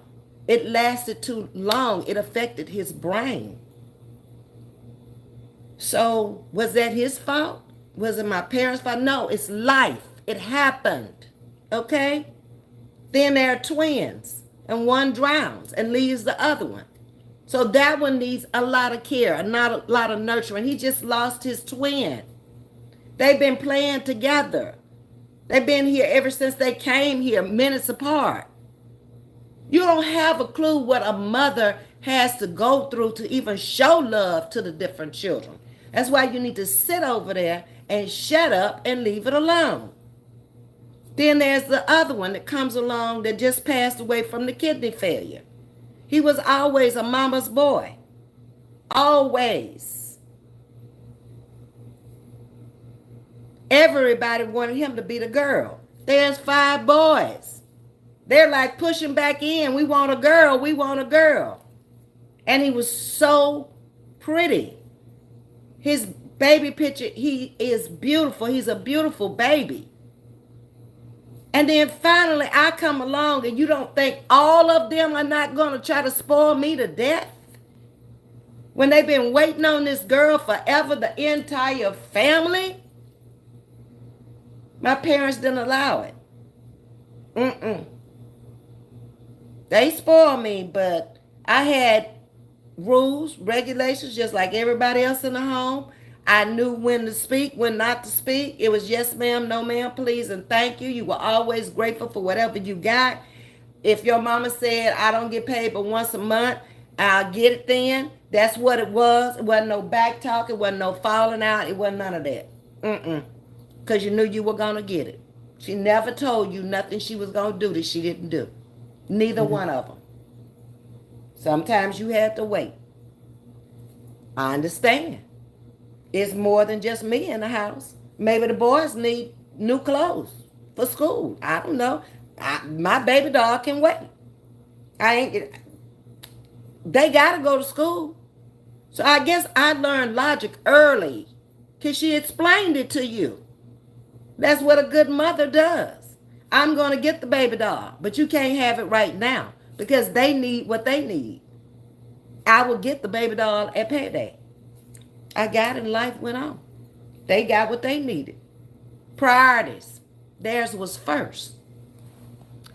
It lasted too long. It affected his brain. So was that his fault? Was it my parents' fault? No, it's life. It happened. Okay? Then there are twins, and one drowns and leaves the other one. So that one needs a lot of care, a lot of nurturing. He just lost his twin. They've been playing together. They've been here ever since they came here, minutes apart. You don't have a clue what a mother has to go through to even show love to the different children. That's why you need to sit over there and shut up and leave it alone. Then there's the other one that comes along that just passed away from the kidney failure. He was always a mama's boy. Always. Everybody wanted him to be the girl. There's 5 boys. They're like pushing back in. We want a girl. We want a girl. And he was so pretty. His baby picture, he is beautiful. He's a beautiful baby. And then finally I come along and you don't think all of them are not going to try to spoil me to death? When they've been waiting on this girl forever, the entire family? My parents didn't allow it. They spoiled me, but I had rules, regulations, just like everybody else in the home. I knew when to speak, when not to speak. It was yes ma'am, no ma'am, please, and thank you. You were always grateful for whatever you got. If your mama said, I don't get paid but once a month, I'll get it then. That's what it was. It wasn't no back talk. It wasn't no falling out. It wasn't none of that. Because you knew you were going to get it. She never told you nothing she was going to do that she didn't do. Neither one of them. Sometimes you had to wait. I understand. It's more than just me in the house. Maybe the boys need new clothes for school. I don't know. My baby doll can wait. I ain't. They gotta go to school. So I guess I learned logic early, cause she explained it to you. That's what a good mother does. I'm gonna get the baby doll, but you can't have it right now because they need what they need. I will get the baby doll at payday. I got it and life went on. They got what they needed. Priorities. Theirs was first.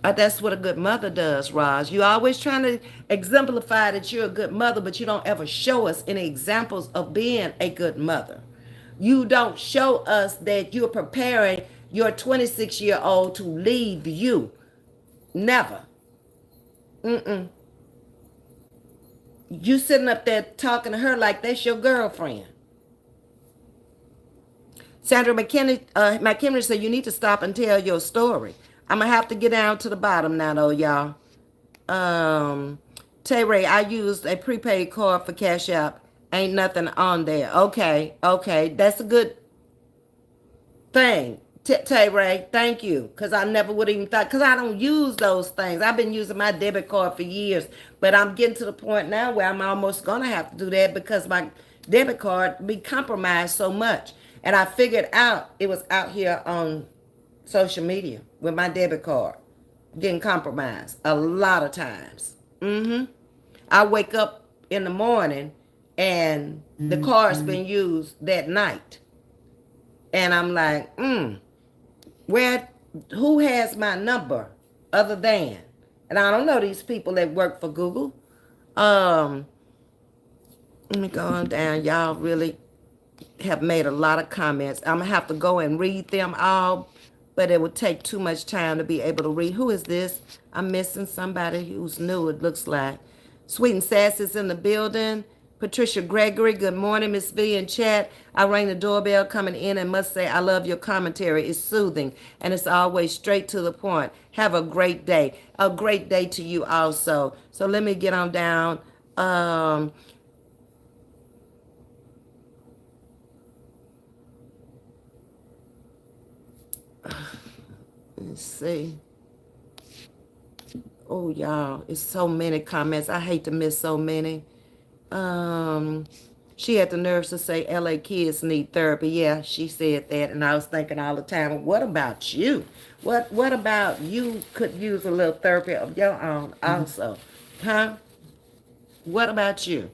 That's what a good mother does, Roz. You always trying to exemplify that you're a good mother, but you don't ever show us any examples of being a good mother. You don't show us that you're preparing your 26-year-old to leave you. Never. Mm-mm. You sitting up there talking to her like that's your girlfriend. Sandra McKinley said you need to stop and tell your story. I'm gonna have to get down to the bottom now, though, y'all. Um, Tay Ray, I used a prepaid card for Cash App. Ain't nothing on there. Okay, that's a good thing. Tay Ray, thank you, because I never would even thought, because I don't use those things. I've been using my debit card for years, but I'm getting to the point now where I'm almost gonna have to do that because my debit card be compromised so much. And I figured out it was out here on social media with my debit card getting compromised a lot of times. I wake up in the morning and the card's been used that night. And I'm like, where, who has my number other than? And I don't know these people that work for Google. Let me go on down. Y'all really have made a lot of comments. I'm gonna have to go and read them all, but it would take too much time to be able to read. Who is this? I'm missing somebody who's new, it looks like. Sweet and Sassy's in the building. Patricia Gregory, good morning, Ms.V in chat. I rang the doorbell coming in and must say I love your commentary. It's soothing and it's always straight to the point. Have a great day. A great day to you also. So let me get on down. Let's see. Oh, y'all, it's so many comments. I hate to miss so many. She had the nerves to say LA kids need therapy. Yeah, she said that, and I was thinking all the time, what about you? What about you could use a little therapy of your own also? Huh? What about you?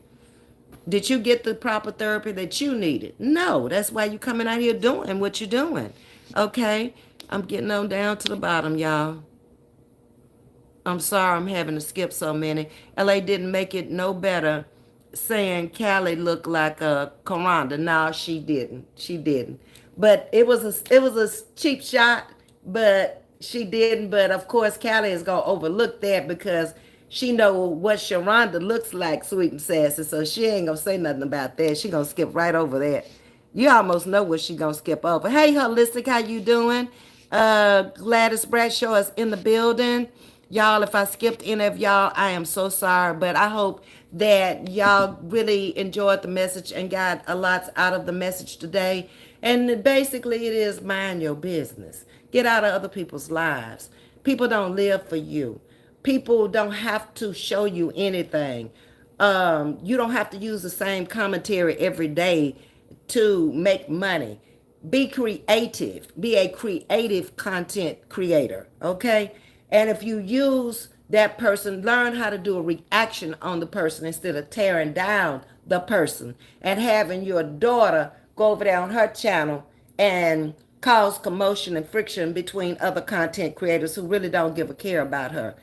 Did you get the proper therapy that you needed? No, that's why you coming out here doing what you're doing. Okay? I'm getting on down to the bottom, y'all. I'm sorry I'm having to skip so many. LA didn't make it no better saying Callie looked like a Coranda. No, she didn't. She didn't. But it was a cheap shot, but she didn't. But of course Callie is gonna overlook that because she know what Sharonda looks like, sweet and sassy. So she ain't gonna say nothing about that. She gonna skip right over that. You almost know what she gonna skip over. Hey, Holistic, how you doing? Gladys Bradshaw is in the building. Y'all, if I skipped any of y'all, I am so sorry. But I hope that y'all really enjoyed the message and got a lot out of the message today. And basically, it is mind your business. Get out of other people's lives. People don't live for you. People don't have to show you anything. You don't have to use the same commentary every day to make money. Be creative. Be a creative content creator, okay? And if you use that person, learn how to do a reaction on the person instead of tearing down the person and having your daughter go over there on her channel and cause commotion and friction between other content creators who really don't give a care about her.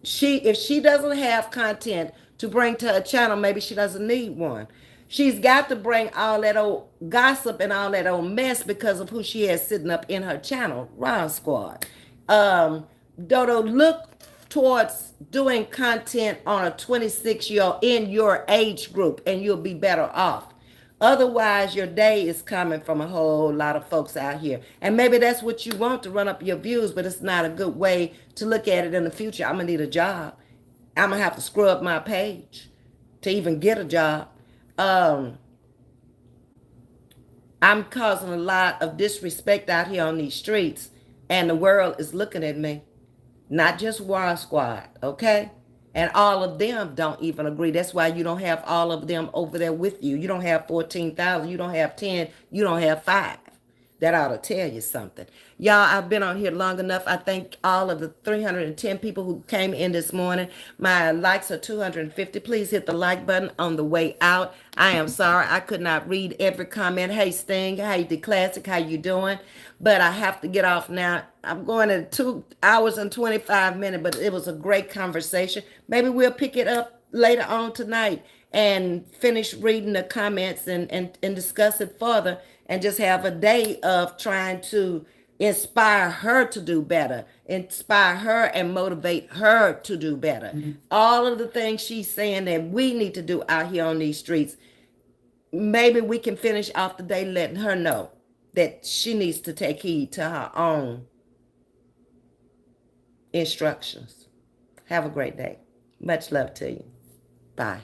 If she doesn't have content to bring to her channel, maybe she doesn't need one. She's got to bring all that old gossip and all that old mess because of who she has sitting up in her channel, Ron Squad. Dodo, look towards doing content on a 26-year-old in your age group and you'll be better off. Otherwise, your day is coming from a whole lot of folks out here. And maybe that's what you want to run up your views, but it's not a good way to look at it in the future. I'm going to need a job. I'm going to have to scrub my page to even get a job. I'm causing a lot of disrespect out here on these streets, and the world is looking at me. not just War Squad, okay? And all of them don't even agree. That's why you don't have all of them over there with you. You don't have 14,000. You don't have 10. You don't have 5. That ought to tell you something. Y'all, I've been on here long enough. I thank all of the 310 people who came in this morning. My likes are 250. Please hit the like button on the way out. I am sorry I could not read every comment. Hey, Sting. Hey, the Classic. How you doing? But I have to get off now. I'm going in 2 hours and 25 minutes, but it was a great conversation. Maybe we'll pick it up later on tonight and finish reading the comments and discuss it further and just have a day of trying to inspire her to do better, inspire her and motivate her to do better. All of the things she's saying that we need to do out here on these streets, maybe we can finish off the day letting her know that she needs to take heed to her own instructions. Have a great day. Much love to you. Bye.